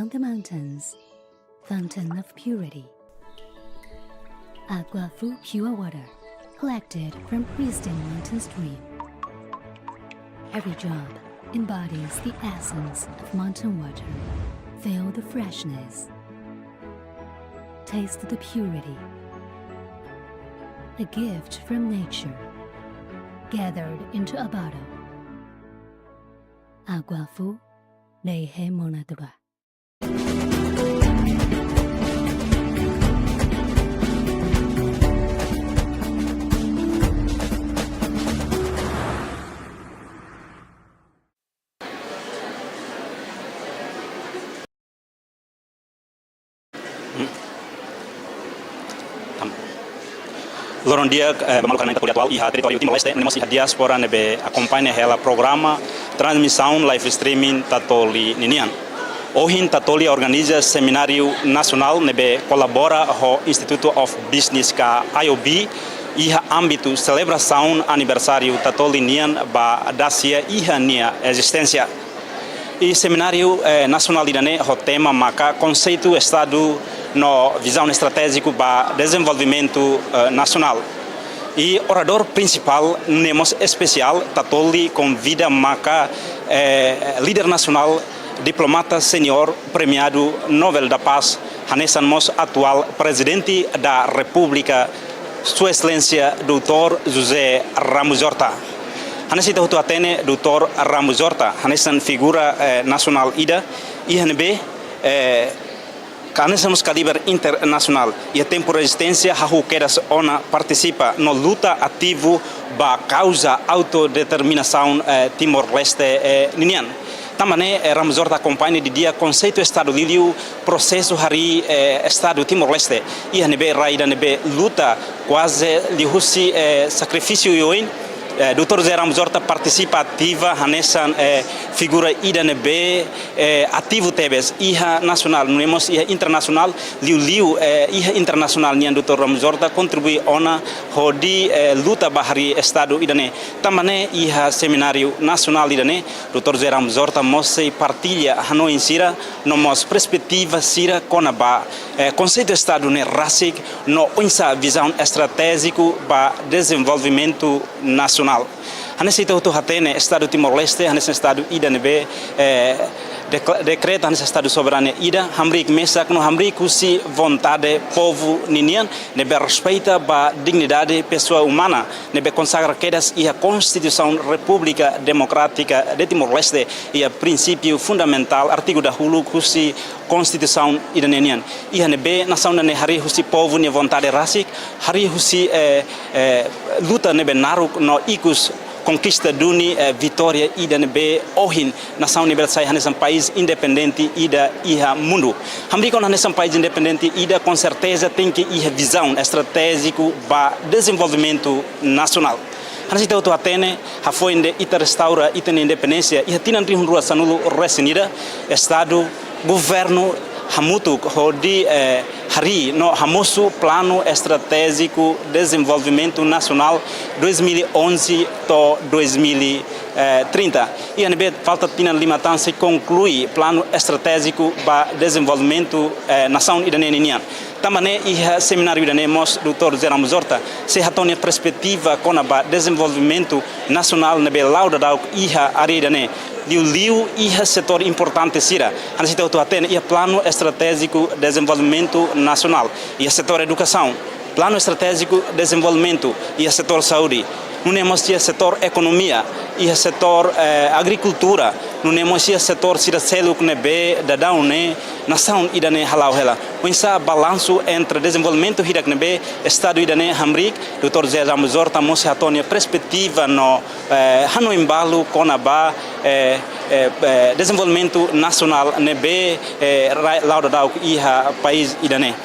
beyond the mountains, fountain of purity. Aquafu pure water, collected from pristine mountain stream. Every drop embodies the essence of mountain water. Feel the freshness. Taste the purity. A gift from nature, gathered into a bottle. Aquafu Nehe Monadura. Lorong dia bermalukan yang atual iha território Timor-Leste, nemos iha diaspora nebe acompanha ela programa transmissão live streaming tatoli ninian. Ohin tatoli organiza seminário nacional nebe colabora ho Instituto of Business ka IOB iha âmbito celebração aniversário tatoli nian ba dacia iha nia existência. E seminário nacional irane ho tema maka conceito estado no visão estratégico para desenvolvimento nacional. E orador principal, nemos especial, Tatoli convida Maca, líder nacional, diplomata senior, premiado Nobel da Paz, Hanessan Mos, atual presidente da República, Sua Excelência, Dr. José Ramos Horta. Hanessan itu atene Dr. Ramos Horta, Hanessan figura nacional ida, INB, Hanessan calibre internacional e a tempo resistência hahukeras ona participa no luta ativo ba causa autodeterminação Timor-Leste ninian. Tamane Ramos Horta acompanha de dia conceito estado lírio processo hari estado Timor-Leste e nebe raida nebe luta quase lihusi sacrifício yoin. Dr. José Ramos Horta participa ativa Hanessan figura ida nebe ativo tebes iha nacional nemos iha internacional liu iha internacional nian Dr. Ramos Horta contribui ona hodi luta bahari estado idane tamane iha seminário nacional idane Dr. José Ramos Horta mosei partilha Hanoi insira nomos perspectiva sira konaba conceito estado ne rasik no insa visão estratégico ba desenvolvimento nacional. Hanessa itu hatene estado Timor-Leste, hanessa estado ida nebe decreta hanessa estado soberano ida, hamrik mesak no hamrik kusi vontade povo ninian, nebe respeita ba dignidade pessoa humana, nebe consagra quedas e a Constituição República Democrática de Timor-Leste e a princípio fundamental artigo da hulu kusi Constituição iranenian. E nebe nação ne hari husi povo ne vontade rasik, hari husi luta nebe naruk no ikus conquista duni vitória ida nebe ohin nação universal hanesan país independente ida iha mundo. Hamri kon hanesan país independente ida com certeza tem que iha visão estratégico ba desenvolvimento nacional. Hanasita auto atene ha foi inde ita restaura ita independência iha tinan ri hunrua sanulu resinida estado governo hamutu hodi hari no hamosu plano estratégico desenvolvimento nacional 2011 to 2030 e a NB falta tina limitância conclui plano estratégico para desenvolvimento nação iranenian. Também e seminário iranemos Dr. José Ramos Horta se hatone perspectiva com a desenvolvimento nacional nebe lauda da iha aridane liu iha setor importante sira hanasita auto atene e plano estratégico desenvolvimento nacional e setor educação plano estratégico desenvolvimento e setor saúde não temos setor economia e setor agricultura não temos setor siracelo que nebe da daune nação idane halau hela pensa balanço entre desenvolvimento hirak nebe estado idane hamrik Dr. José Ramos Horta mos hatone perspectiva no hano embalo konaba desenvolvimento nacional nebe lauda dau iha país idane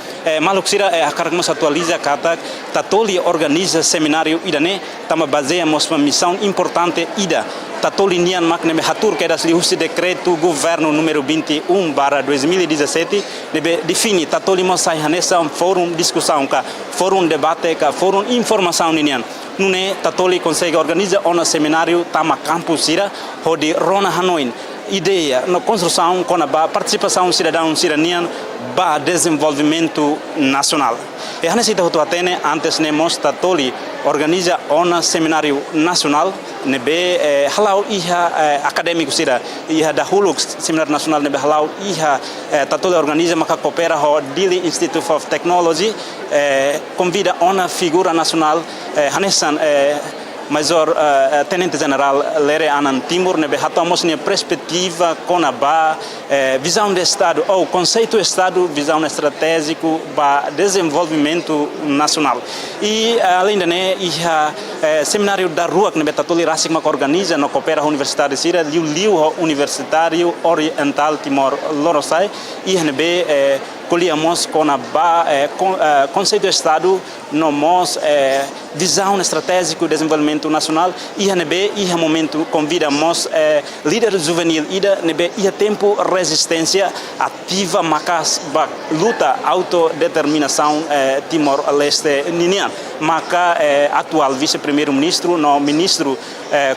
maluk sira akaragmos atualiza kata tatoli organiza seminário idane tama baseamos uma missão importante ida tatoli nian mak nebe hatur kedas lihusi decreto governo número 21/2017 nebe defini tatoli mosai hanessa fórum discussão ka fórum debate ka fórum informação nian nune tatoli consegue organiza ona seminário tama campus sira hodi rona Hanoi ideia na construção com a participação cidadã cidadania para desenvolvimento nacional. E a necessidade de atene antes nemos tatoli organiza um seminário nacional nebe halau iha acadêmico sira iha da huluk seminário nacional nebe halau iha tatoli organiza maka coopera ho Dili Institute of Technology convida uma figura nacional hanesan Major Tenente General Lere Anan Timur nebe hatamos ne perspectiva com a visão de Estado ou conceito de Estado, visão estratégico para desenvolvimento nacional. E além de né, seminário da rua que nebe tatuli rasik mak organiza no coopera a Universidade Sira liu Universitário Oriental Timor Leste e nebe colhemos com a conceito de Estado nomos visão estratégica de desenvolvimento nacional e nebe e momento convidamos líder juvenil ida nebe e tempo resistência ativa macas luta autodeterminação Timor Leste ninian maca atual vice-primeiro-ministro no ministro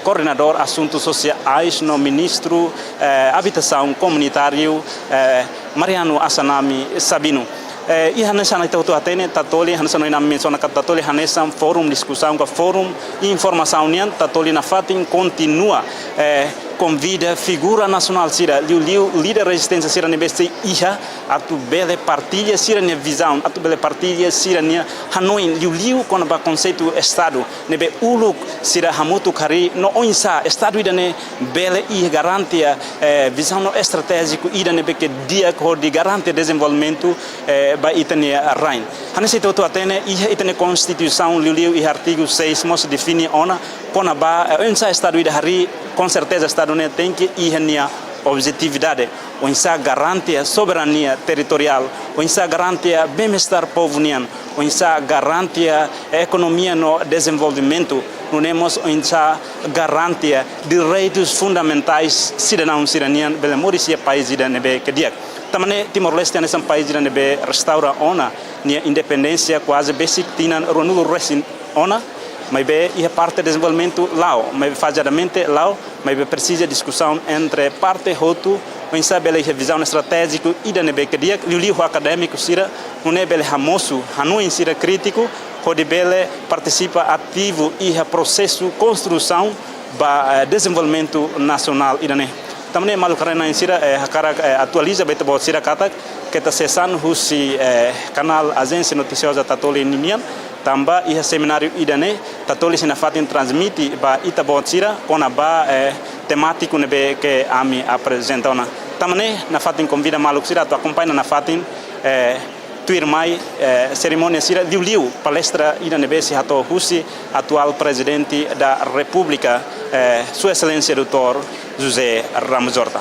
coordenador assuntos sociais no ministro habitação comunitário Mariano Asanami Sabino. E hanesan itu atene tatoli hanesan ina menciona kat tatoli hanesan forum discussão com forum e informação nian tatoli na fatin continua convida figura nacional sira liu líder resistência sira nebeste iha atu bele partilha sira ne visão atu bele partilha sira ne Hanoi liu com ba conceito estado nebe uluk sira hamutu kari no oinsa estado idane bele e garantia visão no estratégico idane beke dia ko de garante desenvolvimento ba itane rain hanese to atene iha itane constituição liu e artigo 6 mos define ona com ba oinsa estado ida hari com certeza Estado tem que ir na objetividade, ou essa garantia soberania territorial, ou essa garantia bem-estar povo nian, ou essa garantia economia no desenvolvimento, não temos essa garantia direitos fundamentais cidadãos cidadanian, belemores e país ida nebe que dia. Também Timor-Leste é um país ida nebe restaura ona, nia independência quase basic tinan ronul resin ona. Mas é parte do desenvolvimento lá, mas fazadamente lá, mas precisa de discussão entre parte Hutu, mas sabe a revisão estratégica e da nebe que dia o acadêmico sira, não é bele hamoso, Hanoi sira crítico, onde bele participa ativo e processo construção para desenvolvimento nacional e da ne. Também malu karena sira atualiza beta bot sira kata que ta sesan husi canal agência noticiosa tatoli ninian tamba iha seminário idane tatoli sina fatin transmite ba itabotsira kona ba temático nebe que ami apresenta ona tamane na fatin convida maluk sira tu acompanha na fatin tu irmai cerimônia sira liu palestra idane be si hato husi atual presidente da República Sua Excelência Dr. José Ramos Horta.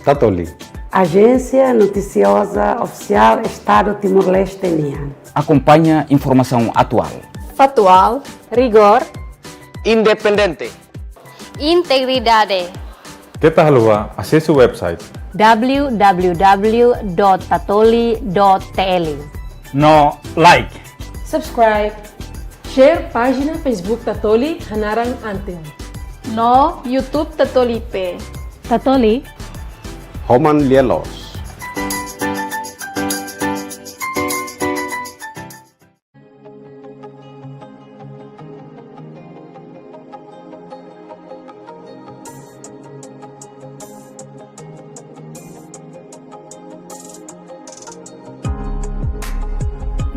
Tatoli. Agência Noticiosa Oficial Estado Timor-Leste NIAN. Acompanha informação atual. Factual, rigor, independente, integridade. Kita halua acesse o website www.tatoli.tl. No like. Subscribe. Share página Facebook Tatoli Hanarang Anten. No YouTube Tatoli P. Tatoli. Homan Lielos.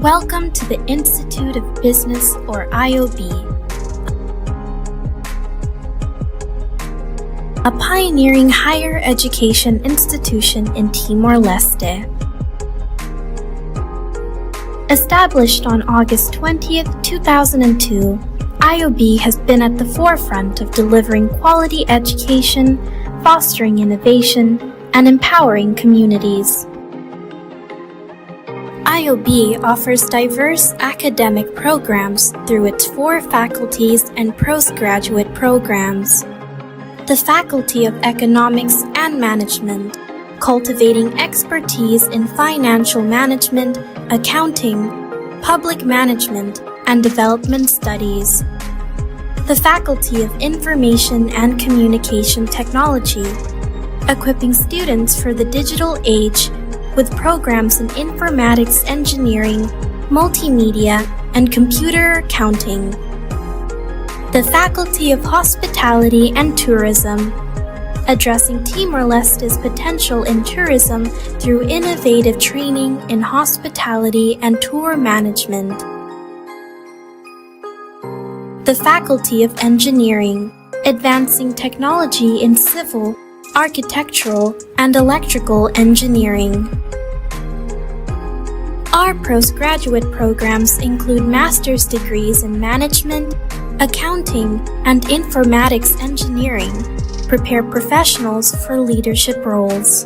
Welcome to the Institute of Business, or IOB, a pioneering higher education institution in Timor-Leste. Established on August 20th, 2002, IOB has been at the forefront of delivering quality education, fostering innovation, and empowering communities. IOB offers diverse academic programs through its 4 faculties and postgraduate programs. The Faculty of Economics and Management, cultivating expertise in financial management, accounting, public management, and development studies. The Faculty of Information and Communication Technology, equipping students for the digital age with programs in informatics engineering, multimedia, and computer accounting. The Faculty of Hospitality and Tourism, addressing Timor-Leste's potential in tourism through innovative training in hospitality and tour management. The Faculty of Engineering, advancing technology in civil, architectural, and electrical engineering. Our postgraduate programs include master's degrees in management, accounting, and informatics engineering, prepare professionals for leadership roles.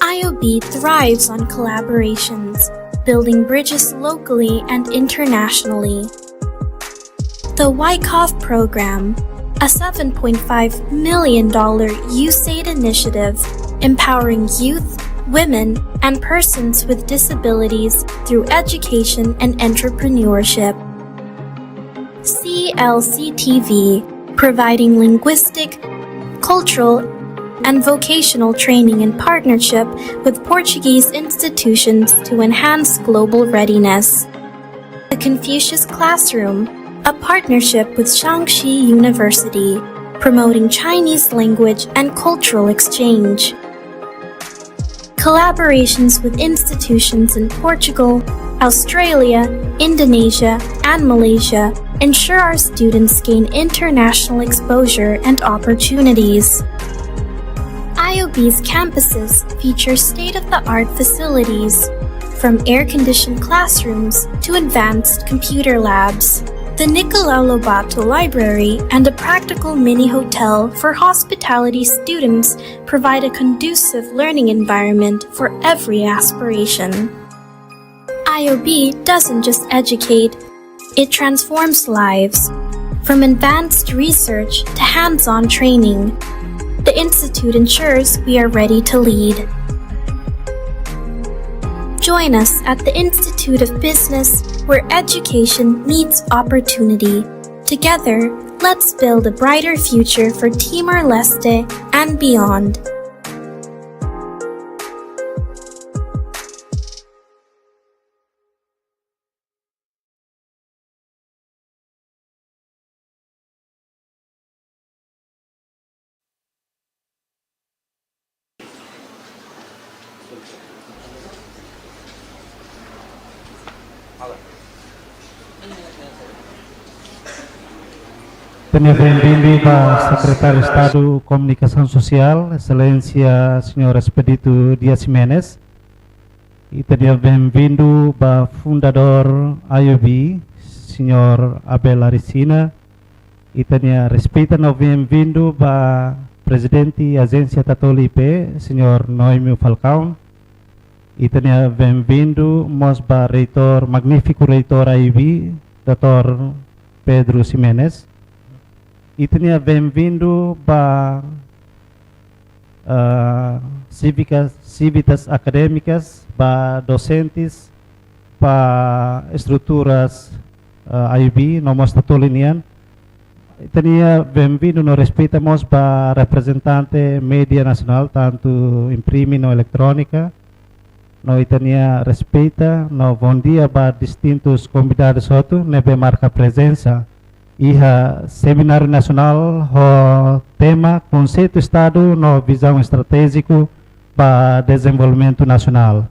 IOB thrives on collaborations, building bridges locally and internationally. The Wyckoff Program, a $7.5 million USAID initiative empowering youth, women, and persons with disabilities through education and entrepreneurship. CLCTV, providing linguistic, cultural, and vocational training in partnership with Portuguese institutions to enhance global readiness. The Confucius Classroom, a partnership with Shaanxi University, promoting Chinese language and cultural exchange. Collaborations with institutions in Portugal, Australia, Indonesia, and Malaysia ensure our students gain international exposure and opportunities. IOB's campuses feature state-of-the-art facilities, from air-conditioned classrooms to advanced computer labs. The Nicolau Lobato Library and a practical mini-hotel for hospitality students provide a conducive learning environment for every aspiration. IOB doesn't just educate, it transforms lives. From advanced research to hands-on training, the Institute ensures we are ready to lead. Join us at the Institute of Business, where education meets opportunity. Together, let's build a brighter future for Timor-Leste and beyond. Tenha bem-vindo para Secretário de Estado de Comunicação Social, Excelência Senhor Expedito Dias Jimenez. E tenha bem-vindo para Fundador IOB, Senhor Abel Aricina. E tenha respeito e bem-vindo para Presidente da Agência Tatolipe, Senhor Noemio Falcão. E tenha bem-vindo para Reitor, Magnífico Reitor IOB, Dr. Pedro Jimenez. E tenha bem-vindo para cívicas acadêmicas, para docentes, para estruturas IOB, no Mostatolinian. E tenha bem-vindo, no respeitamos para representante média nacional, tanto imprime no eletrônica. Nós tenha respeita, no bom dia para distintos convidados outros, nebe marca presença. Iha Seminário Nacional, o tema Conceito Estado no Visão Estratégico para Desenvolvimento Nacional.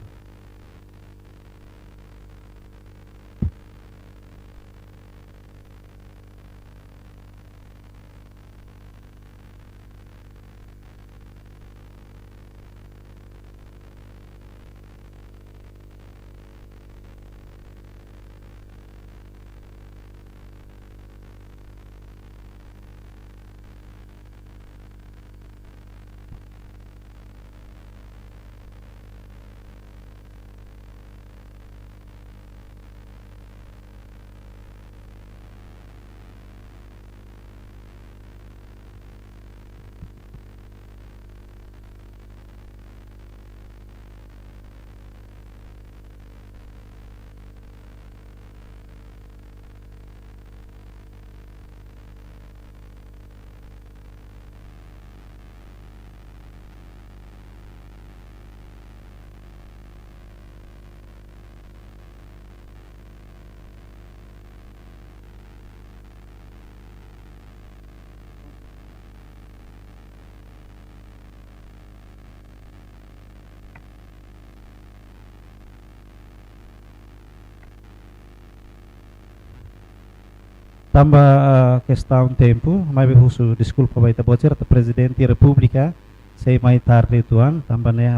Tambah questão tempo, mais husu desculpa vai ta bocer ta presidente república sei mai tarde tuan tambah ne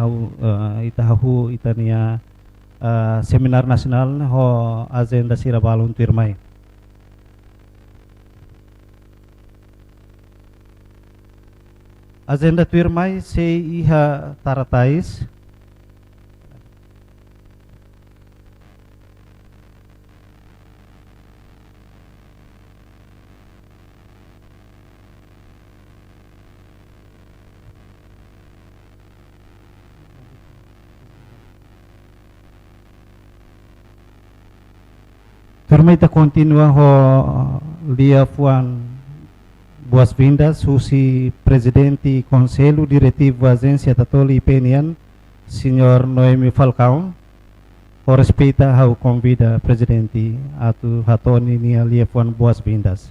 itahu itania seminar nasional ho agenda sira balon tuirmai. Agenda tuirmai sei iha taratais Turmita continua ho lia fuan boas-vindas husi presidente Conselho Diretivo Agência Tatoli Penian, Senhor Noemi Falcão, ho respeita hau convida presidente atu hatoni nia lia fuan boas-vindas.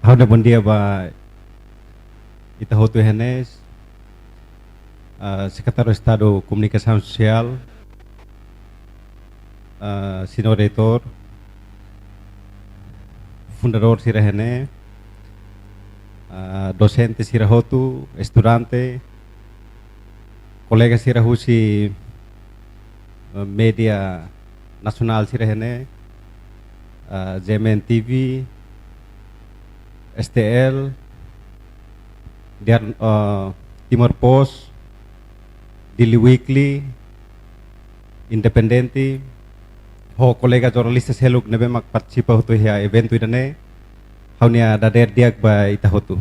Hauda bom dia ba Itahotu Renes, Secretário de Estado de Comunicação Social, Senhor Reitor, Fundador Sira René, docente Sira Hotu, estudante, colega Sira Husi, media nasional Sira René, JMN TV, STL, Timor Post, Daily Weekly, Independente, ho colega jornalista seluk nebe mak participa hutu ya evento idane, haunia dader diak ba Itahotu.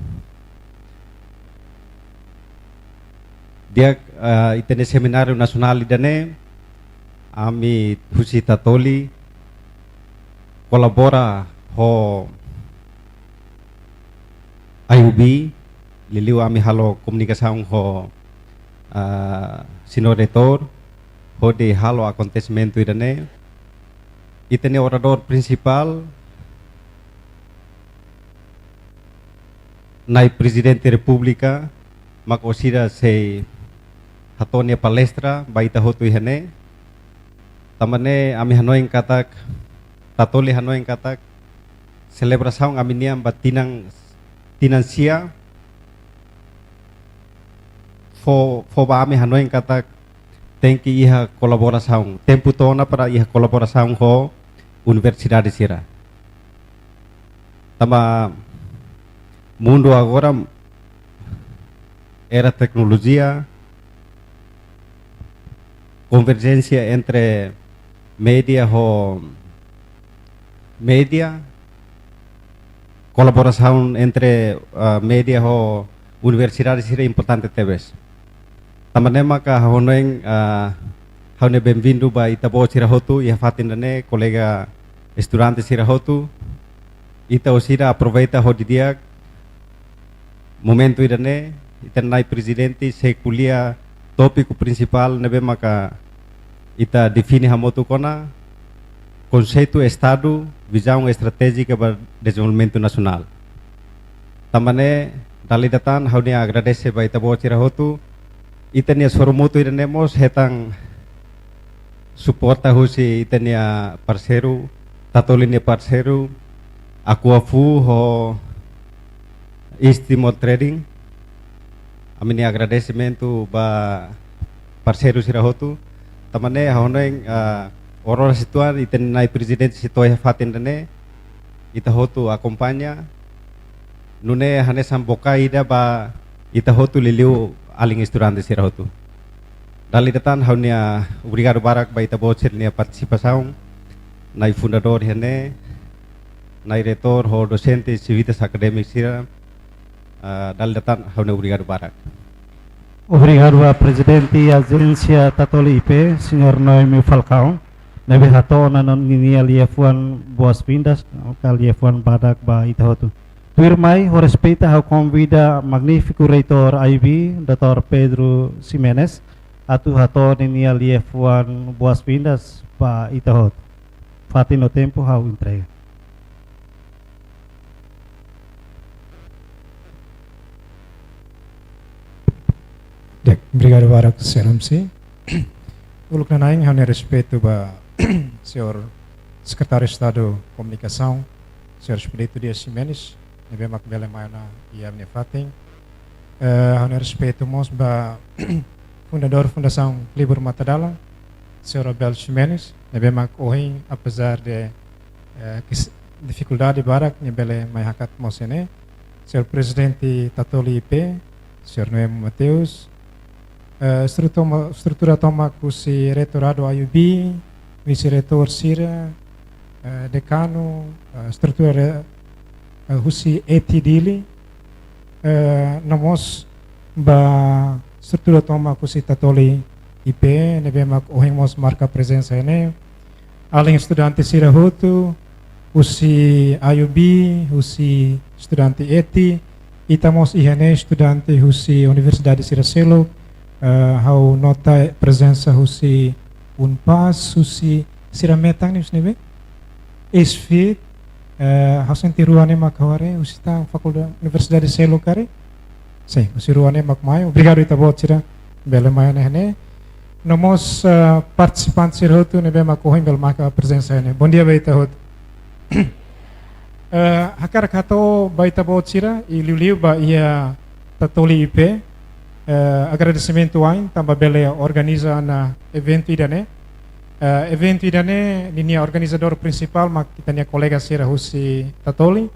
Diak itene seminário nasional idane, ami husi Tatoli, kolabora ho IUB, liliu ami halo komunikasaung ho Senhor Reitor, ho de halo acontecimento idane, itene orador principal, nai Presidente República, mak osira se hatonia palestra, ba Itahotu ihane, tamane ami hanoing katak, Tatoli hanoing katak, celebrasaung ami niam batinang Tinansia fo ba ami hanoing katak tengki iha kolaborasaung tempo tona para iha kolaborasaung ho Universidade Sira. Tama mundo agora era tecnologia, convergência entre media colaboração entre media ho universidade sira importante tebes. Tamane maka honoeng haune bem-vindo ba Itabo Sira Hotu e fatin dane colega estudante Sira Hotu. Ita osira aproveita ho didiak momento idane itenai presidente se kuliah tópico principal nebe maka ita define hamotu kona Conceito Estado, visão estratégica para desenvolvimento nacional. Tamane dali datan haunia agradece ba Itabo Sira Hotu. Itania soromoto iranemos hetang suporta husi itania parceiro, Tatolinia parceiro, Aquafu ho East Timor Trading. Amini agradecimento ba parceiro Sira Hotu. Tamane hauneng Orang situan itenai presidente situai fatin dane Itahotu acompanha nune hanesam boka ida ba Itahotu liliu aling estudante Sira Hotu. Dali datan haunia obrigado barak ba Itabo nia participação nai fundador hene nai reitor ho docente civitas academic Sira. Dali datan haunia obrigado barak. Obrigado a presidente agência Tatoli IP, Senhor Noemi Falcão. Nebe hatona non ninia liefuan boas-vindas, kaliefuan badak ba Itahotu. Tuirmai ho respeita ho convida magnífico reitor IB, Dr. Pedro Ximenes, atu hatona ninia liefuan boas-vindas ba Itahotu. Fatino tempo hau entrega. Obrigado, Barak Seramsi. Uluk na naing, hanya respeito ba Senhor Secretário de Estado de Comunicação, Senhor Expedito Dias Ximenes, nebe makbele mayana ia menefating. Hanya respeito mos ba fundador Fundação Libur Matadala, Senhor Abel Ximenes, nebe mak ohing apesar de dificuldade Barak, nebele mai hakat mosene, Senhor Presidente Tatoli IP, Senhor Noemo Mateus, estrutura toma kusi retorado IUB, vice-reitor Sira, decano, estrutura husi ETI Dili, namos ba estrutura toma kusi Tatoli IP, nebe mak ohingmos marca presença ene, além estudante Sira Hutu, husi IUB, husi estudante ETI, itamos ihane estudante husi Universidade Sira Selo, how nota presença husi Unpas, husi Sira Metang nis nebe, esfit, how senti ruane makaware, husi ta Faculdade Universidade Selo kare, sim, husi ruane makmayo, obrigado itabot Sira, bele mayo nehne, nomos participantes Sira Hutu nebe makohin bel maka presença ene, bom dia beita Hutu. Hakar kato baita bot Sira, iliu ba ia Tatoli IP, agradecimento ain tamba bele organiza na evento idane. Evento idane linha organizador principal mak kita nia colega Sira husi Tatoli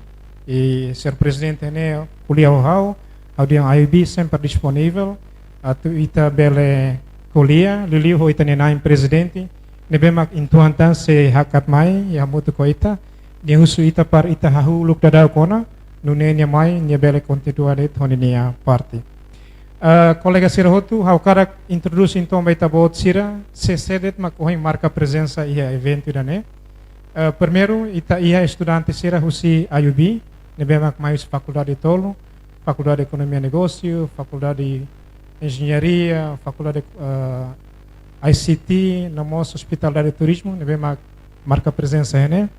e ser presidente ne kuliah hau audiang IUB sempre disponível atu ita bele kuliah liu ho ita nia presidente nebe mak intuan tan se hakat mai ya mutu ko ita dia husu ita par ita hahu luk dadau kona nune nia mai nia bele kontitua det honi nia parti. Colega Sira Hutu, hau karak introduce então baita bot Sira, se sedet mak ohing marca presença ia evento dane. Primeiro ita ia estudante Sira husi IUB, nebe mak mais faculdade tolo, faculdade de economia e negócio, faculdade de engenharia, faculdade ICT, namos hospitalidade e turismo, nebe mak marca presença ene.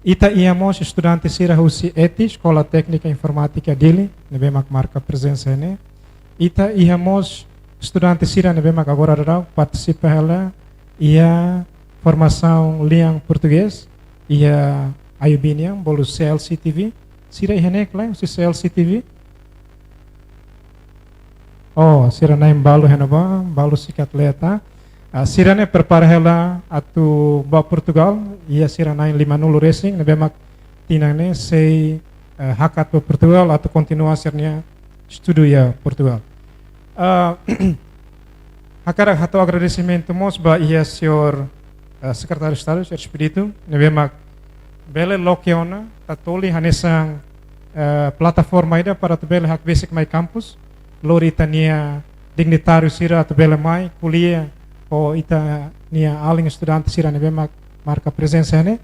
Ita iamos estudante Sira husi ETI, Escola Técnica Informática dele, nebe mak marca presença ene. Ita iamos estudante Sira nebe mak agora rau participa ela ia formação liang português ia IUB niang bolu CLCTV Sira ihanek lá o CLCTV Sira naim balu henaba balu sikat atleta Sira ne prepara ela atu ba Portugal ia Sira naim 50 racing nebe mak tinang ne sei hakat ba Portugal atu continuasinya estudo ia Portugal. Hakara hato agradecimento mos ba ia senhor secretário de Estado, senhor Expedito, nebe mak bele lokeona Tatoli hanesang plataforma ida para tu bele hak basic mai campus, lori tania dignitário Sira tu bele mai kuliah o ita nia aling estudante Sira nebe mak marca presença ne.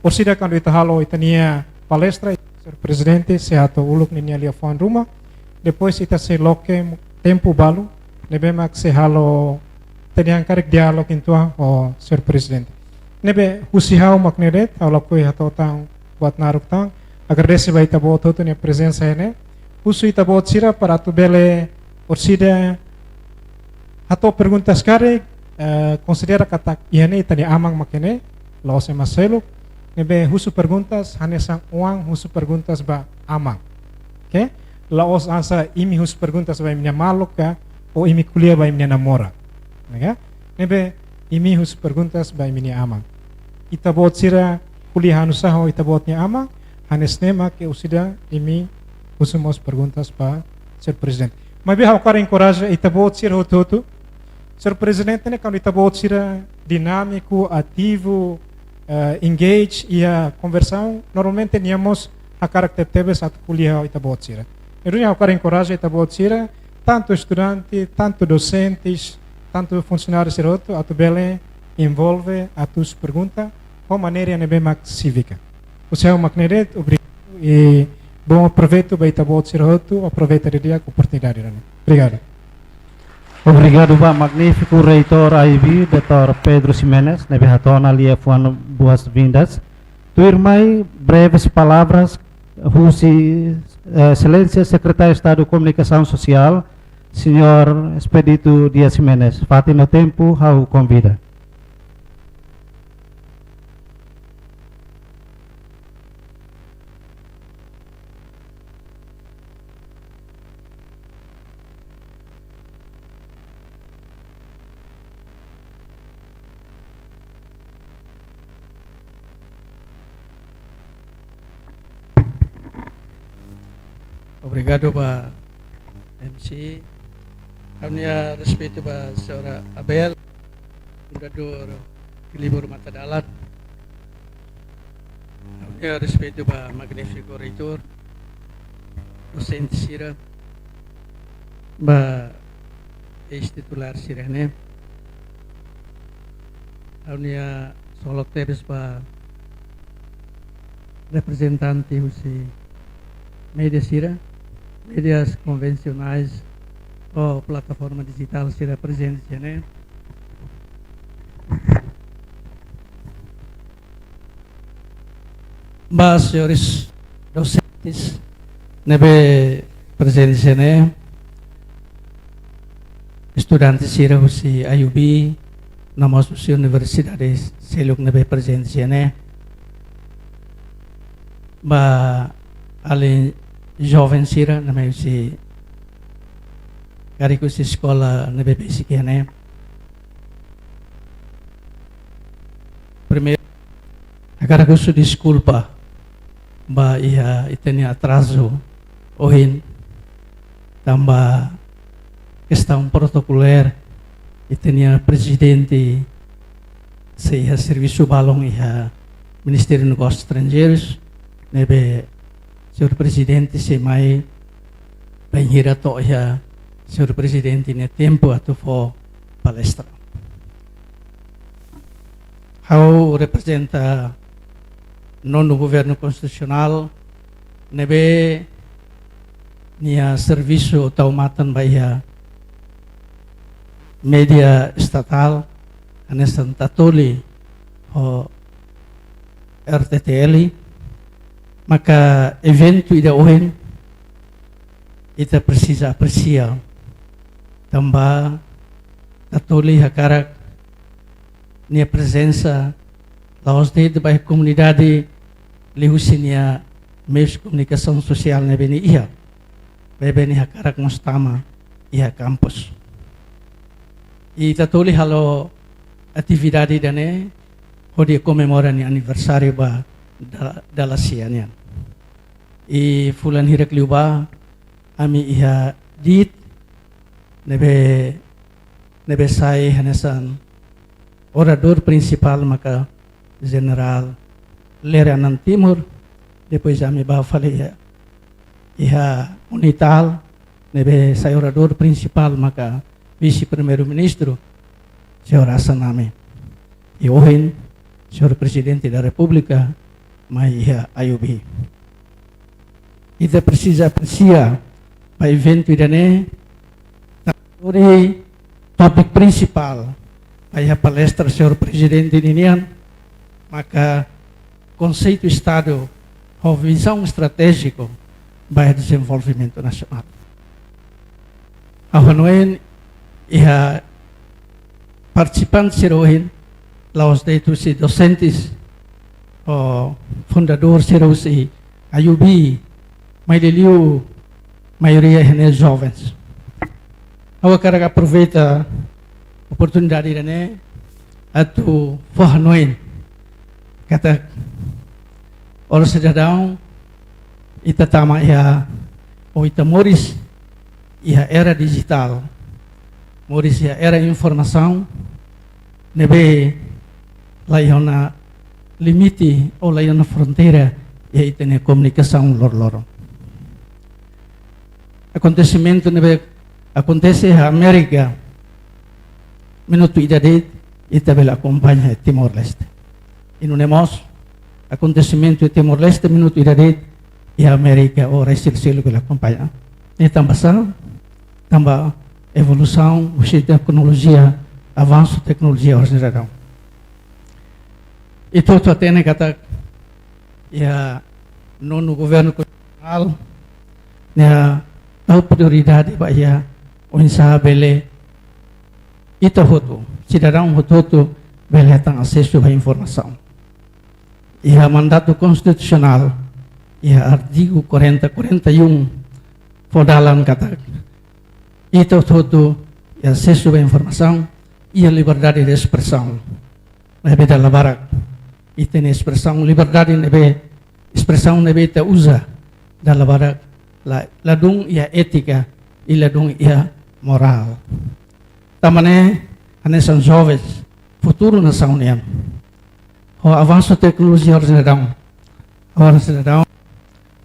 Orsida quando ita halo ita nia palestra, senhor presidente, se hato uluk nia lia fon rumah. Depois ita se loke tempo balu nebe mak se halo teniang karek dialog intua o senhor presidente nebe husihau mak nedet au lakoi hato tang buat naruk tang agradece ba ita bot hotu nia presença ene husu ita bot Sira para tu bele orsida hato perguntas kare considera kata iane ita ni amang makene lao se maselo nebe husu perguntas hanesang uang husu perguntas ba amang okay? Laos asa imi hus perguntas ba minha maluka ou imi kuliah ba minha namora. Nega? Nebe imi hus perguntas ba minha amang. Ita bot Sira kuliah anu saho ita bot nia amang hanes nema ke usida imi husumos perguntas ba Sir Presidente. Mabi hau kara encoraja ita bot Sira hotu. Sir Presidente ne quando ita bot Sira dinâmico, ativo, engage ia conversão, normalmente niamos a carácter tebes at kuliah ita bot Sira. Eu quero encorajar ita bot Sira, tanto estudante, tanto docentes, tanto funcionários Sira Hutu, a tu bele envolve a tus perguntas com maneira nebe mak cívica. O seu makneret, obrigado e bom aproveito para ita bot Sira Hutu, aproveita de dia com oportunidade. Obrigado. Obrigado, Pak Magnífico Reitor IUB, Dr. Pedro Ximenes, nebe hatona lia fuan boas-vindas. Tu irmai breves palavras Husi Excelência Secretário de Estado de Comunicação Social, Senhor Expedito Dias Jimenez. Fati no tempo, how convida. Obrigado, Pak MC. Kami respeito Pak Senhora Abel, fundador Libur Mata Dalat. Kami respeito Pak Magnifico Reitor, docente Sira, Pak ex-titular Sirene. Kami solok teres Pak representante usi media Sira, medias convencionais ou plataforma digital será presente, né? Mas, senhores docentes, nebe presente, né? Estudantes será usi IUB, na nossa universidade, seluk nebe presente, né? Ba além jovem sira na meio se carico se escola na BBC né primeiro agora eu desculpa ba ia itenia atraso ohin tambah questão protocolar itenia presidente seia serviço balong ia Ministério dos Negócios Estrangeiros nebe Senhor Presidente, se mai banheira toya, Senhor Presidente, ne tempo atu for palestra. How representa nono governo constitucional, nebe nia serviço taumatan baya media estatal, anesan tatoli o RTTL, maka evento ida ohen ita precisa apreciar tambah tatoli hakarak nia presença laos de baik comunidade lihusinia meios de comunicação social na beni ia bebeni hakarak mostama ia campus e tatoli halo atividade dane hodi comemora ni aniversário ba da sianian e fulan hirak liuba ami iha dit nebe sai hanesan orador principal maka general Leranan Timur depois ami ba fale iha unital nebe sai orador principal maka vice primeiro ministro senhor Asanami e ohin senhor presidente da república mai iha IUB. Ita precisa apreciar para evento idane topik principal para palestra senhor presidente ninian maka conceito estado ou visão estratégico para desenvolvimento nacional. Ahonoen iha participantes serohin laos deitos e docentes o fundador serosi IUB maililiu maioria hene jovens. Awa karak aproveita oportunidade dane atu fornoin kata orang cidadão ita tama ia o ita moris ia era digital moris ia era informação nebe laiona limite ou laiona fronteira e ita ne comunicação lor acontecimento nebe acontece na América minuto idade ita bela acompanha Timor-Leste e não nemos acontecimento em Timor-Leste minuto idade e a América ora silsilo que acompanha e tambah evolução usia tecnologia avanço tecnologia organização e tudo até kata ya nono governo nacional ya tahu prioridade bahaya unsa bele ito hoto cidadão hoto bele tang acesso à informação. Iha mandato constitucional, iha artigo 40-41 podalan kata ito hoto acesso à informação e a liberdade de expressão. Nebe da labarak ite ne expressão liberdade nebe expressão nebe ta usa da labarak ladung ia etika e ladung ia moral. Tamane anesan jovens futuro nação niam. O avanço tecnologia orang cidadão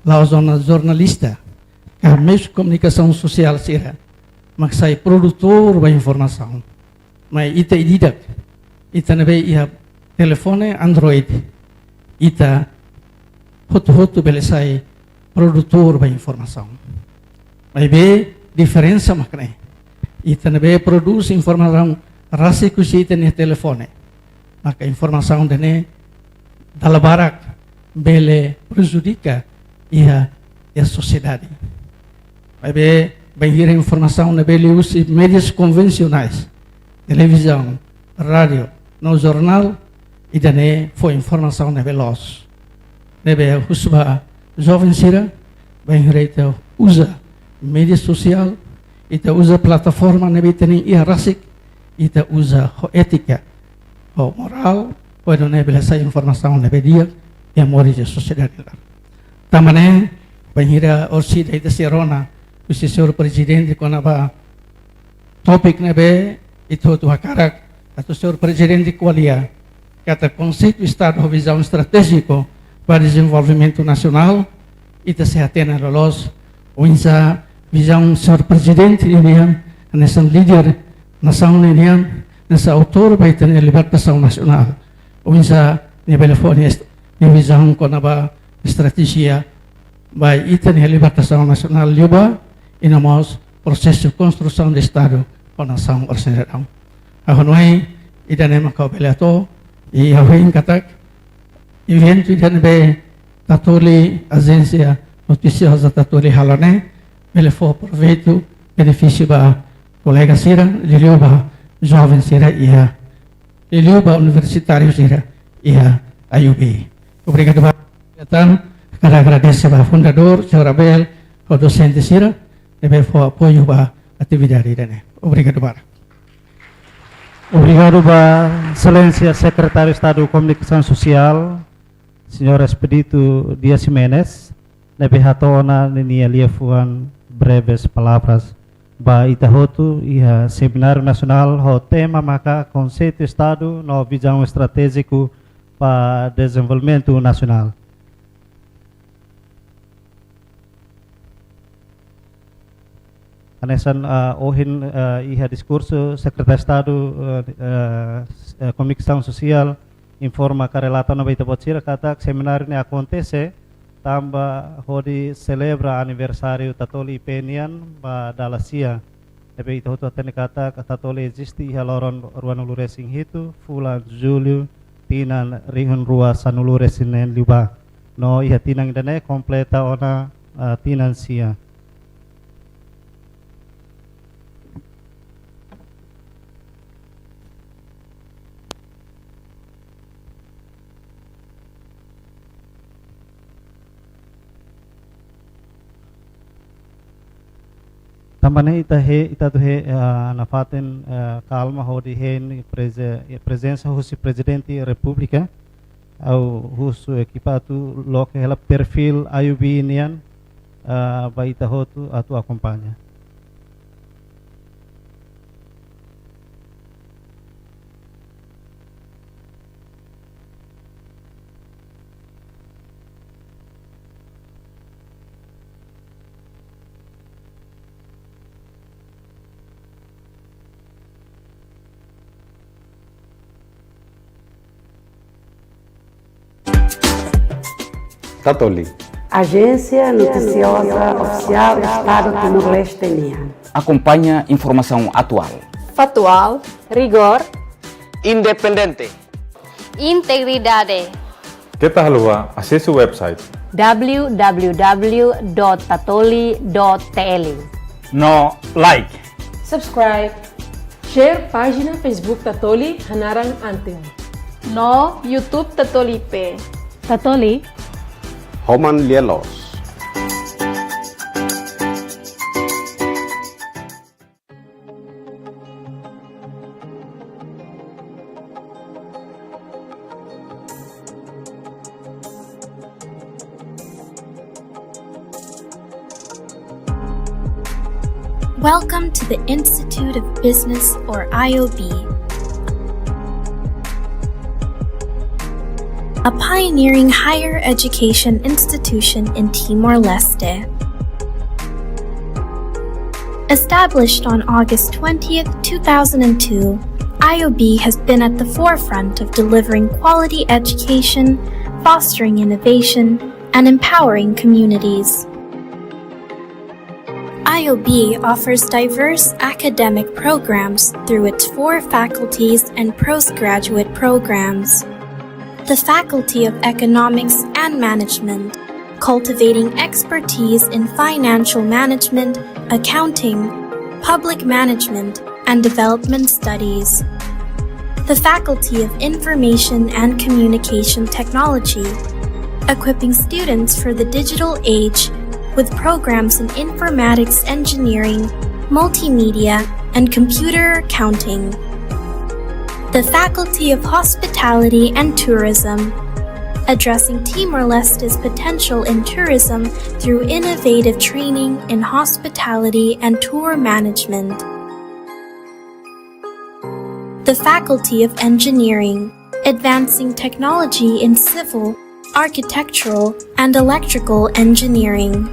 lá zona jornalista que mesmo comunicação social sira maksai produtor da informação. Mas ita ididak ita nebe ia telefone Android ita hotu belesai produtor da informação. Mas be diferença makne ita nebe produz informação rasa kusita ni telefone maka informação dene dalabarak bele prejudica ia a sociedade. Mas be banhir informação nebe usi mídias convencionais, televisão, rádio, no jornal e dane foi informação nebe los nebe husba jovem sira banhir usa mídia social ita usa plataforma nebe teni ia rasik ita usa etika o moral pode nebe essa informação nebe dia e amor de sociedade. Tamane banhira orsida ita serona o senhor presidente quando ba topik nebe itu tu hakarak atau senhor presidente qualia kata conceito estado de visão estratégico para desenvolvimento nacional ita se atena lolos unsa visão senhor presidente ini nessa líder nação ini nessa autor baita ni libertação nacional unsa ni telefone ni visão quando ba estratégia by ita ni libertação nacional liuba inamos processo de construção de estado para nação brasileira. Ahonoi ida ne makau belato e ahoin katak evento ida be tatoli agência noticiosa tatoli halane bele for proveito benefício ba colega sira liuba jovem sira ia liuba universitário sira ia ayubi. Obrigado ba Quero agradecer ao fundador, Sr. Abel, ao docente Sira, e por apoio à atividade dele. Obrigado, Bara. Obrigado, Excelência Secretário de Estado de Comunicação Social, Sr. Expedito Dias Jimenez, nebe hatona nini alia fuan breves palavras ba Itahotu e a Seminário Nacional o tema maka conceito Estado no visão estratégico para desenvolvimento nacional. Anesan ohin iha discurso Secretário de Estado Comunicação Social informa que relata no Itapocira kata seminário ne acontece tamba hodi celebra aniversário tatoli penian ba dalasia ebe ito hoto atene kata tatoli existe iha loron ruan uluresing hitu fulan julio tinan rihun rua sanuluresinen liba no iha tinang dane kompleta ona tinan sia. Também ita tuhe na faten calma hodi hen presença husi presidente república au husu equipatu loke hela perfil ayubi nian ba ita hotu atu acompanha. Tatoli. Agência Noticiosa Oficial Estado Timor-Leste NIAN. Acompanha informação atual. Factual, rigor, Independente. integridade. Kita halua acesse o website www.tatoli.tl. No like. subscribe, share página Facebook Tatoli Hanarang Antil. No YouTube Tatoli P. Tatoli, Homan Lielos. Welcome to the Institute of Business, or IOB, a pioneering higher education institution in Timor-Leste. Established on August 20th, 2002, IOB has been at the forefront of delivering quality education, fostering innovation, and empowering communities. IOB offers diverse academic programs through its 4 faculties and postgraduate programs. The Faculty of Economics and Management, cultivating expertise in financial management, accounting, public management, and development studies. The Faculty of Information and Communication Technology, equipping students for the digital age with programs in informatics engineering, multimedia, and computer accounting. The Faculty of Hospitality and Tourism, addressing Timor-Leste's potential in tourism through innovative training in hospitality and tour management. The Faculty of Engineering, advancing technology in civil, architectural, and electrical engineering.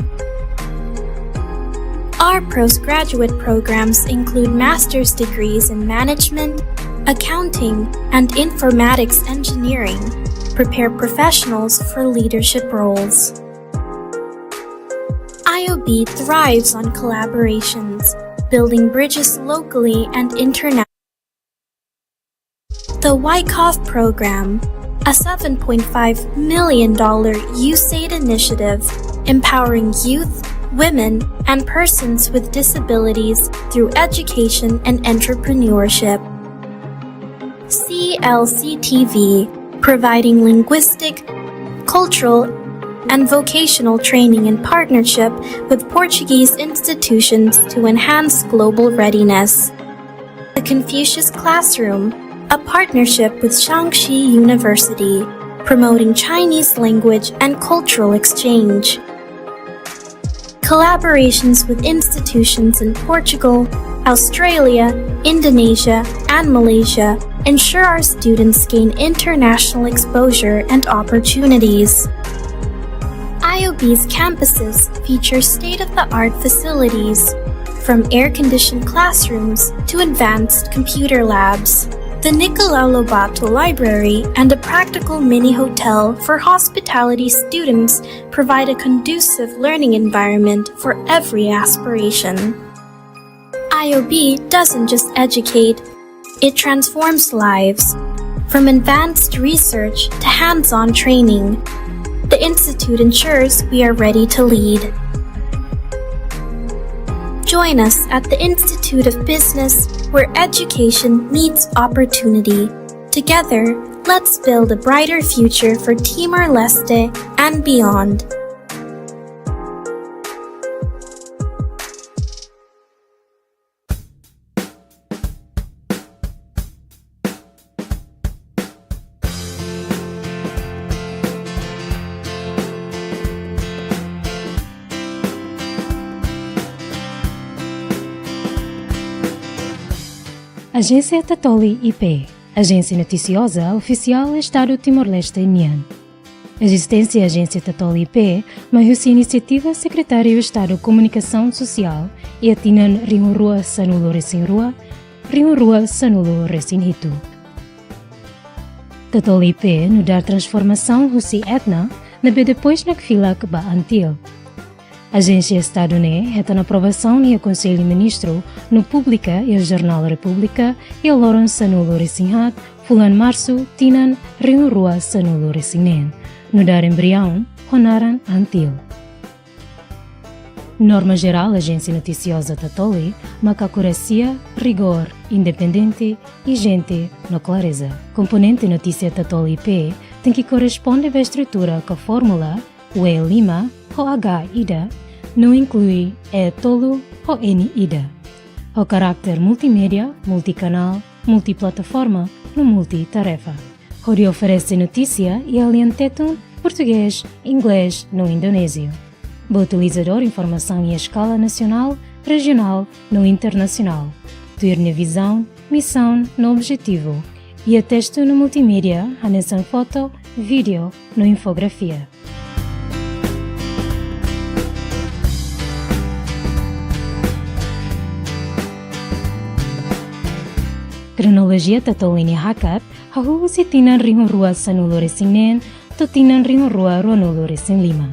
Our postgraduate programs include master's degrees in management, accounting, and informatics engineering, prepare professionals for leadership roles. IOB thrives on collaborations, building bridges locally and internationally. The Wyckoff Program, a $7.5 million USAID initiative empowering youth, women, and persons with disabilities through education and entrepreneurship. CLCTV, providing linguistic, cultural, and vocational training in partnership with Portuguese institutions to enhance global readiness. The Confucius Classroom, a partnership with Shaanxi University, promoting Chinese language and cultural exchange. Collaborations with institutions in Portugal, Australia, Indonesia, and Malaysia ensure our students gain international exposure and opportunities. IOB's campuses feature state-of-the-art facilities, from air-conditioned classrooms to advanced computer labs. The Nicolau Lobato Library and a practical mini-hotel for hospitality students provide a conducive learning environment for every aspiration. IOB doesn't just educate, it transforms lives. From advanced research to hands-on training, the Institute ensures we are ready to lead. Join us at the Institute of Business, where education meets opportunity. Together, let's build a brighter future for Timor-Leste and beyond. Agência Tatoli IP, agência noticiosa oficial Estado Timor-Leste Nian. Existência Agência Tatoli IP, mas iniciativa Secretário Estado Comunicação Social e atinan Rinhurua Sanulo Resinrua, Rinhurua Sanulo Resinhitu. Tatoli IP no dar transformação Husi Etna, na depois na fila que ba Antil. Agência Estado reta na aprovação e o Conselho de Ministro no Pública e o Jornal República e o Loron Sanulo Resinhat, Fulan Março, Tinan, Rinhurua Sanulo Resinen, no dar embrião, Honaran Antil. Norma geral, agência noticiosa Tatoli, macacuracia, rigor, independente e gente no clareza. Componente notícia Tatoli IP tem que corresponder à estrutura com a fórmula o E Lima ou H Ida, não inclui E Tolo ou N Ida. O carácter multimédia, multicanal, multiplataforma, no multitarefa. Onde oferece notícia e alientetum português, inglês no indonésio. O utilizador informação em escala nacional, regional no internacional. Ter na visão, missão no objetivo. E a texto no multimédia, anexão foto, vídeo no infografia. Kronologia Tatolini Hakat, hahu si tinan ringo rua sanulore sinen, to tinan ringo rua ronulore sin lima.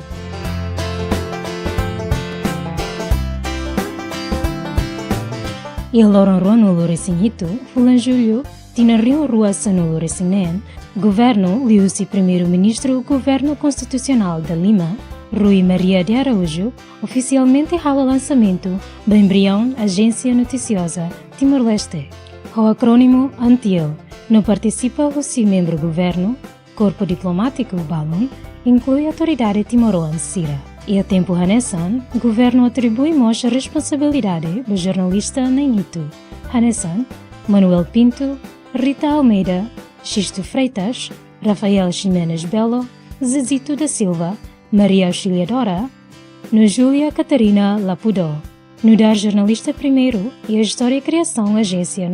E loron ronulore sin hitu, fulan julho, tinan ringo rua sanulore sinen, governo liu-se primeiro-ministro governo constitucional da Lima, Rui Maria de Araújo, oficialmente ao lançamento do embrião Agência Noticiosa Timor-Leste. O acrônimo ANTIL não participa o seu membro governo, corpo diplomático BALON, inclui a autoridade timoroense CIRA. E a tempo Hanessan, o governo atribui-mos a responsabilidade do jornalista Nenito, Hanessan, Manuel Pinto, Rita Almeida, Xisto Freitas, Rafael Ximenes Belo, Zezito da Silva, Maria Auxiliadora, no Júlia Catarina Lapudó, no dar jornalista primeiro e a história e criação agência.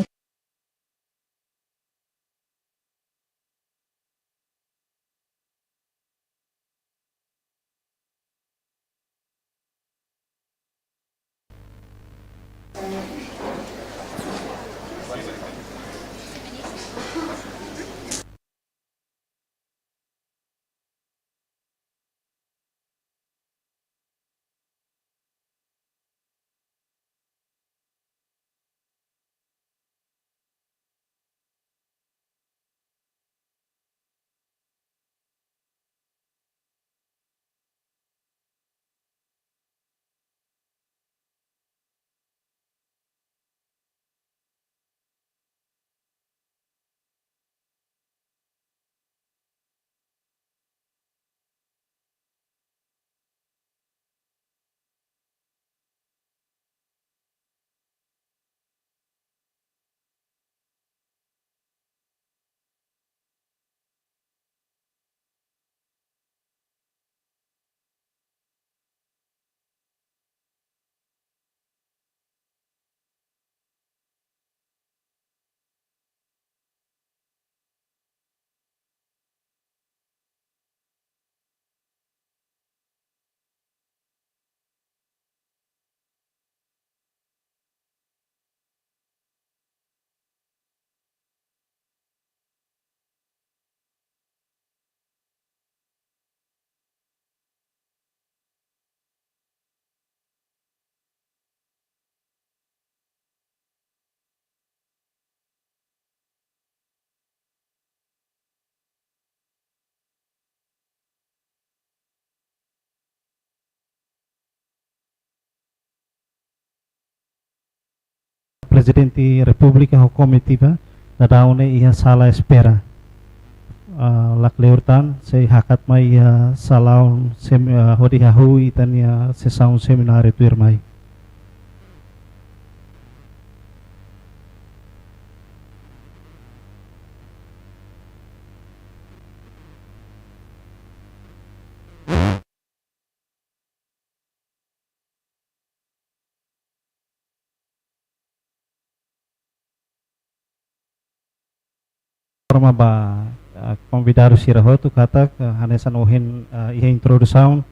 Presidente República o comitiva da daune ia sala espera. Lakleutan se hakat mai salaun hodi hahu itania sessão seminário tuirmai. Forma ba convidado sirahotu kata hanesan ohin ia introdução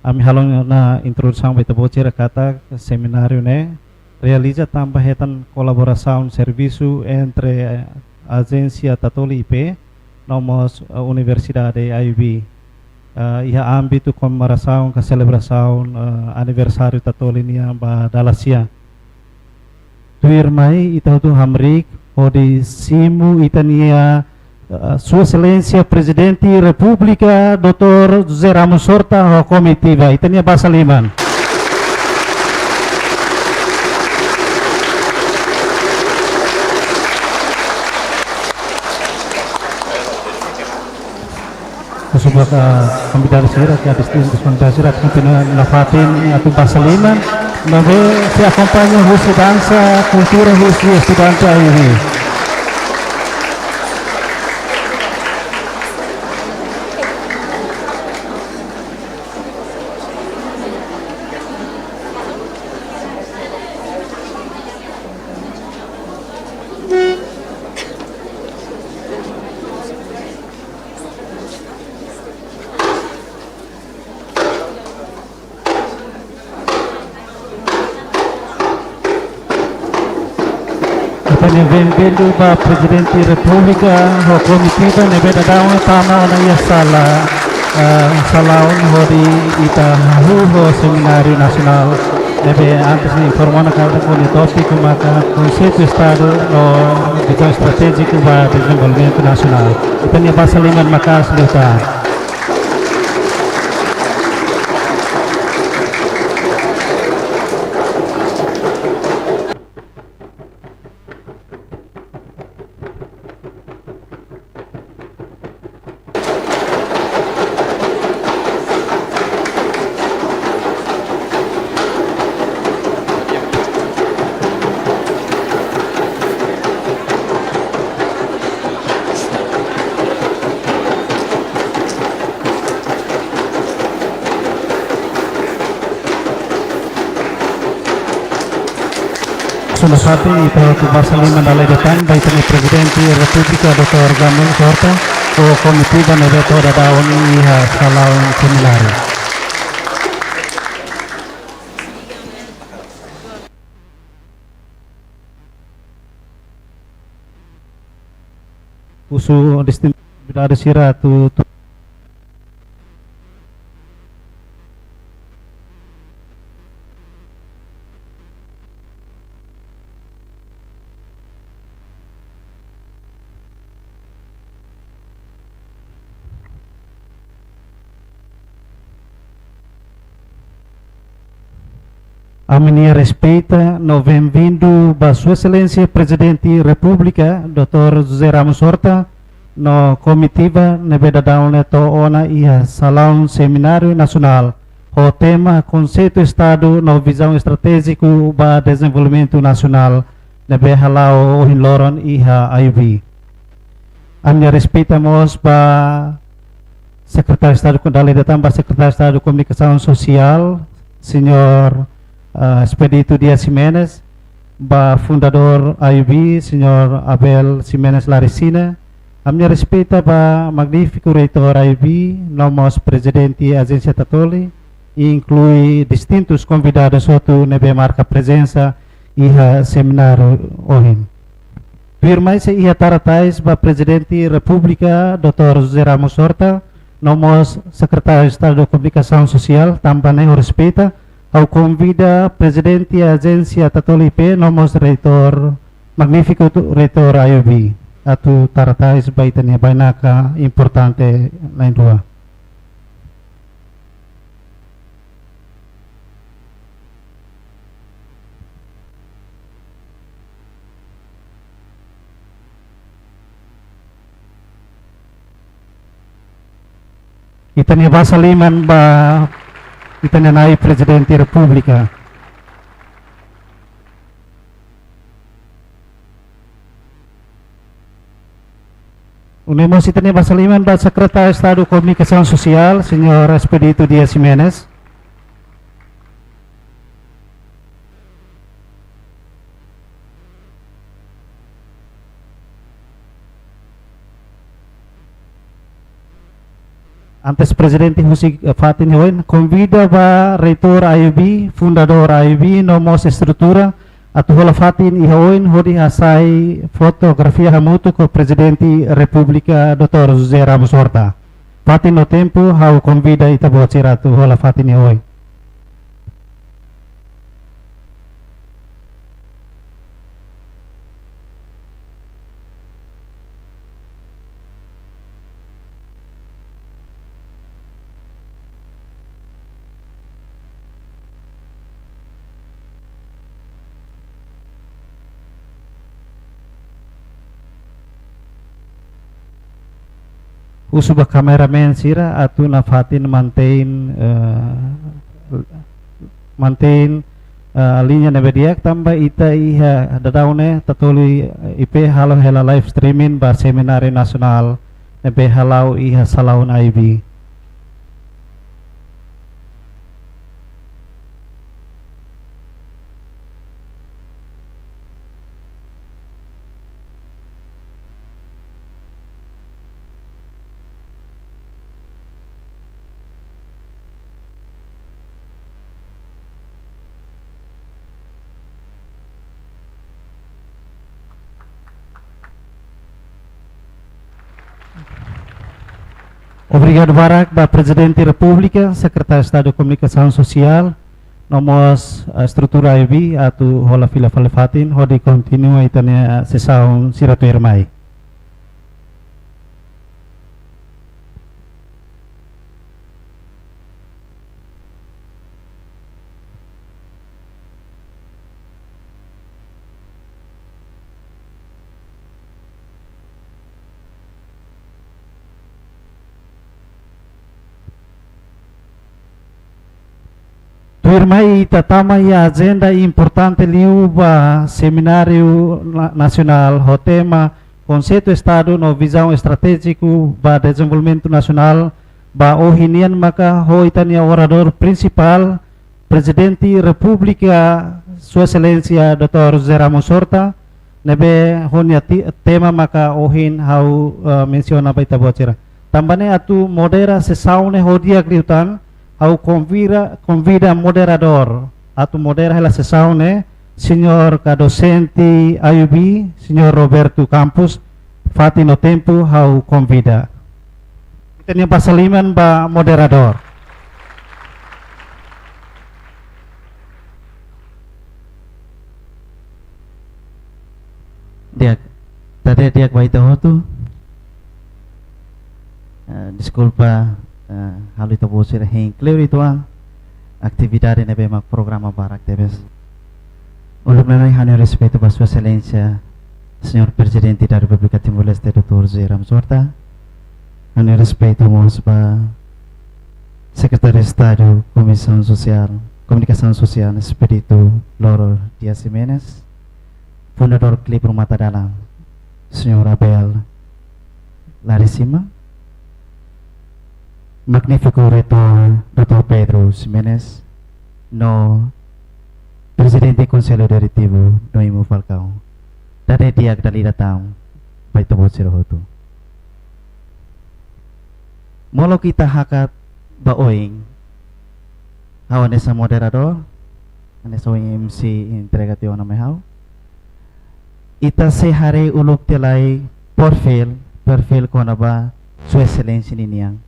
ami halong na introdução beta bocera kata seminário né realiza tambahetan colaboração serviço entre agência Tatoli IP nomos Universidade IUB ia âmbito comemoração ke celebração aniversário Tatoli nia ba dalasia tuirmai itautu hamrik odi simu itania Sua Excelência Presidente República Dr. José Ramos Horta, a comitiva itania bahasa Liman. kusubak convidado sira que a distintos convidados sira continua na fatin atu basaliman nabe se acompanha russo dança cultura russo estudante aí. Bem-vindo para Presidente da República, a comitiva neveda daun tama na iya salaun hodi ita ho Seminário Nacional nebe antes de informar na carta com tópico maka conceito estado no visão estratégico para desenvolvimento nacional. Ita niya basa liman makas luta. Sudah satu itu bahasa lima dalai datang baik ini Presidente Republika Dr. Gamung Sorta o komite dan itu ada daun iha salau seminari. Usu distinto ada sira tu a minha respeita, no bem-vindo a Sua Excelência Presidente da República, Dr. José Ramos Horta, no comitiva neveda daun neto ona ia salão Seminário Nacional, o tema Conceito Estado no Visão Estratégico para Desenvolvimento Nacional, nebe halau ohin loron iha IUB. A minha respeita mos ba Secretário de Estado Dali datang ba Secretário de Estado de Comunicação Social, Senhor Expedito Dias Jimenez, ba fundador IUB, Senhor Abel Jimenez Laricina. A minha respeita ba magnífico reitor IUB, nomos Presidente Agência Tatoli, e inclui distintos convidados outro nebe marca presença iha seminário ohin. Firmais iha taratais ba Presidente República Dr. José Ramos Horta, nomos Secretário de Estado de Comunicação Social, também o respeita. Ao convida Presidente da Agência Tatolipe, nomos reitor, magnífico reitor IUB. Atu taratais baitanya bainaka importante lain dua. Itanya bahasa liman ba itanya nai Presidente Republika. Unemos itanya bahasa liman ba Secretário de Estado de Comunicação Social, Senhor Expedito Dias Jimenez. Antes Presidente Husik Fatin Hoin convida ba reitor IUB, fundador IUB, nomos estrutura atu hola Fatin Ihoin hodi hasai fotografia hamutu ko Presidente Republika Dr. José Ramos Horta. Fatin no tempo hau convida itabocir atu hola Fatin Ihoin. Usuba kameramen sira atu nafatin maintain linya nebediak tambah ita iha dadaune tatuli ipe halau hela live streaming ba seminari nasional nebe halau iha salaun IB. Obrigado Barak, ba Presidente da República, Secretário de Estado de Comunicação Social, nomos estrutura IB, atu hola fila falefatin, hodi continua itania sessão siratu irmai. Irmai tatama ya agenda importante liuba seminário nacional o tema conceito estado no visão estratégico ba desenvolvimento nacional ba ohinian maka ho itania orador principal Presidente República Sua Excelência Dr. José Ramos Horta nebe honia tema maka ohin hau menciona baita bocera tambane atu modera sesaune hodia kriutan au convida moderador atau modera la sessão senhor docente IUB senhor Roberto Campos fati no tempo au convida kita pasaliman ba moderador dia tadi dia baita hotu desculpa halo itu bosir heng clear itu atividade nebe mak programa Barak tebes ulum nanai hanya respeito ba Sua Excelência Senhor Presidente da República Timor-Leste Dr. José Ramos Horta hanya respeito mos ba Secretário de Estado Comissão Social Comunicação Social Espírito Loro Dias Jimenez Fundador Klip Rumah Dalam Senhor Abel Larisima Magnifico Retor Dr. Pedro Jimenez no Presidente Conselho Diretivo Noimo Falcao dade diag dali datang baito bosir hotu molo kita hakat baoing hawan esa moderador anesa MC entregation na mehau ita sehari uluk telai perfil kona ba Sua Excelência niniang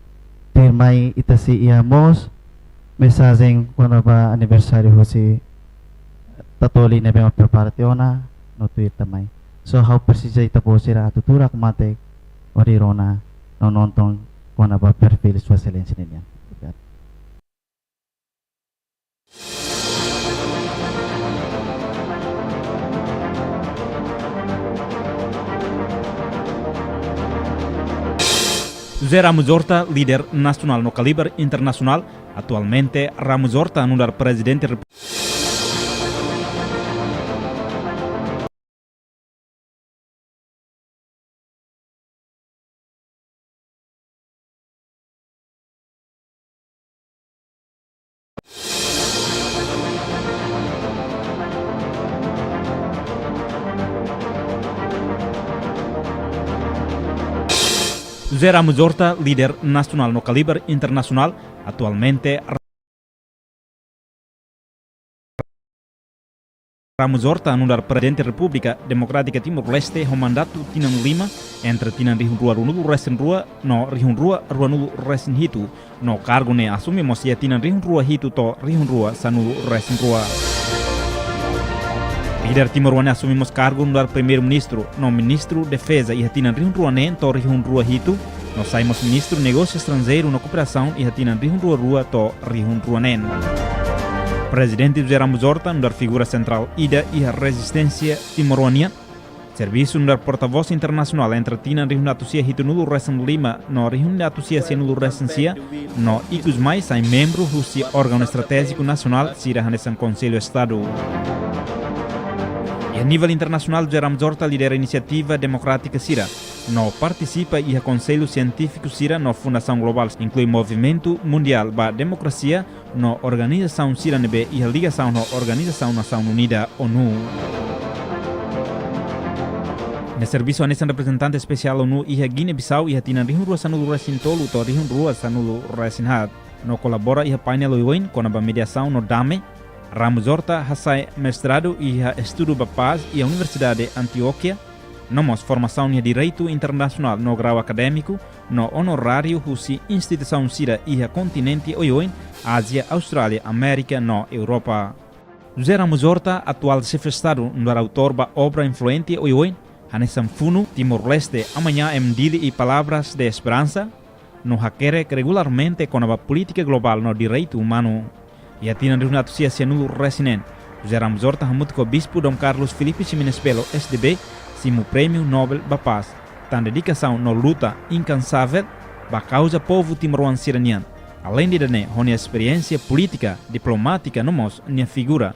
termai ita si iamos mensagem quando ba aniversário hosi tatoli nebe ma preparationa no tweet tamai so how precisa ita posira atutura kumate orirona no nonton quando ba perfil Sua Excelência niya. José Ramos Horta, líder nacional no calibre internacional, atualmente Ramos Horta anudar presidente José Ramos Horta, líder nacional no calibre internacional, atualmente Ramos Horta anudar presidente da República Democrática Timor-Leste o mandato Tinan Lima entre Tinan Rihun Rua Runulu Resin Rua no Rihun Rua Ruanulu Resin Hitu no cargo ne assumimos ya Tinan Rihun Rua Hitu to Rihun Rua Sanulu Resin Rua. Líder Timor-Leste assumimos cargo no primeiro-ministro, no ministro defesa e Tinan Rihun Rua ne to Rihun Rua Hitu, no saímos ministro negócio estrangeiro no cooperação e Tinan Rihun Rua Rua to Rihun Rua nen. Presidente José Ramos Horta, no figura central ida e a resistência timor-leste Serviço no porta-voz internacional entre Tina Rihunatusia Hitunulu Resan Lima no Rihunatusia Senulu Resensia no Igus mais sai membro do órgão estratégico nacional Sira Hanesan Conselho Estado. E a nível internacional, Jeram Zorta lidera a iniciativa democrática Sira. No participa e a Conselho Científico Sira no Fundação Global, inclui Movimento Mundial para a Democracia no Organização Sira Nebe e a ligação no Organização Nação Unida ONU. No serviço anesan representante especial ONU e a Guiné-Bissau e a Tina Rihunrua Sanulu Resintolu to Rihunrua Sanulu Resinhat no colabora e a painel oiwen com a mediação no DAME. Ramos Horta Hassai mestrado e a estudo da paz e a Universidade de Antioquia. Nomos formação em direito internacional no grau acadêmico no honorário husi instituição Sira e a continente oiwen Ásia, Austrália, América no Europa. José Ramos Horta atual chefe de Estado no autor da obra influente oiwen Hanesam Funu, Timor-Leste, amanhã emdili e palavras de esperança, no hackere regularmente com a política global no direito humano. E a Tina Rihunatusia Senulu Resinen, José Ramos Horta Hamutko Bispo Dom Carlos Felipe Ximenes Pelo, SDB, simu Prêmio Nobel da Paz, tan dedicação no luta incansável para a causa povo timoruan siranian. Além de dane, honia experiência política, diplomática, nomos, nia figura,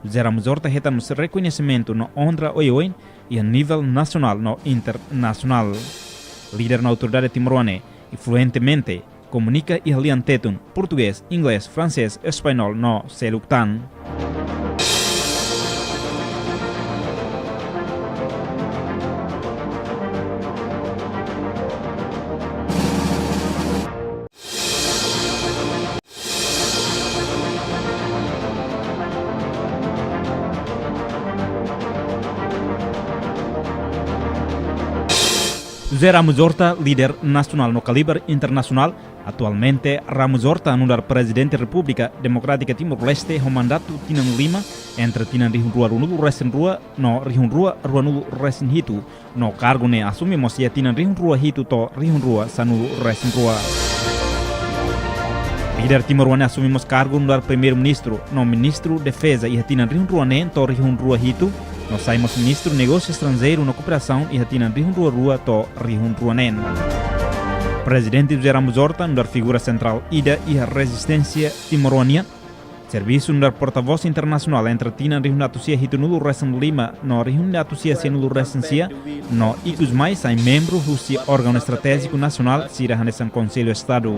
José Ramos Horta retamos reconhecimento no honra oioen e a nível nacional no internacional. Líder na autoridade timoruane e fluentemente comunica e aliantetun português, inglês, francês, espanhol no Seluctan. José Ramos Horta, líder nacional no calibre internacional, atualmente Ramos Horta anular presidente da República Democrática Timor-Leste o mandato Tinan Lima entre Tinan Rihunrua Runulu Resenrua no Rihunrua Ruanulu Resenhitu no cargo ne assumimos e Tinan Rihunrua Hitu to Rihunrua Sanulu Resenrua. Líder Timoruane assumimos cargo no primeiro-ministro no ministro Defesa e Tinan Rihunrua ne to Rihunrua Hitu. Nós saímos ministro Negócio Estrangeiro na Cooperação e Hatina Rihunrua to Rihunruanen. Presidente José Ramos Horta, na figura central IDA e a resistência timoruania. Serviço no porta-voz internacional entre Tina Rihunatusia Hitunulu Resan Lima no Rihunatusia Senulu Resensia no Igus mais sai membro do órgão estratégico nacional Sira Hanesan Conselho Estado.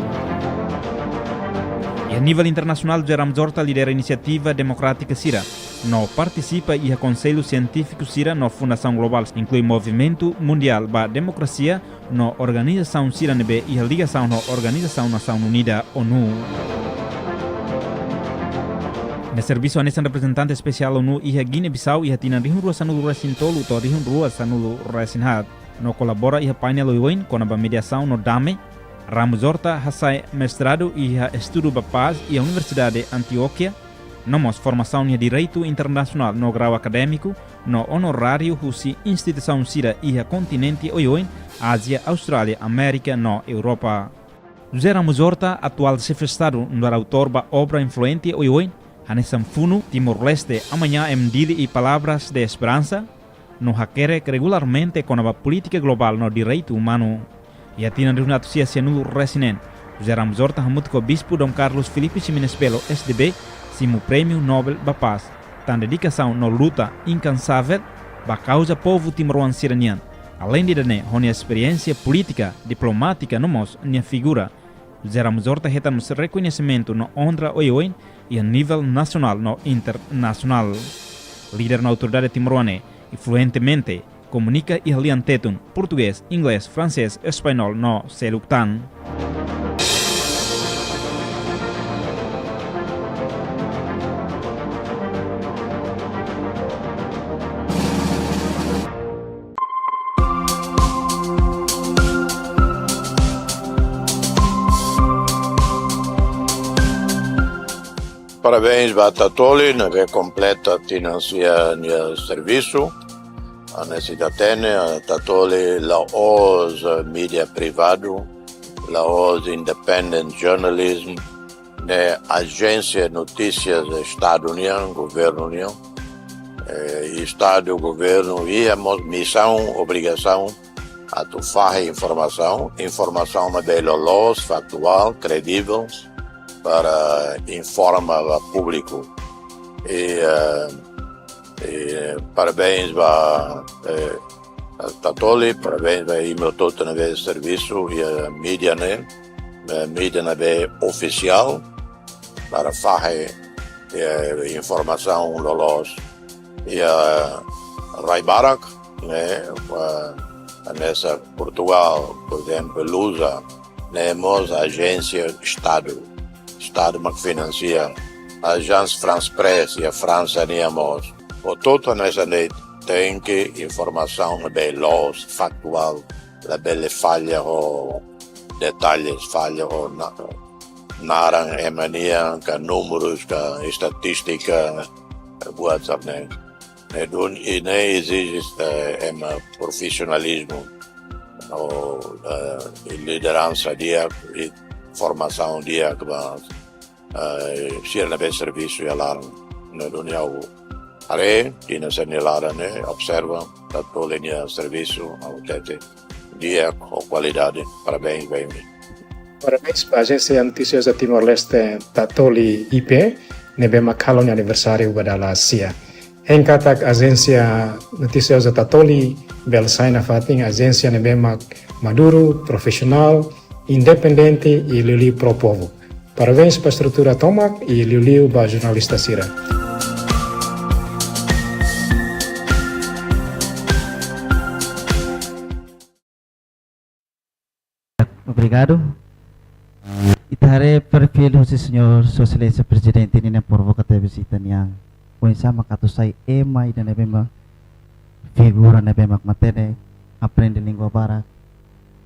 E a nível internacional, José Ramos Horta lidera a iniciativa democrática Sira. No participa e a Conselho Científico Sira no Fundação Global, inclui Movimento Mundial para a Democracia no Organização Sira Nebe e a ligação no Organização Nação Unida ONU. No serviço anesan representante especial ONU e a Guiné-Bissau e a Tina Rihunrua Sanulu Resintolu to Rihunrua Sanulu Resinhat no colabora e a painel oiwen com a mediação no DAME. Ramos Horta Hassai mestrado e a estudo da paz e a Universidade de Antioquia. Nomos formação em direito internacional no grau acadêmico no honorário husi instituição Sira e a continente oiwen Ásia, Austrália, América no Europa. José Ramos Horta, atual chefe de Estado no autor da obra influente oiwen Hanesam Funu, Timor-Leste, amanhã emdili e palavras de esperança, no hackere regularmente com a política global no direito humano. E a Tina Rihunatusia Senulu Resinen, José Ramos Horta Hamutko Bispo Dom Carlos Felipe Ximenes Pelo, SDB, simu Prêmio Nobel da Paz, tan dedicação no luta incansável para a causa povo timoruan siranian. Além de dane, honia experiência política, diplomática, nomos, nia figura. José Ramos Horta retamos reconhecimento no honra oioen e a nível nacional no internacional. Líder na autoridade timoruane e fluentemente comunica e aliantetun português, inglês, francês, espanhol no Seluctan. Parabéns para Tatoli, que completa financia o serviço. A necessidade a Tatoli la OZ mídia privado, la OZ independent journalism, ne agência notícias Estado União, Governo União, Estado, governo, e a missão, obrigação a tu fazer informação veloz, factual, credível, para informar o público. E parabéns para Tatoli, parabéns para o todo o serviço e a mídia, mídia oficial, para fazer informação veloz. E a Rai Barak, nessa Portugal, por exemplo, Lusa, temos a agência Estado que financia, a agência France Press e a França temos. Por toda nessa net tem que informação veloz, factual, a bela falha ou detalhes, falha ou narang emania, com números, com estatística, buat sabne. E não existe profissionalismo ou liderança dia e formação dia que vai ser na bem serviço e alarme na dunia. Are tinha senilada observa a toda linha serviço ao tete dia com qualidade. Parabéns, bem. Parabéns para a agência noticiosa Timor-Leste Tatoli IP, nebe makalon aniversário da SIA. Em katak agência noticiosa Tatoli, bel saina fating agência nebe maduro, profissional, independente e lili pro povo. Parabéns para a estrutura Tomac e lili para a jornalista Sira. Obrigado. Itare perfil o senhor Sua Presidente ni por voca visita niya. Kung sama katusay ema ida na bema figura na bema matene aprende língua barak.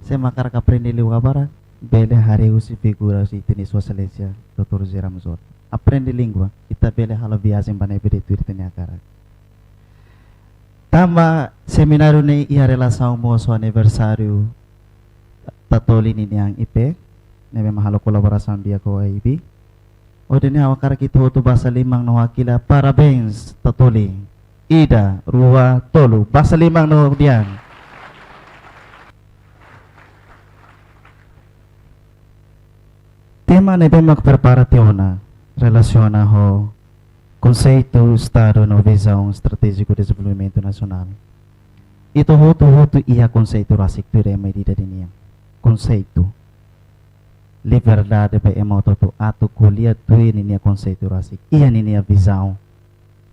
Se makar aprende língua barak, bele hari usi figura si tini Sua Dr. Zera Muzor. Aprende língua, ita bele hala viagem banai bede tuir tini akara. Tama seminário ni ia relação mo so aniversário Tatoli ni niyang IP, nebe mahalo kolaborasyon dia ko IB. O din hawa karakito to basa limang nawakila. Parabéns Tatoli. Ida, Rua, Tolu. Basa limang no diyan. Tema nebe magpreparatiyo na relasyon na ho Conceito Estado no Visão Estratégico de Desenvolvimento Nacional. Ito huto iya conceito rasik tu de medida dinia. Conceito liberdade para emoto ato kuliah tu ini conceito rasik ia ini visão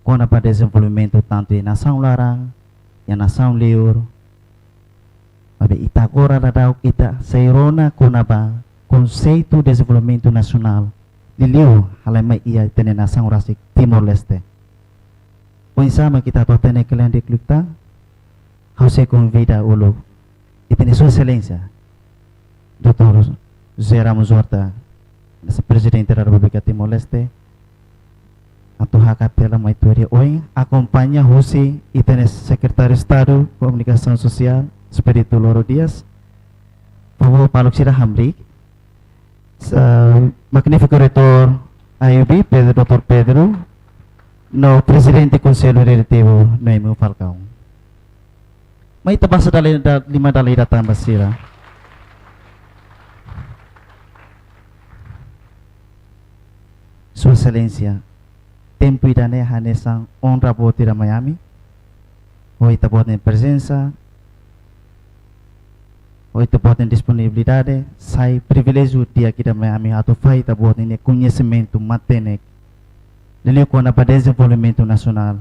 kona para desenvolvimento tanto em nação larang e nação liur abe itagora dadau kita seirona kona ba conceito de desenvolvimento nacional liliu halai ia tene nação rasik Timor-Leste poin sama kita to tene kalian di klukta hause convida ulo itene Sua Excelência Dr. Zera Muzorta, Presidente da República Timor-Leste, atau hakatela maituri oi, acompanha Husi e tem Secretário de Estado, Comunicação Social, Espírito Loro Dias, Pavo Paluk Sira Hamrik, Magnífico Reitor IUB, Dr. Pedro, no Presidente Conselho Diretivo, Noemi Falcão. May tabasa lima dalay datang basira. Sua Excelência, tempo e dane hanesang honra boti da Miami, hoy tabot em presença, hoy tabot em disponibilidade, sai privilégio dia aqui da Miami, ato fai tabot em conhecimento matenek, leleu com a desenvolvimento nacional,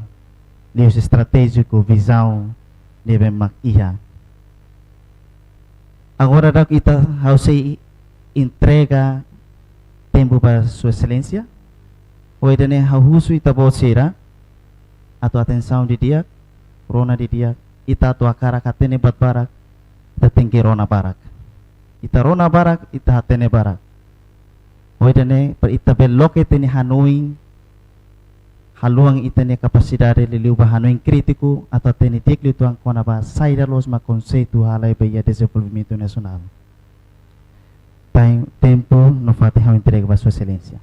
leleu estratégico, visão, deve makia. Agora da kita harus entrega tempo para Sua Excelência. Hoy dene hahusu itabo sira atau atenção di dia rona di dia ita tu akara katene bat barak ita tinggi rona barak ita rona barak ita hatene barak hoy dene per ita beloke tene hanuing haluang ita ne kapasidade liliu ba hanuing kritiku atau tene tikli tuang kona ba saida los ma conceito halai ba desenvolvimento nacional tempo no fatiha entrega ba Sua Excelência.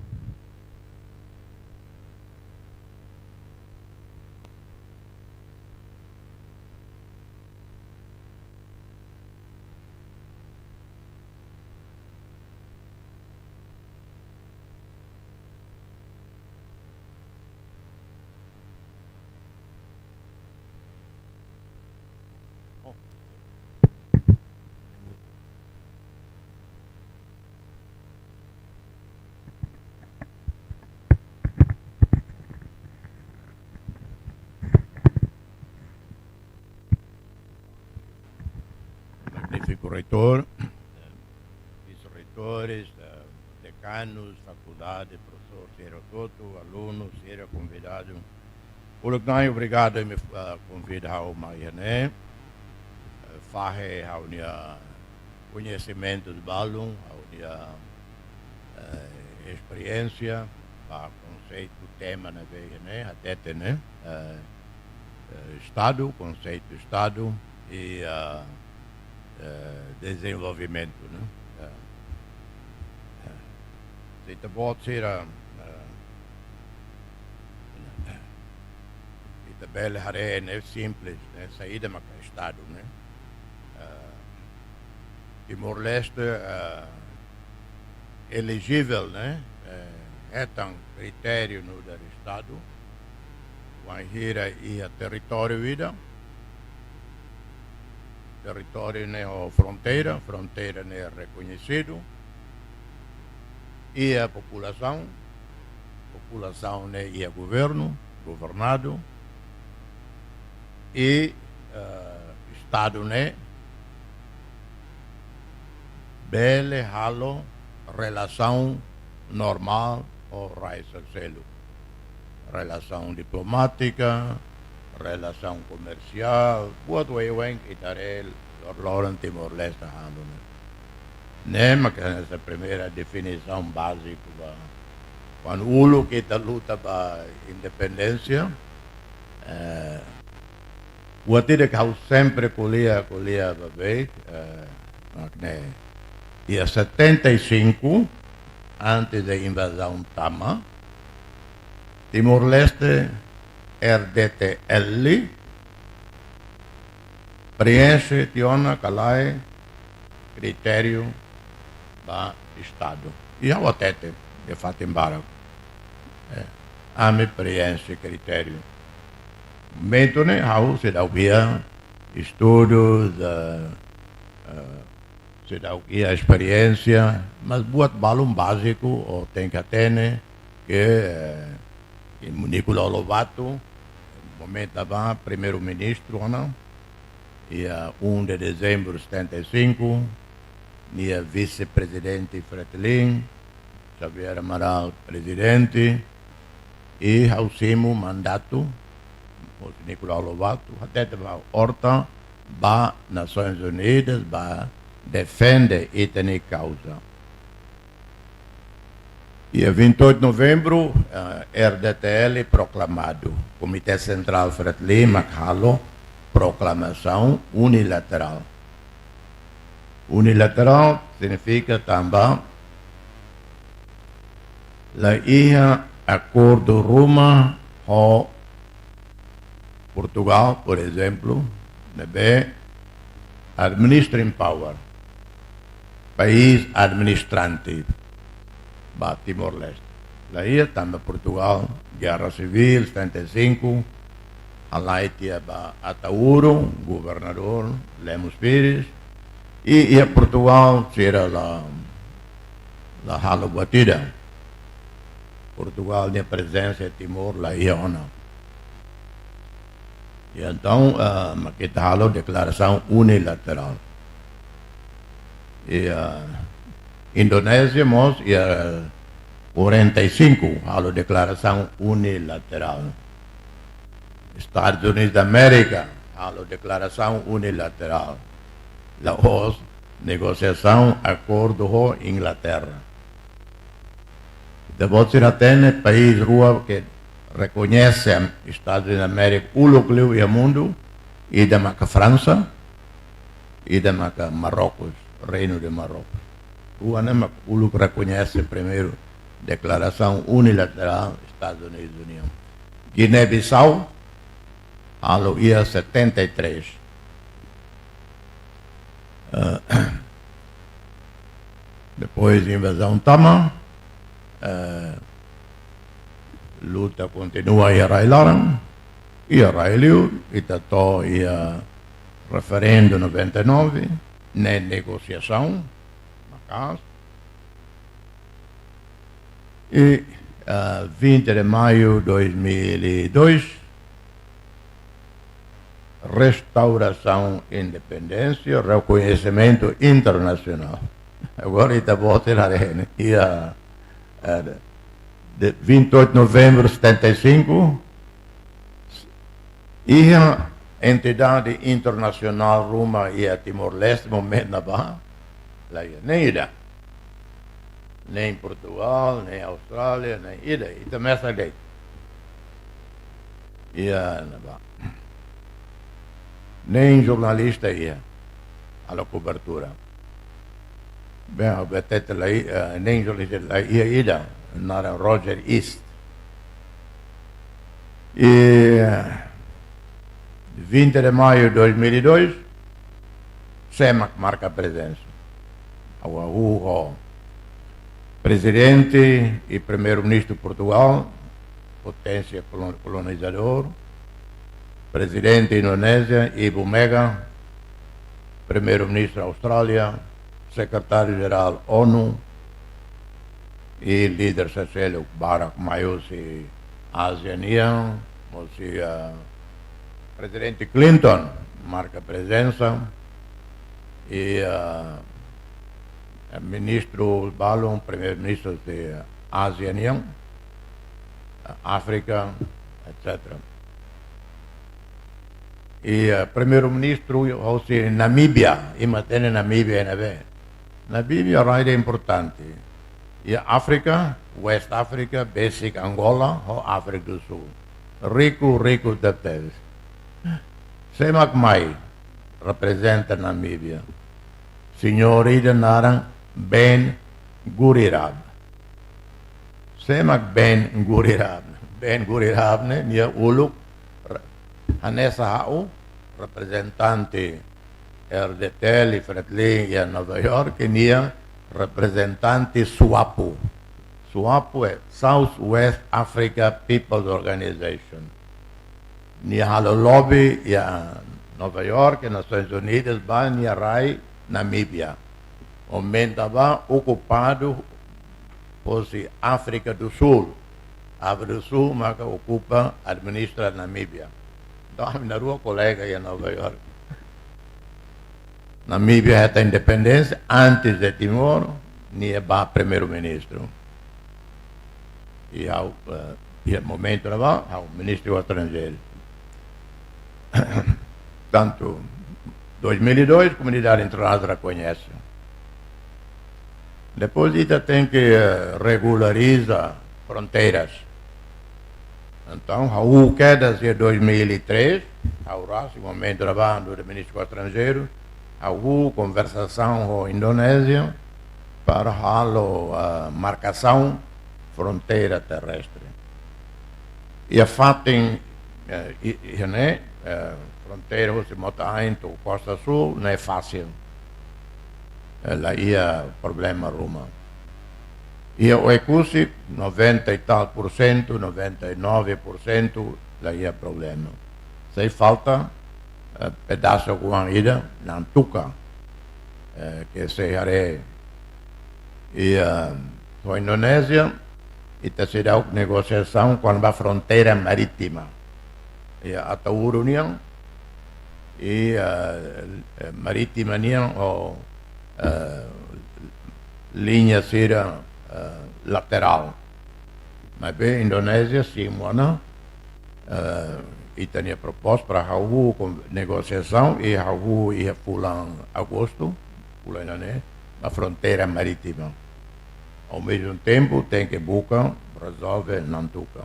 corretor, vice-reitores, decanos, faculdade, professor Sierra Toto, alunos, Sierra convidado. Por que obrigado a me convidar ao Maiané, fazer ao conhecimento de balão, ao experiência, para conceito, tema na Maiané, até né, Estado, conceito de Estado e desenvolvimento, né? Se te pode ser tabela haré é simples, né? Saída para o Estado, né? Timor-Leste elegível, né? É tão critério no do Estado, vai ir a território vida, território não é fronteira não é reconhecido, e a população não é governo, governado, e Estado né bele halo relação normal ou raio-selo, relação diplomática, relação comercial, buat wayang itarel Lauren Timor-Leste halo né, mas essa primeira definição básica quando ulo kita luta para independência o que eu sempre colhia bem, e 75 antes da invasão Tama, Timor-Leste RDTL preenche tiona calai critério para Estado. E a otete de Fatimbara a me preenche critério. Mentone how se dá via estudos, se dá via experiência, mas buat balum básico ou tem que ter que Nicolau Lovato, momento estava primeiro-ministro, não? E a 1 de dezembro de 75, e a vice-presidente Fretilin, Xavier Amaral presidente, e ao último mandato o Nicolau Lovato, até a horta, para Nações Unidas, para defender a causa. E a 28 de novembro, RDTL proclamado, Comitê Central Fretilin, Macalo, proclamação unilateral. Unilateral significa também a acordo Roma ou Portugal, por exemplo, deve administering power, país administrante, para Timor-Leste. Lá também Portugal, Guerra Civil, 75, a Laitia para Atauro, governador Lemos Pires, e a Portugal será a Halo Batida. Portugal tem presença em Timor, lá e E então, kita halo declaração unilateral. E Indonésia, mos, e 45, halo declaração unilateral. Estados Unidos da América, halo declaração unilateral. Laos, negociação, acordo com Inglaterra. Depois se tem país rua que reconhece Estados Unidos da América, o núcleo e o mundo, e da França, e da Marrocos, Reino de Marrocos. O que reconhece primeiro declaração unilateral Estados Unidos da União. Guiné-Bissau, alo ia 73. Depois da invasão Tama, luta continua em Railarang, e a Railiu, e tato e a referendo 99, nem negociação, macas. E 20 de maio de 2002, restauração e independência, reconhecimento internacional. Agora está voltando a de 28 de novembro de 75, e a entidade internacional Roma e a Timor-Leste, momento na Barra, lá nem ida. Nem Portugal, nem Austrália, nem ida. E também essa lei. E na Barra. Nem jornalista ia à cobertura. Bem, até nem jornalista ia ida. Nara Roger East. E 20 de maio de 2002, SEMAC marca a presença. O presidente e primeiro-ministro de Portugal, potência colonizador, presidente da Indonésia, Ibu Mega, primeiro-ministro da Austrália, secretário-geral ONU, e líder social Barack Mayusi ASEAN, presidente Clinton marca presença, e ministro Balon, primeiro-ministro de ASEAN, África, etc. E primeiro-ministro Namíbia, e mantém Namíbia na vez. Namíbia é importante. E África, West África, Basic Angola, ou África do Sul. Rico de pés. SEMAC Mai representa Namíbia. Senhorita Narang Ben Gurirab. SEMAC Ben Gurirab. Ben Gurirab, nia uluk, Hanessa Hau, representante RDTL e Fretli e Nova York, nia representante SWAPO. SWAPO é Southwest Africa People's Organization. Nia halo lobby e Nova York, Nações Unidas, nia rai Namíbia. O momento estava ocupado por África do Sul. África do Sul, mas ocupa, administra Namíbia. Então, na rua, colega em Nova York. Namíbia tem independência antes de Timor, nem é primeiro-ministro. E ao momento lá, ao ministro estrangeiro. Tanto 2002, a comunidade internacional reconhece. Depois ainda tem que regularizar fronteiras. Então, a queda de 2003, ao momento lá do ministro estrangeiro, a conversação com a Indonésia para a marcação fronteira terrestre. E a FATEM, fronteira se mota into Costa Sul, não é fácil. Lá ia problema Roma. E o ECUSI, 90 e tal por cento, 99%, lá ia problema. Se falta pedaço com a ida, Nantuka, que se haré. E a Indonésia, e terá negociação com a fronteira marítima. E a Taurunian, e a marítima ou linha sira lateral. Mas bem, Indonésia, sim, e tinha proposto para a negociação e a ia fulan agosto, a fronteira marítima. Ao mesmo tempo, tem que buscar, resolver Nantuka.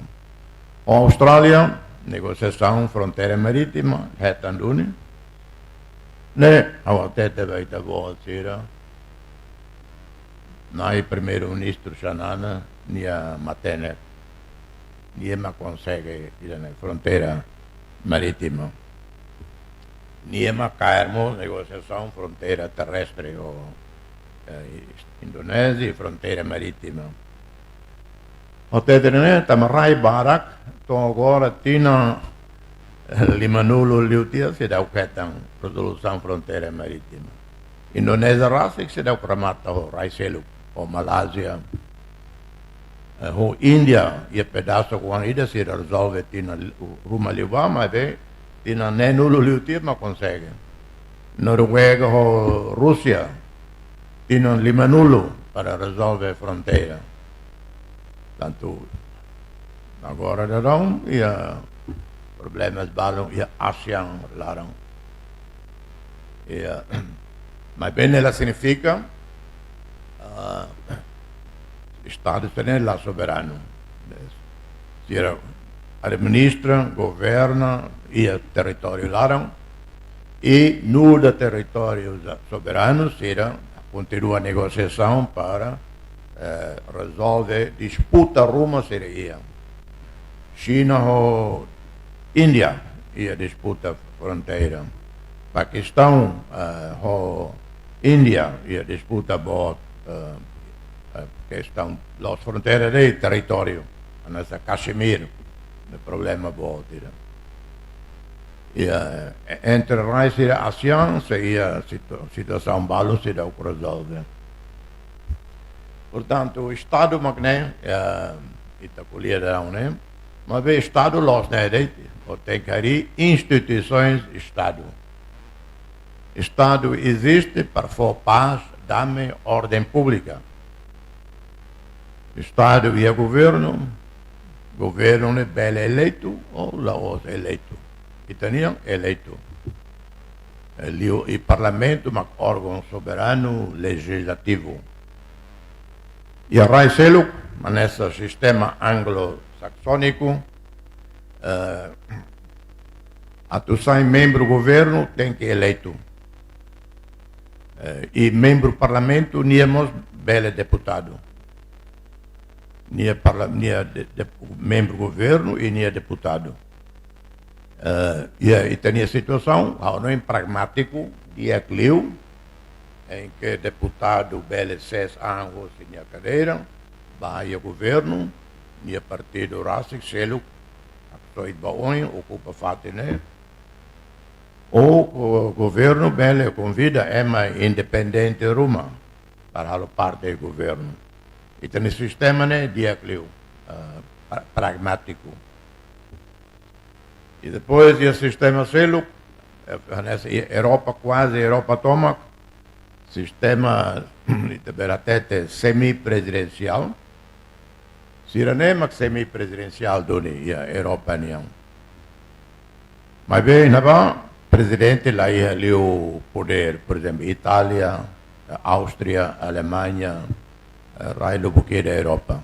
A Austrália, negociação, fronteira marítima, retandune. Até teve a boa sira. Não é primeiro-ministro Xanana, nem a Matene, nem consegue ir na fronteira marítima. Nem cairmos negociação fronteira terrestre ou Indonésia e fronteira marítima. Até Tamarai Barak, então agora tinha Limanulo Liutia, se dá o que tem resolução fronteira marítima. Indonésia Rasik se dá o Kramata ou Raiselu. Ou Malásia, ou Índia, e pedaço com a ida se resolve na Ruma Liwa, mas Tina nem nulo liutir, mas consegue. Noruega ou Rússia, tinham lima nulo para resolver a fronteira. Tanto agora não, e problemas balam e ASEAN larang. Mas bem ela significa Estado tem lá soberano. Se administra, governa e território larang. E no território soberano será continua a negociação para resolver disputa rumo seria China ou Índia e a disputa fronteira, Paquistão ou Índia e a disputa boa questão das fronteiras de território, nessa Caxemir, o problema boa e entre Rússia e a ASEAN seria a situação balo se dá o resolver. Portanto, o Estado magné itacolher não, né? Mas o Estado los né, tem que haver instituições Estado. Estado existe para for paz, dame ordem pública. Estado e governo é bem eleito ou laos eleito. Italiano eleito. E Parlamento, mas órgão soberano legislativo. E a Raiselo, nesse sistema anglo-saxônico, a tu sai membro do governo tem que eleito. E membro do Parlamento, níamos bele deputado. Membro do governo e nem deputado. E tem a situação, não é pragmático, e é claro, em que deputado bele 6 anos em cadeira, vai ao governo, e partido Rasik, Selo, Aktoid Baoin, ocupa Fatine, ou o governo bele convida Emma independente Roma, para a parte do governo. E tem esse sistema, né, de é claro, pragmático. E depois o sistema Selo, nessa Europa, quase Europa toma, sistema de semi-presidencial, Siranema semi-presidencial da Europa não. Mas bem, o presidente lá ali o poder, por exemplo, Itália, Áustria, Alemanha, raio buquê da Europa.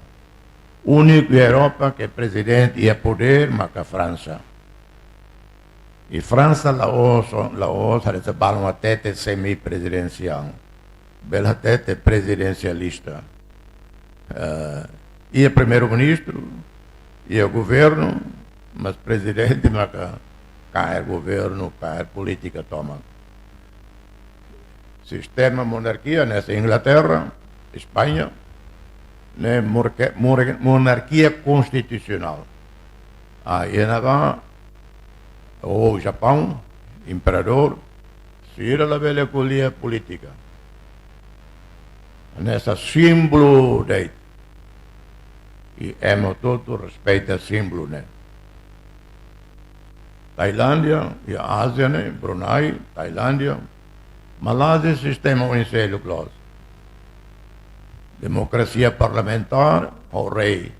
Único Europa que é presidente e poder, mas a França. E França, lá eles falam até semi-presidencial. Bela até presidencialista. E o primeiro-ministro, e o governo, mas presidente, mas cai governo, cai política toma. Sistema monarquia nessa Inglaterra, Espanha, né, monarquia constitucional. Aí o Japão, imperador, sira la velha colia política. Nessa símbolo de e todo respeita símbolo, né? Tailândia e a Ásia, né? Brunei, Tailândia, Malásia, sistema unicelo close. Democracia parlamentar, o rei.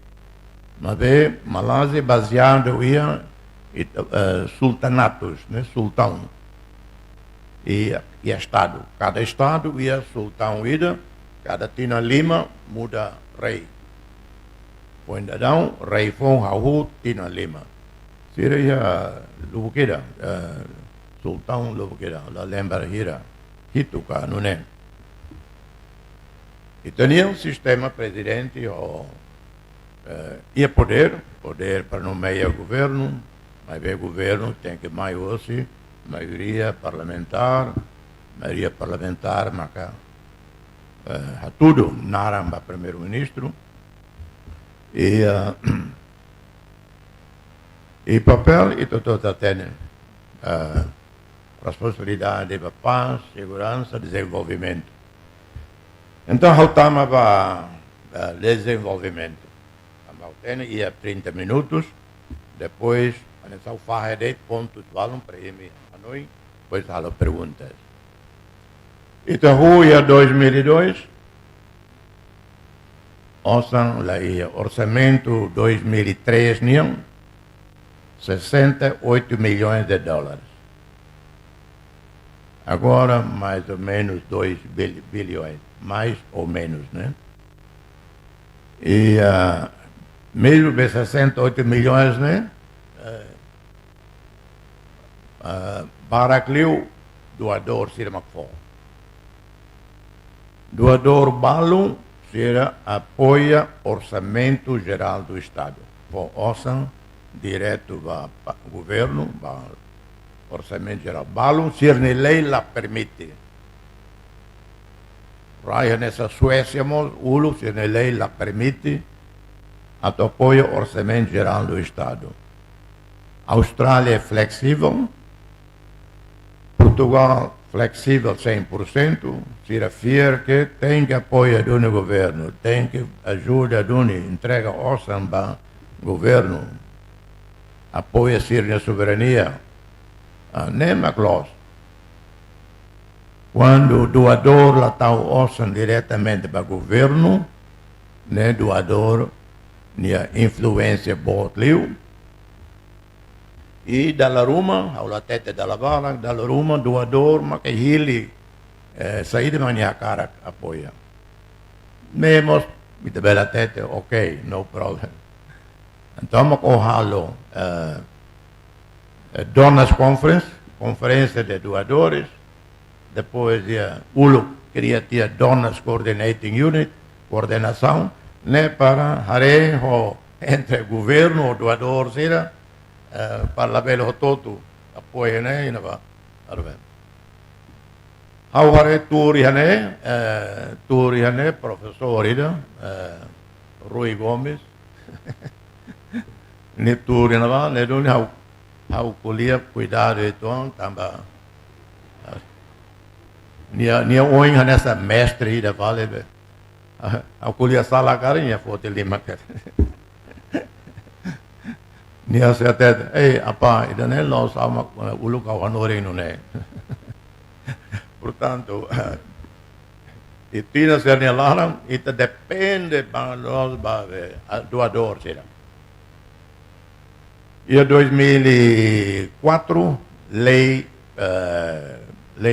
Mas Malásia baseado em sultanatos, né? Sultão. E Estado. Cada Estado ia sultão ida, cada Tina Lima muda rei. Põe dadão, rei Fong Hau Tina Lima. Seria Lubuqueira, sultão Lubuqueira, la lembra hira, hituka, não é? E tinha um sistema presidente, e poder para nomear o governo, mas o governo tem que maioria parlamentar, mas tudo naramba primeiro-ministro e papel e tudo tem responsabilidade para paz, segurança, desenvolvimento. Então, voltamos para desenvolvimento. Ia 30 minutos, depois Nessa farra de pontos valem prêmio a nós, pois há perguntas. Então, em 2002, o orçamento 2003 tinha 68 milhões de dólares. Agora, mais ou menos 2 bilhões, mais ou menos, né? E mesmo de 68 milhões, né? Baracliu, doador Sirma Fó. Doador Balu, será apoia orçamento geral do Estado. Por orçam direto para o governo, para orçamento geral. Balu, se a lei la permite. Raya nessa Suécia, ulo, se a lei la permite, apoia orçamento geral do Estado. Austrália é flexível. Portugal flexível 100%, se refere que tem que apoiar do governo, tem que ajuda do entrega orçam para o governo, apoia a soberania. Nem mais claro. Quando o doador lá está orçam diretamente para o governo, nem doador, nem influência botliu. E dalla Roma, ao tete dalla bala, dalla Roma, doador, mas que ele sair de manhã cara apoia. Mesmo, muito bela tete, ok, no problem. Então, eu Donors Conference, conferência de doadores, depois ULO queria ter Donors Coordinating Unit, coordenação, né, para entre governo e doador, será, para o todo apoio, né, e não vai. How hare Turiane, professor, Rui Gomes, ne Turiane, ne doni how colher cuidado então também. Nia oin nessa mestre da vale, how colher sala carinha foto lima. Nia se até, apa, ainda nem nós ama o lugar o anorino né. Portanto, e tinha se anelaram, isso depende para nós, doador, será. E em 2004, lei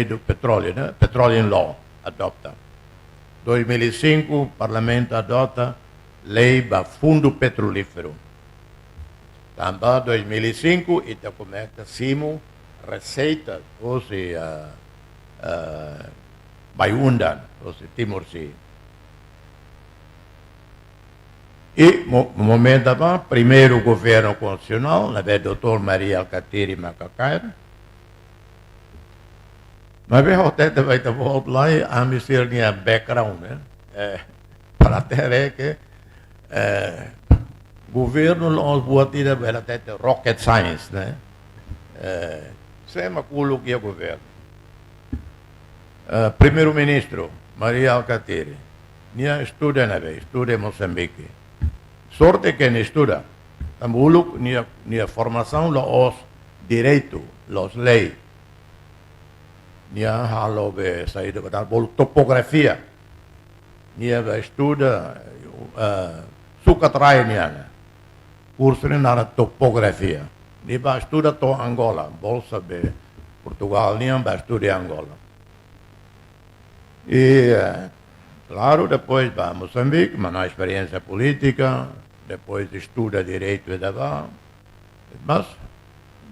do petróleo, né? Petroleum Law, adopta. 2005, parlamento adota lei para fundo petrolífero. Também 2005, e começa CIMO, receita, ou seja, Bayundan, ou seja, Timor-Leste. E, no momento, primeiro governo constitucional, na vez do Dr. Maria Alcatiri Macacaira. Mas bem, até vai ter volta lá e a mistério tinha background, né? Para ter que governo nós botamos até rocket science, né? Sempre culo que é governo. Primeiro-ministro Maria Alcatiri, nia estuda na vez, estuda em Moçambique. Sorte que não estuda, também nia formação los direito, los leis, nia halo be saída para topografia, nia estuda sucatrai nia, curso na topografia, nia vai estuda to Angola, bolsa be Portugal nia vai estudar Angola. E, claro, depois vai a Moçambique, mas na experiência política, depois estuda direito e dava, mas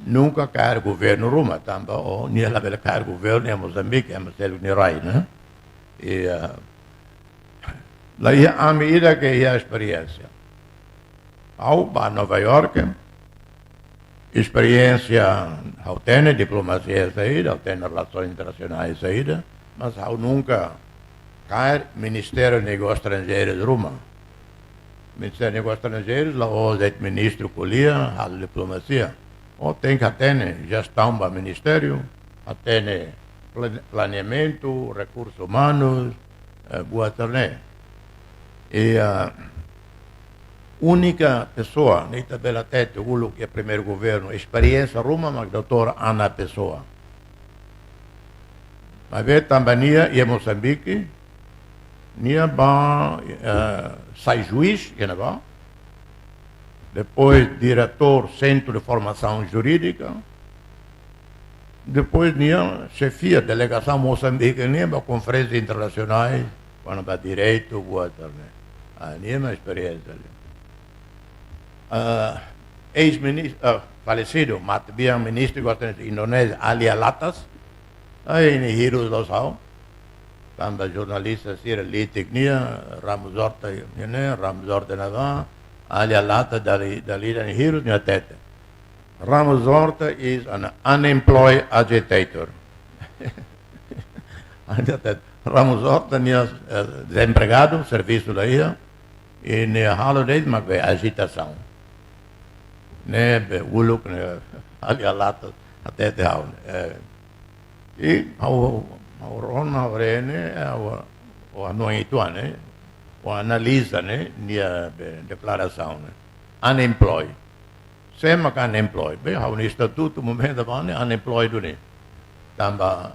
nunca quer governo Roma, também, ou nem ela quer governo em Moçambique, é Marcelo Nirai, né? E, daí, à medida que é a experiência, ao para Nova York, experiência, ao tem diplomacia saída, ao tem relações internacionais saída, mas ao nunca cair Ministério dos Negócios Estrangeiros de Roma. Ministério dos Negócios Estrangeiros, lá o ministro colhia a diplomacia. Ou tem que ter gestão para o Ministério, ter planeamento, recursos humanos, boa tarde. E única pessoa, nesta bela tete, o que é primeiro governo, experiência Roma, mas doutora Ana Pessoa. Mas vê também e Moçambique, nia ba sai juiz, depois diretor Centro de Formação Jurídica, depois nia chefia delegação Moçambique, nia ba conferências internacionais, quando ba direito, outra, né? Nia uma experiência ali. Ex-ministro, falecido, Matbiang ministro da Indonésia, Alia Latas, aí ni Hirus Losau, também jornalista Sira Litiknia, Ramos Horta, Ramos Horta Nava, Alia Latas dari ni Hirus ni Tete. Ramos Horta is an unemployed agitator. Ramos Horta ni desempregado, serviço da ilha, e ni holiday mas be agitação. Ne be uluk ne Alia Latas até te hau. E ao rona vrene o não ituane o analisa né nia declaração né unemployed sema que unemployed be hau no estatuto momento bane unemployed né tamba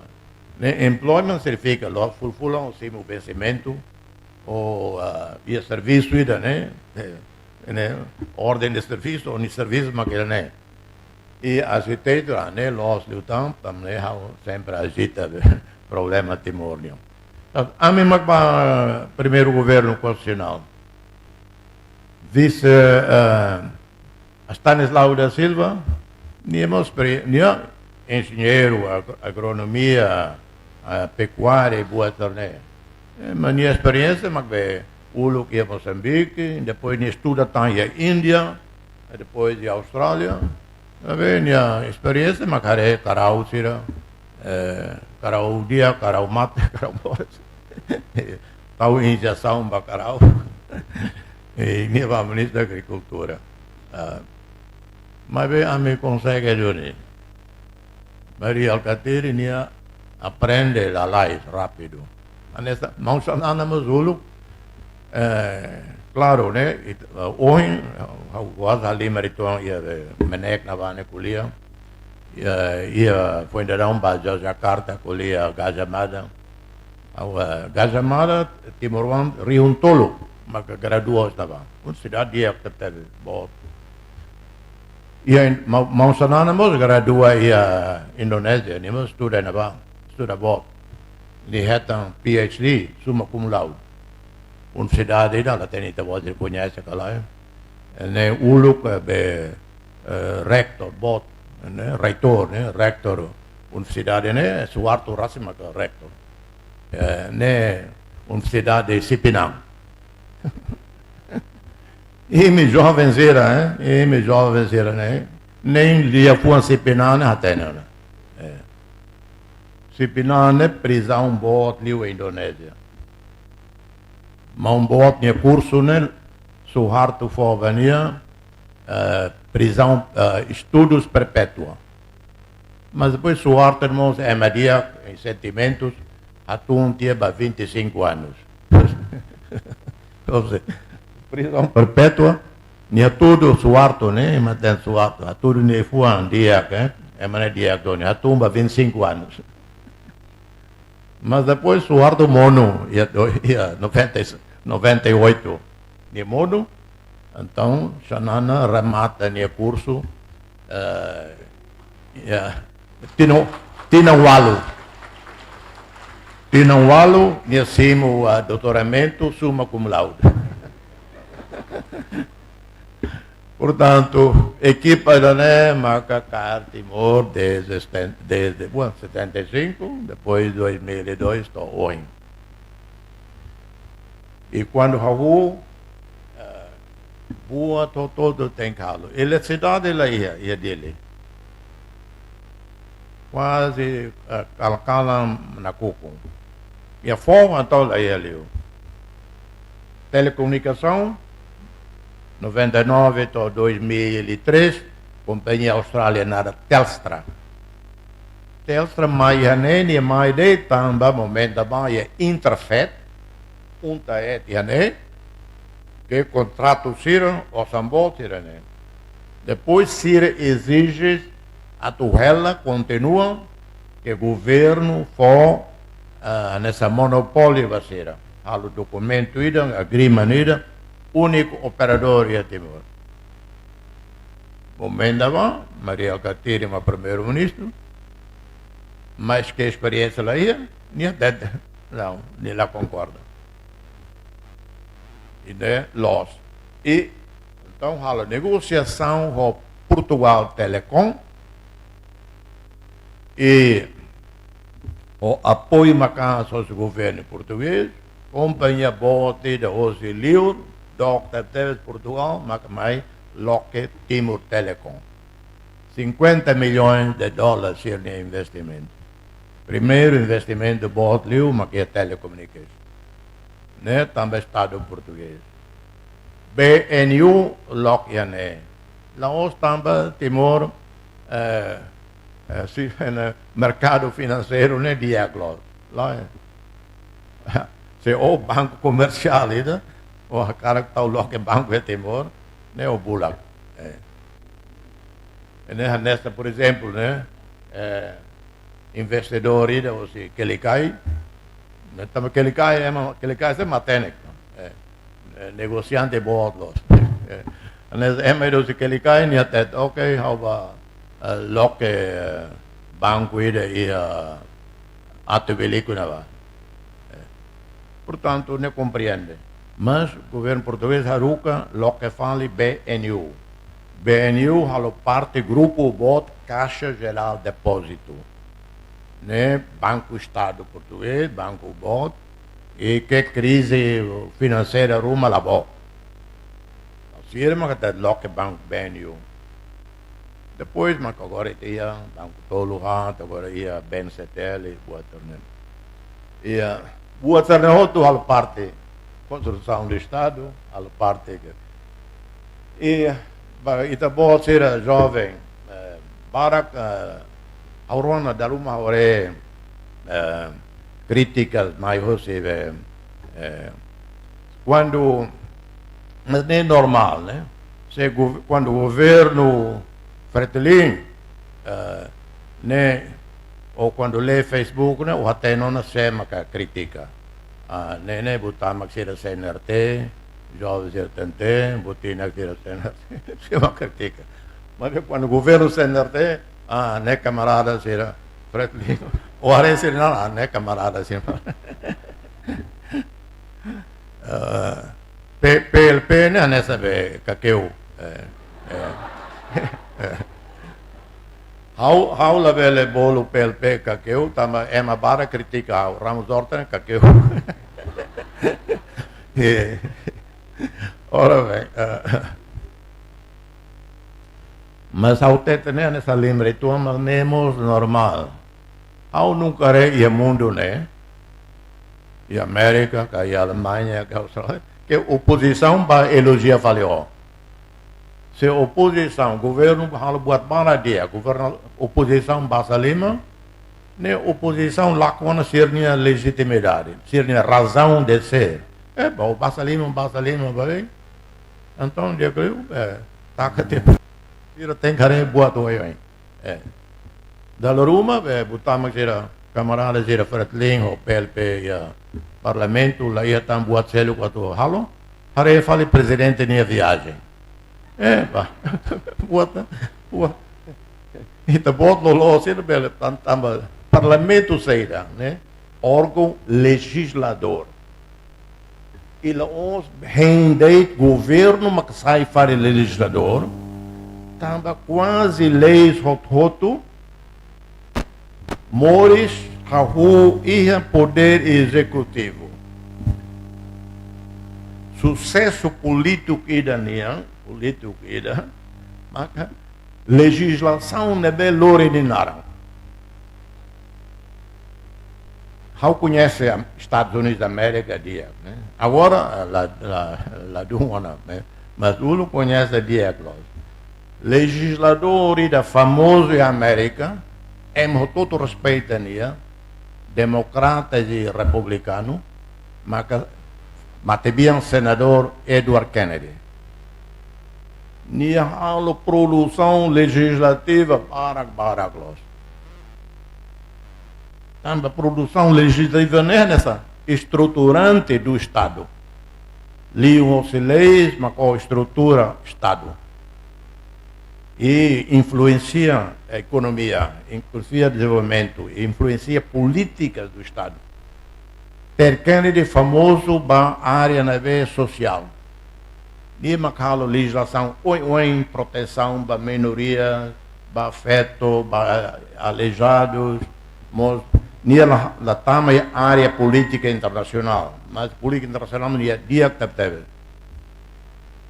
né employment significa lo fulfulam o seu vencimento o via serviço ida né ordem de serviço ou ni serviço mas que né e agitator, né, los lutam, também sempre agita problema Timor-Leste. A mim magba primeiro governo constitucional, vice Stanislau da Silva, nia engenheiro, agronomia, pecuária, boa torneia. Mas minha experiência magba ulo que é Moçambique, depois nia estuda tanha Índia, depois de Austrália. Minha experiência, mas carau sira, carau dia, carau mate, carau morte, tau injeção bacarau, e minha ministro da agricultura. Mas bem, a mim consegue ajudar. Maria Alcatiri nia aprende a lei rápido. Anesta, não só nada mais ulo, claro, né? Hoje, o ali meritou ia menek na vane kuliah, ia foi ainda um bajo Jakarta kuliah Gajah-Mada, Gajah-Mada Timor-Leste Riuntolo, maka graduou estava, cidade dia que teve bom. Ia mau sanana mos gradua ia Indonésia, ni mos estuda na ba, estuda bom, ni hatang PhD summa cum laude. Universidade da Latinita você conhece aquela né uluk be rector bot né reitor né rector universidade né suarto rasima que rector né universidade de Sipinang e me jovem zera né nem lia fuan Sipinang né até né Sipinang né prisão bot liu Indonésia Mambot nia curso né Suharto Fovania prisão estudos perpétua. Mas depois Suharto irmãos Emadia em sentimentos atum tinha 25 anos. Prisão perpétua nia tudo Suharto né mas tem Suharto tudo nia fuan dia que é mané dia que nia atum 25 anos. Mas depois Suharto mono ia 98 de modo, então Xanana remata ne curso Tinawalu ne simo doutoramento summa cum laude. Portanto, equipa da né Macacar Timor desde 75, depois 2002 estou hoje. E quando Raul boa todo tem calo. Eletricidade lá ia dele. Quase calcalam na cuco. E a forma então lá ia ali. Telecomunicação 99 até 2003, companhia australiana Telstra. Telstra mai haneni mai de tamba momento ba ia Interfet. Unta é tiane que contrato Sira ou Sambol Sira, né? Depois Sira exige a ela continua que o governo for nessa monopólio vai ser. Há o documento ida, agreement ida, único operador ia Timor. Momento lá, Maria Alcatiri, o primeiro-ministro, mas que experiência lá ia, não, nem lá concorda. E né, E então, a negociação com Portugal Telecom e o apoio macam ao governo português, companhia bote da Auxiliar, Dr. Teves Portugal, macamai, Lockheed Timor Telecom. 50 milhões de dólares de investimento. Primeiro investimento do Bote Liu, mas que é telecomunicação. Né? Também Estado português. BNU, Lockheed. Lá também Timor, no mercado financeiro, né? Diaglo. Lá se o banco comercial, ou a cara que está o Lockheed Banco de Timor, né? O Bulag. Nesta, por exemplo, né? Investidores, ou seja, que ele cai, também que ele cai é uma técnica, negociante bom, é meio que ele cai, nem até, ok, há loque banco e ato película, portanto, não compreende, mas o governo português haruka loque fala BNU. BNU é parte grupo bot Caixa Geral de Depósito, né? Banco Estado Português, Banco bot, e que crise financeira ruma lá bot. Firma que está loque Banco BNU. Depois, mas agora ia Banco Toluhat, agora ia BNCTL e Buaternet. E Buaternet é a parte construção do Estado, a parte que Itabol ser jovem, Barak, Aurona da Luma ore críticas maiores, quando, mas não é normal, né? Quando o governo Fretilin, né? Ou quando lê Facebook, né? O até não se maca crítica, né? Botar mas ser CNRT. Jovens de tente, botina que era CNRT, se uma critica. Mas quando o governo CNRT, né camarada, será Fretlin, ou a ser não, né camarada, será. PLP, né, nessa vez, caqueu. How la vele bolo PLP, caqueu, tama ema bara critica, Ramos Horta, caqueu. Ora bem, mas ao ter nessa lembra, tu amamos normal. Ao nunca e o mundo, né? E a América, e a Alemanha, que a Austrália, que a oposição vai elogiar, falou. Se a oposição, o governo vai buat baradia, governo oposição basa lima, né? Oposição lá com a sirnia legitimidade, sirnia razão de ser. Bom, basta lima, vai. Então, dia que eu, tá que tem que buat oi. Da Loruma, botamos camaradas de Fretlin, o PLP, parlamento, lá ia tam buat selo com o halo. Haré fale presidente nem viagem. Buat. Então, bot lo selo bele tam parlamento seira, né? Órgão legislador. E os rendei governo, mas sai para o legislador, tamba quase leis roto, mores, rahu e poder executivo. Sucesso político mas legislação nebe lore de nara. How conhece os Estados Unidos da América dia, né? Agora lá do ano, né? Mas não conhece dia, legislador da famosa América, todo respeito niya, democratas e republicano, mas Matebian senador Edward Kennedy. Nia halo produção legislativa para los. Também produção legislativa nessa estruturante do Estado. Liam se leis, mas com estrutura Estado. E influencia a economia, influencia o desenvolvimento, influencia políticas do Estado. Ter Kennedy famoso para a área na vez social. E macalo legislação, oi, proteção para minorias, para afeto, para aleijados, mas na também área política internacional, mas política internacional não é dia que teve.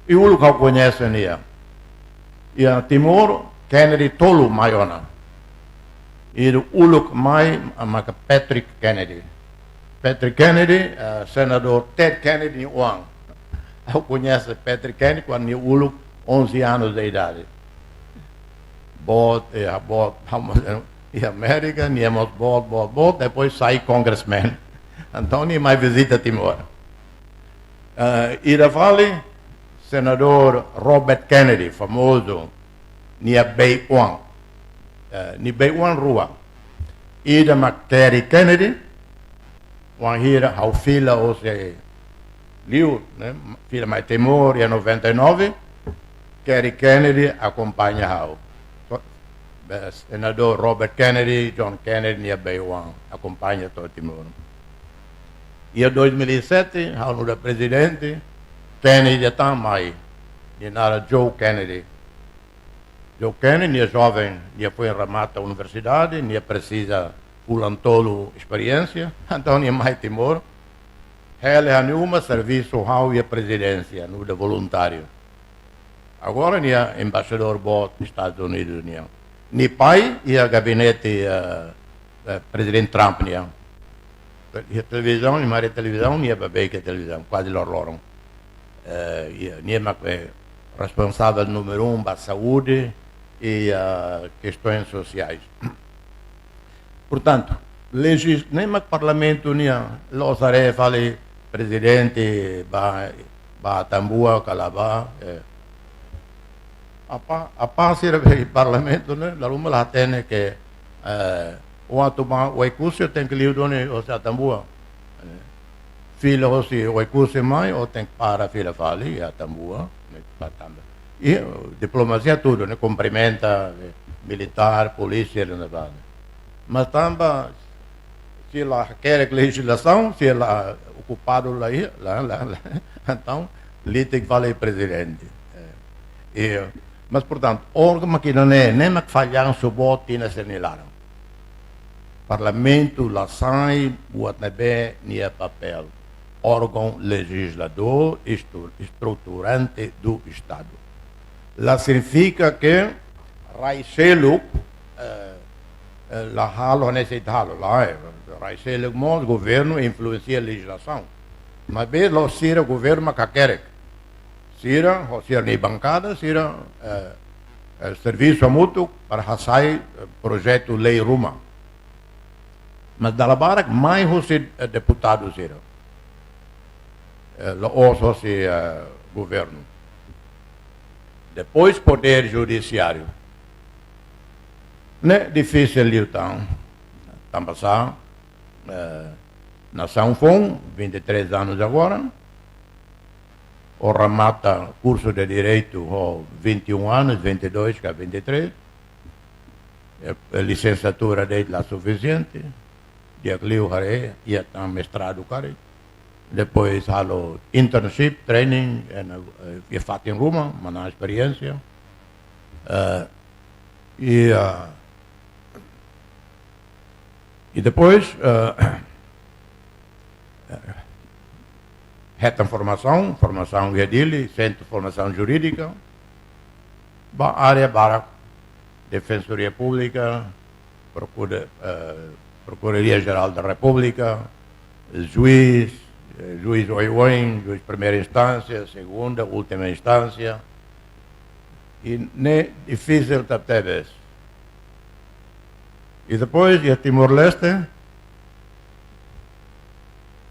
E o local conhece nia. E a Timor Kennedy tolo maiona. E o uluk mai maka Patrick Kennedy. Patrick Kennedy, senador Ted Kennedy Wang. Eu conheço Patrick Kennedy quando eu uluk 11 anos de idade. Bot e América, niemos bot, depois sai congressman. Então, nem mais visita Timor. E da Vale, senador Robert Kennedy, famoso, nia Bay Wang. Ni Bay Wang rua. E da McCary Kennedy, Wang hira, hau fila, ou seja, liu, né? Fila mais Timor, em 99, Kerry Kennedy acompanha hau. Senador Robert Kennedy, John Kennedy e Bay Wang acompanha todo Timor. E em 2007, o presidente Kennedy está mais, era Joe Kennedy. Joe Kennedy é jovem, foi em Ramata Universidade, precisa fulantolo experiência, então é mais Timor. Ele é nenhuma serviço ao e presidência, no de voluntário. Agora é embaixador dos Estados Unidos. Ni pai e a gabinete presidente Trump nia. E televisão, ni mare televisão, ni bebê que televisão, quase lororam. Ni é responsável número 1 para a saúde e questões sociais. Portanto, nem mais parlamento nia, los are fale presidente ba Tambua, Calabá, a pasir do parlamento, né? La rumah lá tem que o atoma o recurso tem que lido né o Tambua. Filho o se o recurso mais ou tem que para filha fali a Tambua, né? E diplomacia tudo, né? Cumprimenta militar, polícia, né? Mas também se ela quer legislação, se ela ocupado lá, então ele tem que falar presidente. Mas, portanto, órgão que não é nem que falham sobre o voto e senilaram. Parlamento, lá sai, o bem, nem papel. Órgão legislador, estruturante do Estado. Lá significa que Raicelo, lá halo necessitado, lá é, Raicelo, o governo influencia a legislação. Mas bem, lá se o governo macaquerec. Sira, ou seja, nem bancada, sira serviço mútuo para fazer projeto lei Ruma. Mas da Barak, mais você deputado sira. Ou se governo. Depois, poder judiciário. Não é difícil lutar. Estão passando. Nação FON, 23 anos agora. O Ramata, curso de Direito, 21 anos, 22, que é 23. A licenciatura dele é suficiente. De Aclio Haré, e até mestrado, cara. Depois, halo internship, training, e fato em Roma, mas na experiência. E depois, reta formação dele, centro de formação jurídica, área para Defensoria Pública, Procuradoria Geral da República, juiz Oiuim, juiz de primeira instância, segunda, última instância, e não é difícil até vez. E depois, a Timor-Leste,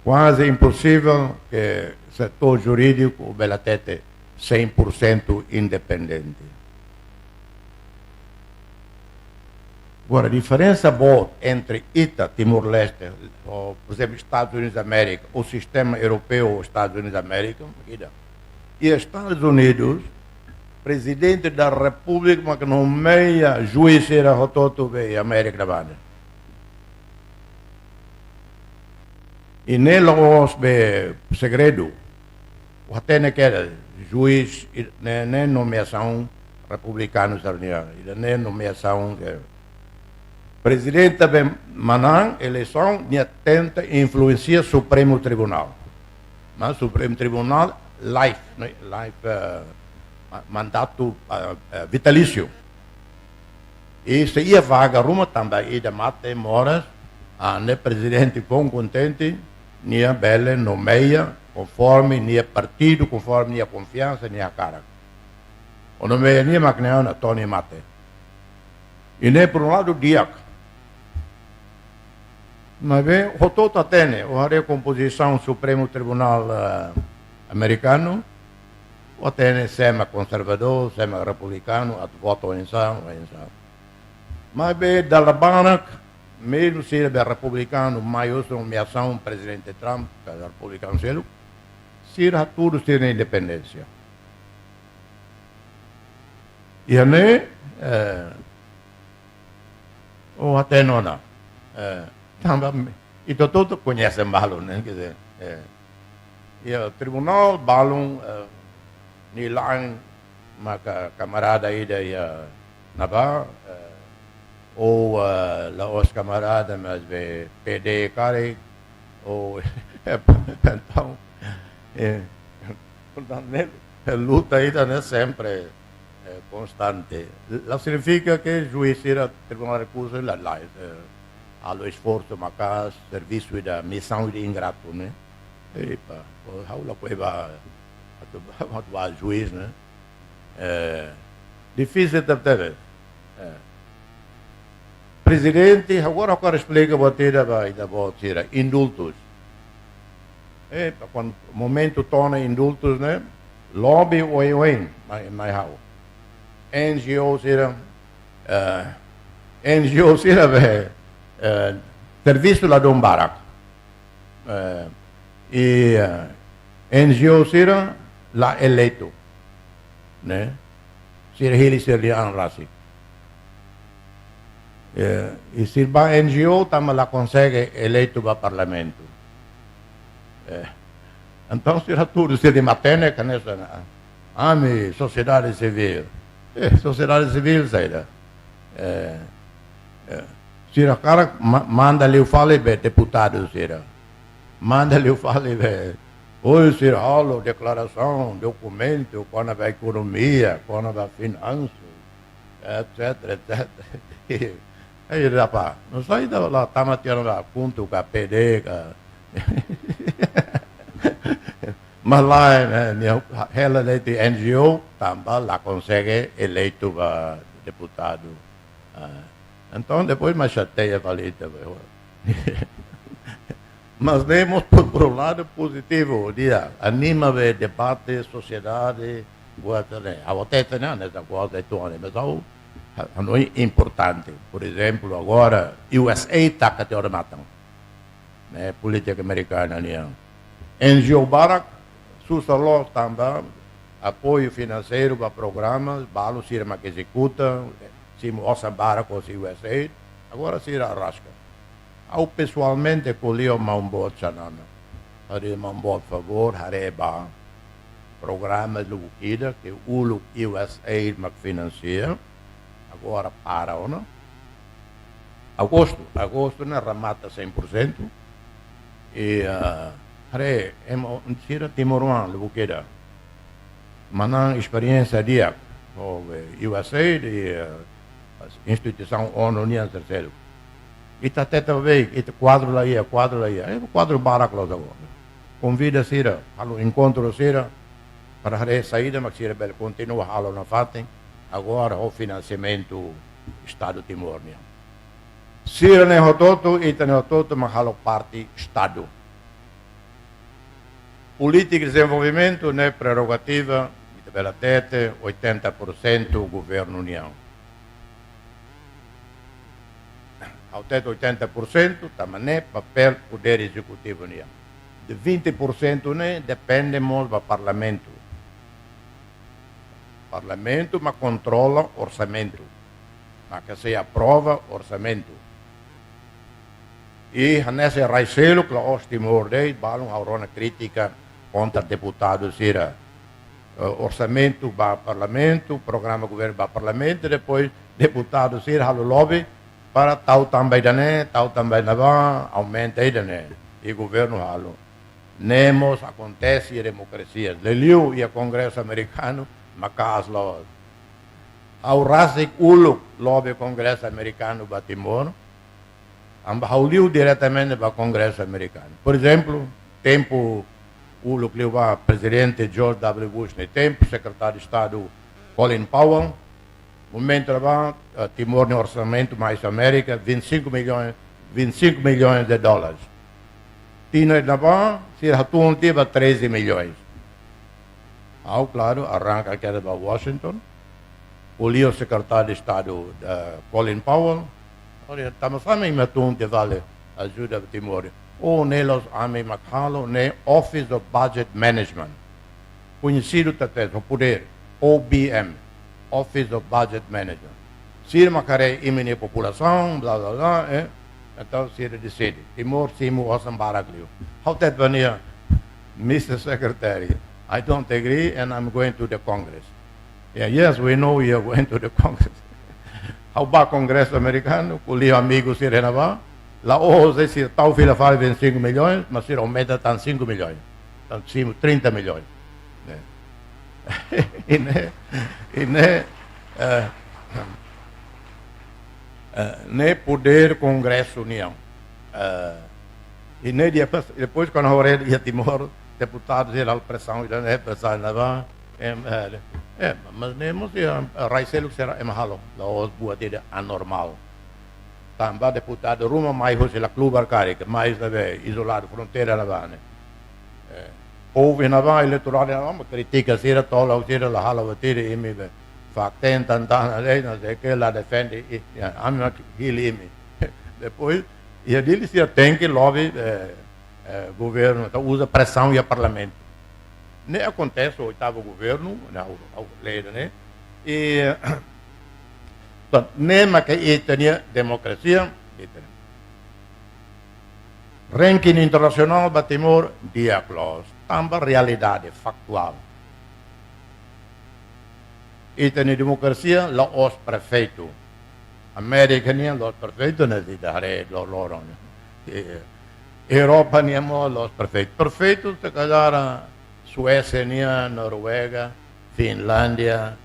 quase impossível que setor jurídico, bela tete 100% independente. Agora, a diferença boa entre Timor-Leste, por exemplo, Estados Unidos da América, o sistema europeu ou Estados Unidos da América, e Estados Unidos, presidente da República, mas que nomeia juiz era rototo da América da Banda. E nele os segredo, o até naquele juiz, nem nomeação republicana, nem nomeação presidente também Manan, eleição, tenta influenciar o Supremo Tribunal. Mas o Supremo Tribunal, mandato vitalício. E se ia vaga rumo também, e de mate moras, a presidente com contente, nia bela nomeia, conforme nia partido, conforme nia confiança, nia cara. O nomeia nia macneana, Tony Mate. E nem por um lado, Diac. Mas bem, o todo atene, a recomposição do Supremo Tribunal americano, o atene sema conservador, sema republicano, at voto em são. Mas bem, da Labanak, mesmo se ele é republicano, maior nomeação presidente Trump, que é republicano selo, será tudo ser independência. E aí, o atene não. E todo conhece Balon, né? Quer dizer, e o tribunal Balon, nilang mga camarada aí da Naba, ou lá os camaradas, mas PD Cari, ou então, a luta aí né, sempre constante. Isso significa que o juiz era tribunal de recursos allo esforço macas serviço da missão de ingrato, né? E pá, a coisa a juiz, né? Difícil de ter. Presidente, agora eu quero explicar para você indultos. Quando o momento torna indultos, né? Lobby oin mais how. NGO será serviço lá do Barak. E NGO será lá eleito, né? Será ele seria anrasi. E se ba NGO também lá consegue eleito para parlamento. Então será tudo se de matene que nessa ame sociedade civil. Sociedade civil saída. Sira cara manda-lhe o fale deputado sira. Manda-lhe o fale oi sira halo declaração, documento, quando vai economia, quando vai finanças, etc. Aí rapaz, não sai da lá tá matando lá ponto com a PD, mas lá né, ela de NGO também lá consegue eleito deputado. Então depois me chateia falei também. Mas vemos por um lado positivo o dia, anima o debate, sociedade, a votação nessa coisa é toda, mas não é importante. Por exemplo, agora USA está que te matam, né? Política americana ali. NGO Barak, Susalo também apoio financeiro para programas, balo sirma que executa. Se mostra Barak ou se USA, agora se arrasca. Eu pessoalmente colhi uma boa chanana. Harei uma boa favor, harei programas de Lukida, que o USA me financia, agora para ou não. Agosto não remata 100%. E harei, tira Timor-Leste, Lukida. Mas experiência dia, o USA e instituição ONU União Terceiro. E está até também, e quadro lá, quadro Barak lá agora. Convida Sira, ao encontro Sira, para a saída, mas Sira continua a na fatem, agora o financiamento Estado Timor. Sira nem o todo, e tem o todo, mas a parte Estado. Política de desenvolvimento, né, prerrogativa, pela tete, 80% governo União. Ao teto 80%, também é papel poder executivo União. De 20% né, dependemos do parlamento. Parlamento, mas controla orçamento. Mas que se aprova orçamento. E nesse raicelo, que nós Timor Leste, balam a rona crítica contra deputados, era orçamento para parlamento, programa governo para parlamento, depois deputados, era o lobby, para tal também aumenta aí, e governo halo. Nemos acontece a democracia. Leliu e o Congresso americano, macas lá. Ao rasik uluk lobby Congresso americano para Timor, ambauliu diretamente para o Congresso americano. Por exemplo, tempo uluk leva presidente George W. Bush, no tempo secretário de Estado Colin Powell, momento lá Timor no orçamento mais América 25 milhões de dólares. Tinha na se ratum teve 13 milhões. Ao claro, arranca aquela para Washington. O secretário de Estado Colin Powell, olha, estamos falando que ratum te vale ajuda para Timor. Ou nelos ame macalo, ne Office of Budget Management, conhecido até o poder, OBM, Office of Budget Management. Se macare imine população, blá blá blá, então se decide. Timor simu osam baragliu. How that vania, Mr. Secretary, I don't agree and I'm going to the Congress. Yeah, yes, we know you are going to the Congress. How ba Congresso americano, com o amigo se renova, lá hoje se tal filha fala 25 milhões, mas se aumenta tan 5 milhões. Então, 30 milhões. Ne poder Congresso União. E ne depois quando eu ia Timor, deputados era a pressão, né, pressão lá, mas nemos a raicelo que será mahalo, lá os boa dele anormal. Também deputado Roma mais hoje lá clube arcárica, mais isolado fronteira lá, né. Houve na van eleitoral na critica se era tola o tira la hala o tira e me facten tantana lei não sei que lá defende e a minha hilime depois e a dele se tem que lobby governo então usa pressão e a parlamento nem acontece o oitavo governo na lei né e então nem mas que tinha democracia ranking internacional para Timor dia close também realidade factual. E tem democracia, lá os prefeitos. América nem os prefeitos, não se dá loro. Europa nem os prefeitos. Prefeitos, se calhar, Suécia, Noruega, Finlândia,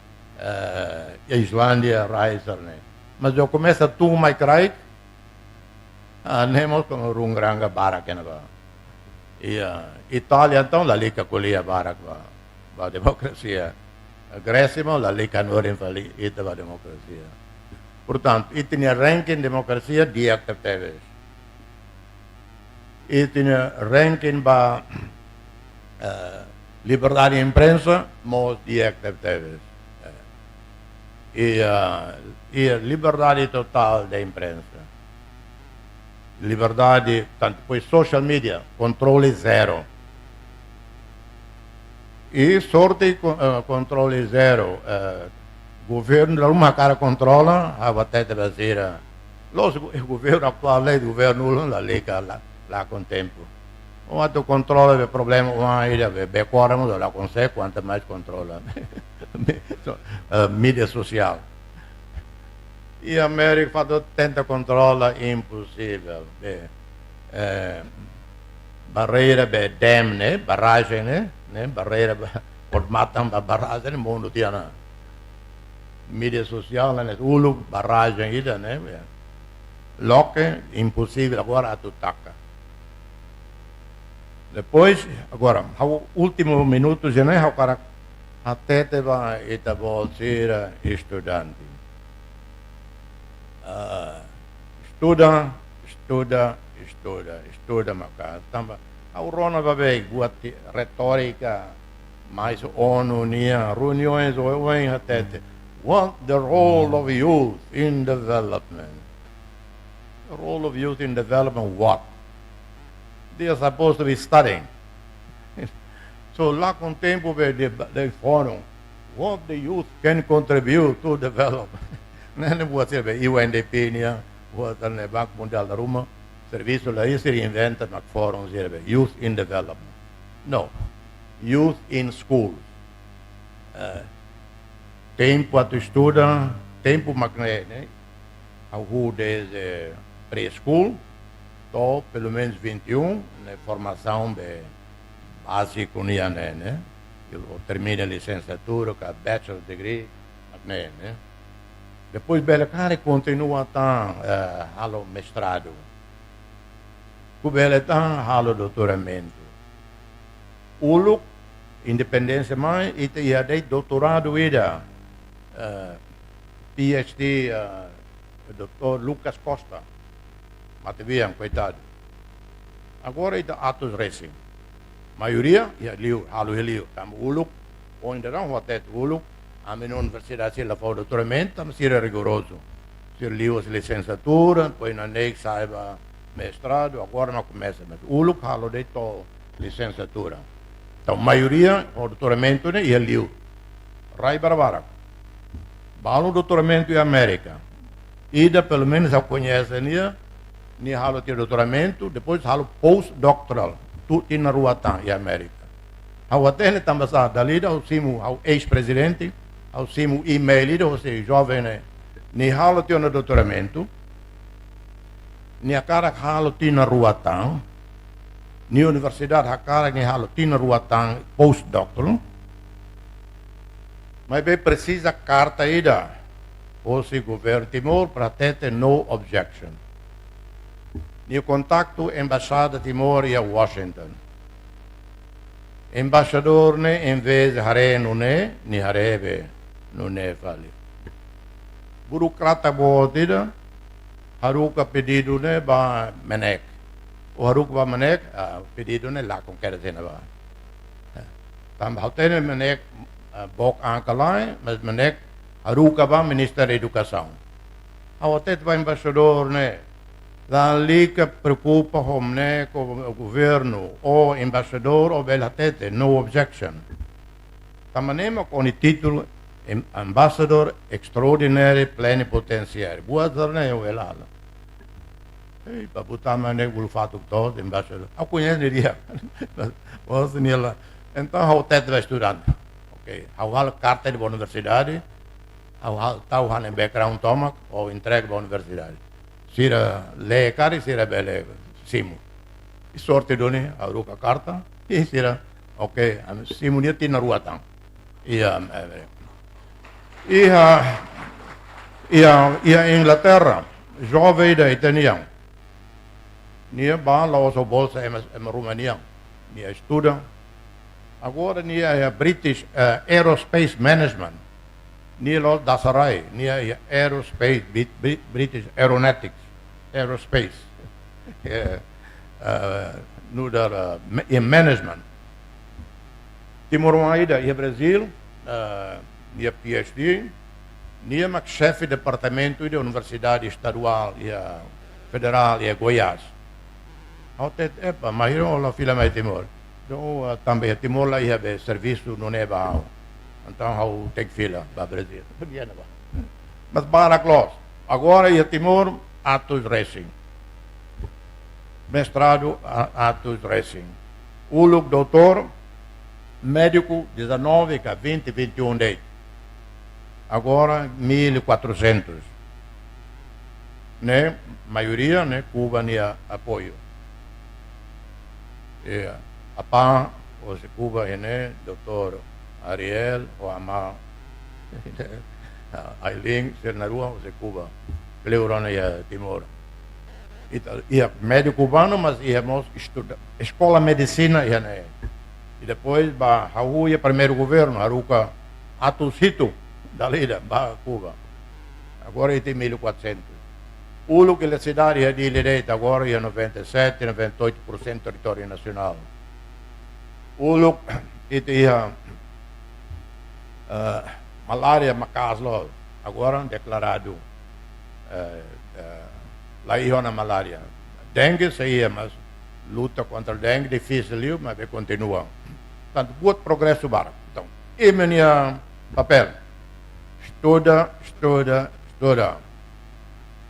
Islândia, Reiser. Mas eu começo a tu mais crai, nemos como rungranga barakenaba. E Itália, então, la liga colia barak ba democracia. A Grécia, la liga não infali ita ba democracia. Portanto, tinha ranking democracia dia que teve. E tinha ranking ba liberdade de imprensa, mas dia que teve. E liberdade total da imprensa. Liberdade, tanto depois social media, controle zero. E sorte, controle zero. Governo, uma cara controla, a batata brasileira. O governo atual, lei do governo, la liga lá com tempo. O outro controla o problema, uma ilha, becoramos, lá consegue, quanto mais controla. Mídia social. E a América tenta controlar, impossível. Barreira, dam, né? Barragem, né? Barreira, por matar a barragem, no mundo tinha mídia social, né? Ulu, barragem, né? Loque, impossível, agora a tutaca. Depois, agora, o último minuto, já não é o cara, até te vai e te voltar estudante. Estuda, maca. A Rona vai buat retórica, mais ONU, reuniões, até. What the role of youth in development? The role of youth in development, what? They are supposed to be studying. So lá com o tempo de fórum, what the youth can contribute to develop. Não pode ser UNDP, o Banco Mundial da Roma, serviço lá se reinventa no fórum, youth in development. No, youth in schools. Tempo a tu estuda, tempo magné, né? Ao desde preschool, to pelo menos 21, na formação de básico, né? Eu termino a licenciatura, com a bachelor degree, magné, né? Depois, bela cara, continua a halo mestrado. O bela halo doutoramento. Uluk, independência mais, e tem doutorado ida. PhD, Dr. Lucas Costa, Matavian, coitado. Agora está Atos Racing. Maioria, halo Tamo Uluk, ou ainda não, o até Uluk, a minha universidade lá fora doutoramento, estamos sendo rigoroso. Se liu as licenciatura, depois na NEC saiba mestrado, agora não começa. Mas Uluk, halo de licenciatura. Então, maioria, o doutoramento, né, e liu. Rai Barbara. Balo doutoramento em América. Ida, pelo menos, eu conheço, ni halo de doutoramento, depois halo postdoctoral, tudo na rua em América. Ao até também está dali, ao simu, ao ex-presidente, ao simu e-mail, ou seja, jovem, ni halo de doutoramento, ni a cara halo de na rua ni universidade a cara ni halo de na rua postdoctoral. Mas bem precisa carta ida, ou se governo Timor para ter no objection. Ni contato embaixada Timor e a Washington. Embaixador ne em vez de hare não ni harebe não vale. Burocrata bodida, haruka pedido ne ba menek. O haruka ba menek, pedido ne lá com quer dizer ba. Tam hotel menek bok aankalai, mas menek haruka ba Ministério da Educação. Ao até vai embaixador ne, dali que preocupa homne com o governo ou embaixador ou bela tete, no objection. Tamanema com o título Ambassador Extraordinary Plenipotenciário. Boa tarde, eu elala. Ei, para botar mané o fato todo embaixador. Eu conheço dia. Você nela. Então, ao tete vai estudando. Okay. Ao carta de universidade, ao tal han background tomak ou entrega para a universidade. Sira lê cara, sira bele simu. E sorte doni, a ruka carta, e sira, ok, simu dia tina rua tang. E a Inglaterra, jovem da Italian. Nia ba la oso bolsa em Romania. Nia estuda. Agora nia British Aerospace Management. Nia lo dasarai, nia Aerospace British Aeronautics. Aerospace. No dar in management. Timor Maida e Brasil, nia PhD, nia mak chefe de departamento da Universidade Estadual e Federal e Goiás. Até epa, mas eu lá fila mais Timor. Então também Timor lá ia be serviço não é bom. Então eu tenho fila para Brasil. Mas para close. Agora ia Timor Atos Racing. Mestrado Atos Racing. Uluk doutor médico 19 a 20, 21 daí. Agora 1.400. Né? Maioria, né? Cuba tinha apoio. E a PAN, ou se Cuba, né? Doutor Ariel, ou Amar, Aileen, ser na rua, ou se Cuba. Leurona e Timor. E médico cubano, mas íamos estudar. Escola de medicina, né? E depois, Raul ia primeiro governo, Haruka Atusito, dali, Cuba. Agora ele tem 1.400. O que a cidade é de direito agora é 97, 98% território nacional. O que é malária, macaslo, agora declarado lá é na malária. Dengue, sei, mas luta contra o dengue, difícil, mas vai continuar. Portanto, muito progresso para. Então, e meu papel. Estuda.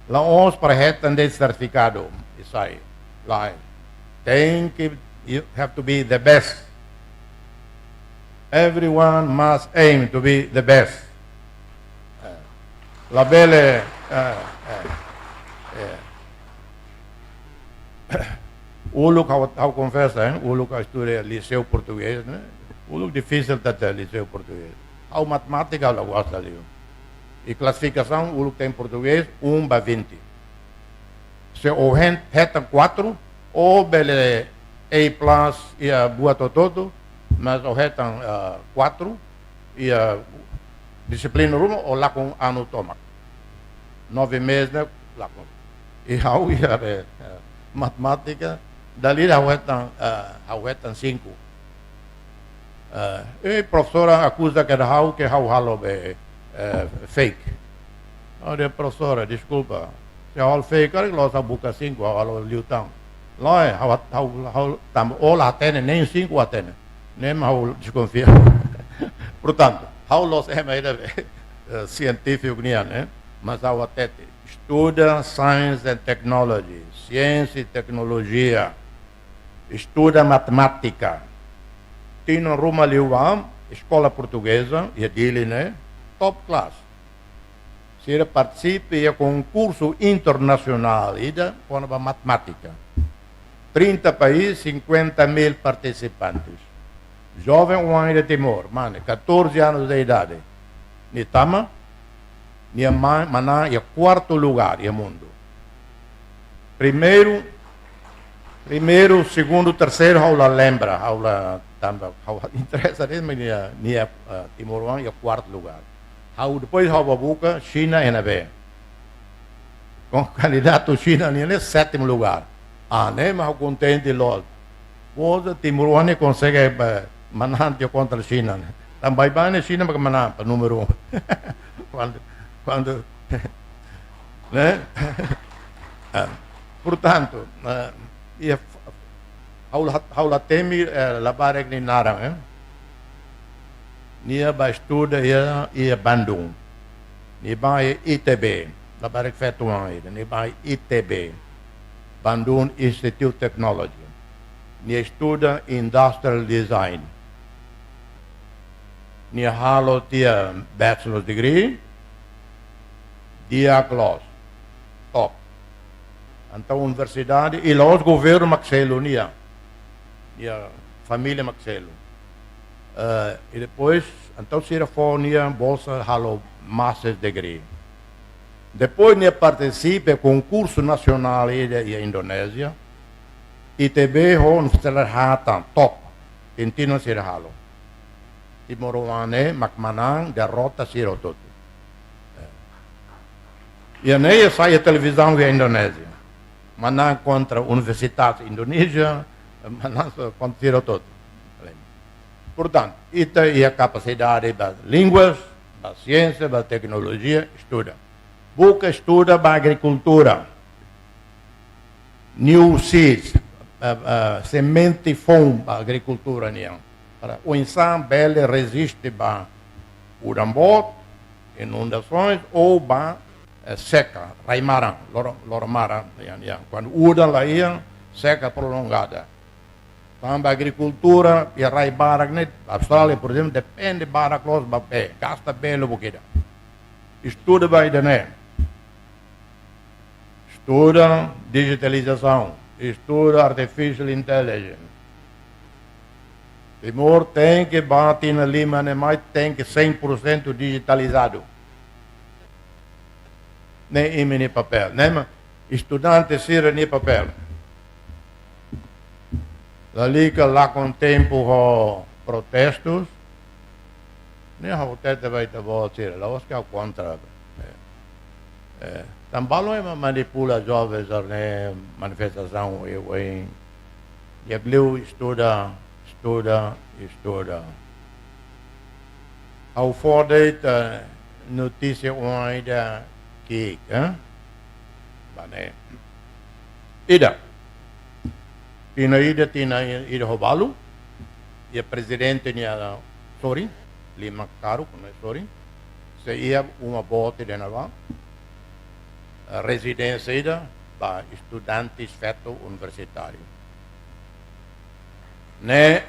Lá ons para reter certificado. Isso aí. Lá. You have to be the best. Everyone must aim to be the best. La belle. O look how confessa, hein? O look estuda liceu português, né? O look difícil até liceu português. A matemática ela gosta ali. E classificação, o look tem português 1/20. Se o reta 4, ou bele A+ e a boa todo, mas o reta 4 e a disciplina rumo ou lá com ano toma. 9 meses, né? Lá com. E how ia matemática dali a wetan 5. E professora acusa que how halo be fake. Olha professora, desculpa. Se halo fake, aí losa buka 5 halo liutang. Lá how tam ola atene nem 5 atene. Nem how desconfia. Portanto, how los científico nian, né? Mas how atete estuda science and technology, ciência e tecnologia. Estuda matemática. Tino Ruma Liuam, escola portuguesa, e dele, né? Top class. Se ele participa em concurso internacional, com a matemática. 30 países, 50.000 participantes. Jovem homem de Timor, mano, 14 anos de idade. Nitama, Maná é quarto lugar no mundo. Primeiro, segundo, terceiro, aula lembra, aula também, interessa mesmo, Timor é quarto lugar. Depois, aula boca, China é na B. Com o candidato China, é sétimo lugar. Nem mais contente logo. Hoje, Timor consegue manante contra a China. Também vai a China para manante, número 1. Quando né? Portanto, aula temi labarek ni narang, nia ba estuda ia Bandung, ni ba ITB, labarek fetuan ida, ni ba ITB, Bandung Institute Technology, ni estuda Industrial Design, ni halo tia bachelor's degree, dia class, top. Então, universidade e lá os governos Maxelo, nia família Maxelo. E depois, então, se for nia bolsa halo master's degree. Depois, nia participa em concurso nacional da Indonésia. ITB hon hatan top. Tintino sir halo. Timoroane Macmanang derrota sirotot. E aí sai a televisão da Indonésia. Manang contra a Universidade Indonésia, manang contra todo. Portanto, esta é a capacidade das línguas, da ciência, da tecnologia, estuda. Boca estuda para a agricultura. New seeds, semente fome para a agricultura. O insan bele resiste para urambot, inundações ou para seca, raimaran, loromaran, quando uda lá ia, seca prolongada. Também a agricultura e raimaran, a Austrália, por exemplo, depende para close papel, gasta bem o buquida. Estuda vai dané. Estuda digitalização, estuda artificial intelligence. Timor tem que bater na Lima, mas tem que 100% digitalizado. Nem em papel, nem estudante sira nem papel. Ali que lá com tempo protestos, nem a hotel vai te voltar, lá os que é contra. Tambalo é uma manipula jovens na manifestação em Diableu estuda. Ao fordeit notícia ainda que, bane. Ida Robalu, e presidente niya sorry, lima caro, não é sorry. Se ia uma bote de nova residência para estudantes feto universitário. Ne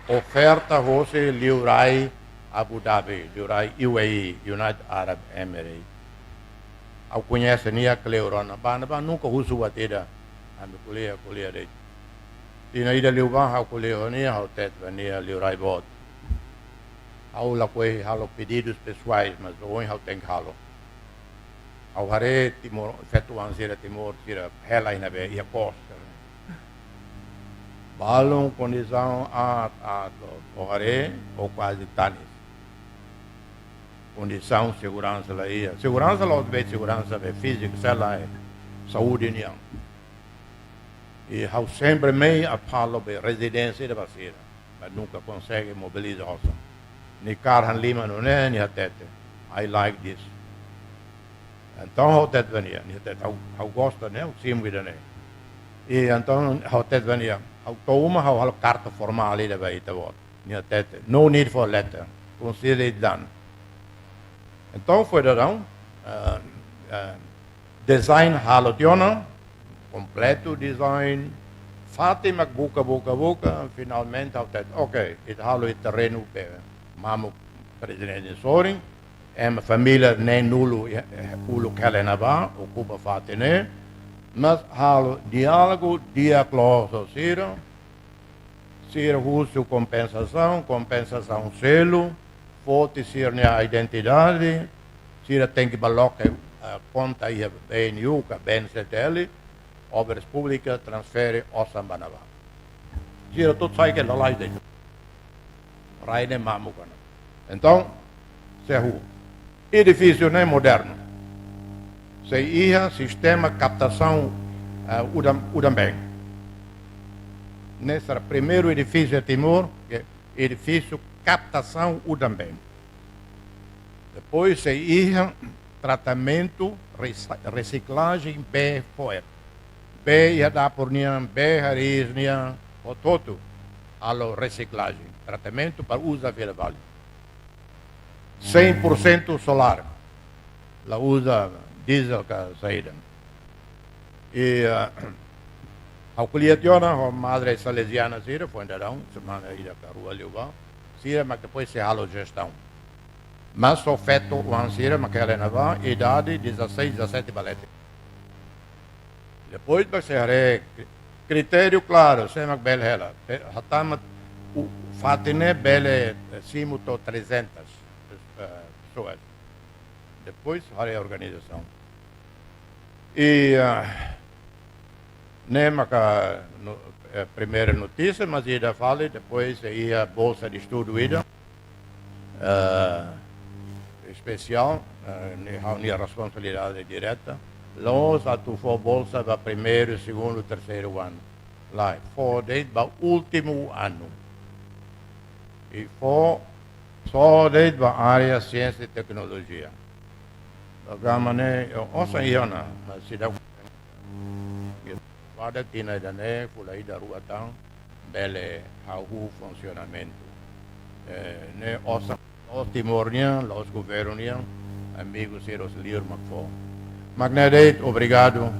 oferta você Liurai Abu Dhabi, Liurai UAE, United Arab Emirates. Ao conhece nia Cleurona, ba nunca uso a tida, a minha colher de. Tina ida Liuban ao colher nia ao tet nia Liurai bot. Ao la coi halo pedidos pessoais, mas hoje ao tem halo. Ao hare Timor, feto anzira Timor, tira hela ina be ia costa. Balong condição a hare ou quase tanis. Condição segurança lá ia. Segurança lá de segurança be física, sela é saúde niang. E ao sempre meio a palo be residência de basira, mas nunca consegue mobilizar. Ni Karhan Lima não é ni hatete. I like this. Então ao tet venia, ni hatete ao gosta né, o sim vida né. E então ao tet venia, ao toma ao carta formal ali da baita vot. Ni hatete. No need for letter. Consider it done. Então foi darão design halotiona, completo design. Fatima buka, finalmente ao tet. Ok, it halo it terreno pe. Mamo presidente Sorin, uma família nem nulo ulo kelenava, ocupa fatene, mas halo diálogo, diacloso sira russo compensação selo, forte sira a identidade, sira tem que balocar conta e BNU, que bem setele, obras públicas, transfere Osambanava. Sira tudo sai que lá dentro. Raine Mamukana. Então, o edifício não é moderno. Se ia sistema captação Udambeng. Nesse primeiro edifício de Timor, é edifício captação Udambeng. Depois se ia tratamento, reciclagem B foi. B ia dar por niam, B hariz niam, o todo, alo reciclagem. Tratamento para uso Vila Vale. 100% solar. Ela usa diesel que saída. E ao clientiona, a madre salesiana sira, foi darão, semana ida para a rua Liuba, sira, mas depois se halo gestão. Mas só feito o ansira, mas que ela nava, idade 16, 17 balete. Depois vai ser critério claro, sem mais bela ela. Hatama Fatine bele simuto 300 pessoas. Depois a reorganização. E nem a primeira notícia, mas ia falar, depois ia bolsa de estudo ida especial, nem a responsabilidade direta. Nós atufou bolsa para primeiro, segundo, terceiro ano. Lá, for para o último ano. E for só desde a área ciência e tecnologia. Bagaimana, ouça iona, mas se dá pada tina dane, fulai da rua tang, bele hau funcionamento. Ne ouça os timornian, os governian, amigos e os líder macfo. Magnadeit, obrigado.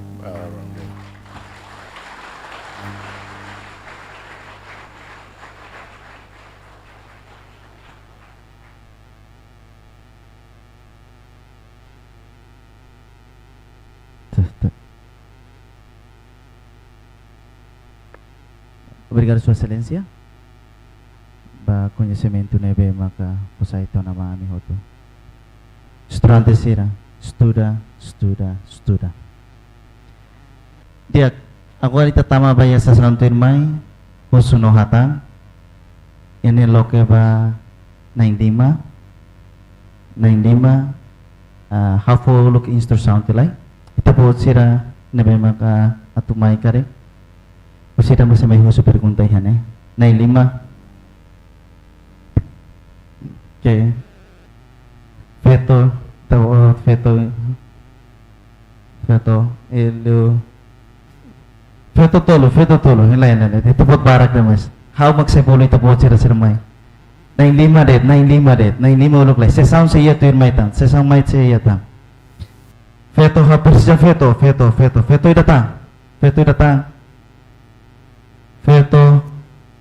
Obrigado, Sua Excelência. Ba conhecimento nebe maka posaito na mami hoto. Estudante sira, estuda. Dia, agora tama baya sa santuin mai, pusunohatan. Ini loke ba 95, how for look insto sound tilai ita po sira nebe maka atumai kare o sira mo sa may huso pergunta yan na 5 okay feto tolo hilayan na ito po barak na mas how magsepolo ito po sira may 95 ulok lai sesang saya tu irmai tan sesang mai saya tan feto hampir saja feto datang feto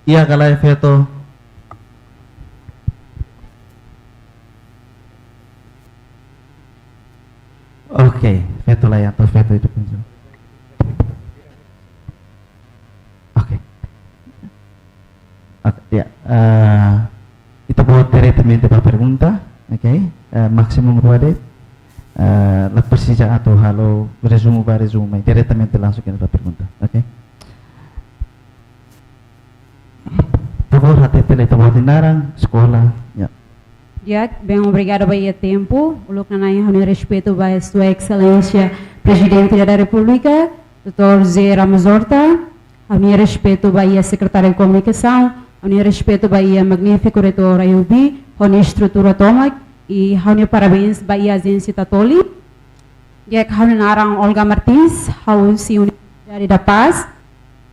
iya kalai feto okay feto lah ya atau feto itu pun okay ya ito po diretamente pa pergunta, okay? Maximum ruade, la precisa atau halo resumo diretamente langsung ke la pergunta, okay? Por favor, atente ito po tinarang sekolah, ya. Bem, obrigado pelo tempo. O que nós respeito a Sua Excelência Presidente da República, Dr. Zé Ramos Horta, a minha respeito a Secretário de Comunicação, a minha respeito a magnífico reitor Ayubi, a estrutura Tomac e a parabéns a agência Tatoli. Já que a narang Olga Martins, a Universidade da Paz,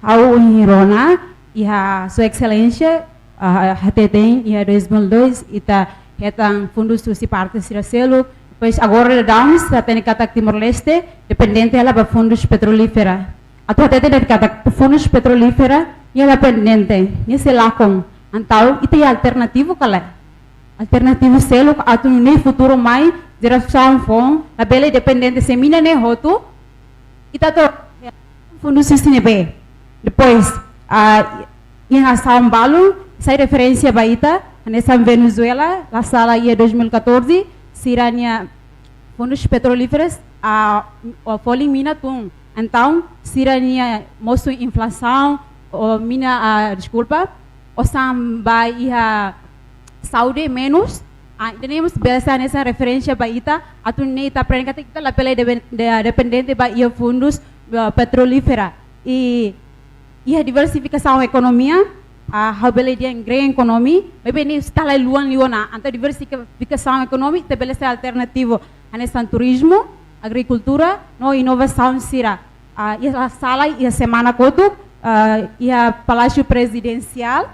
a Hirona e a Sua Excelência, a TETEM e a 2002 e a Hetang Fundos Susi Parte Siracelo, pois agora damos a técnica Timor-Leste, dependente ela para fundos petrolífera. A tua técnica fundos petrolífera e ela pendente, nesse lacom, então, e tem alternativo kala. Alternativo selo atu no futuro mais geração fom, a bela dependente semina ne hotu, e tá to fundo sistema. Depois, em São Paulo, sai referência baita, nessa Venezuela, a sala ia 2014, siranya fundos petrolíferos a folha mina tum. Então, siranya moço inflação o mina desculpa o samba ia saúde menos temos biasa nessa referência baita atun ne ta prenda kita la pele dependente ba ia fundos petrolífera e a diversificação economia a habele dia green economy bebe ni stala luan liona anta diversificação econômica te beleza alternativo nessa turismo agricultura no inovação sira e a sala e a semana kotu e a Palácio Presidencial,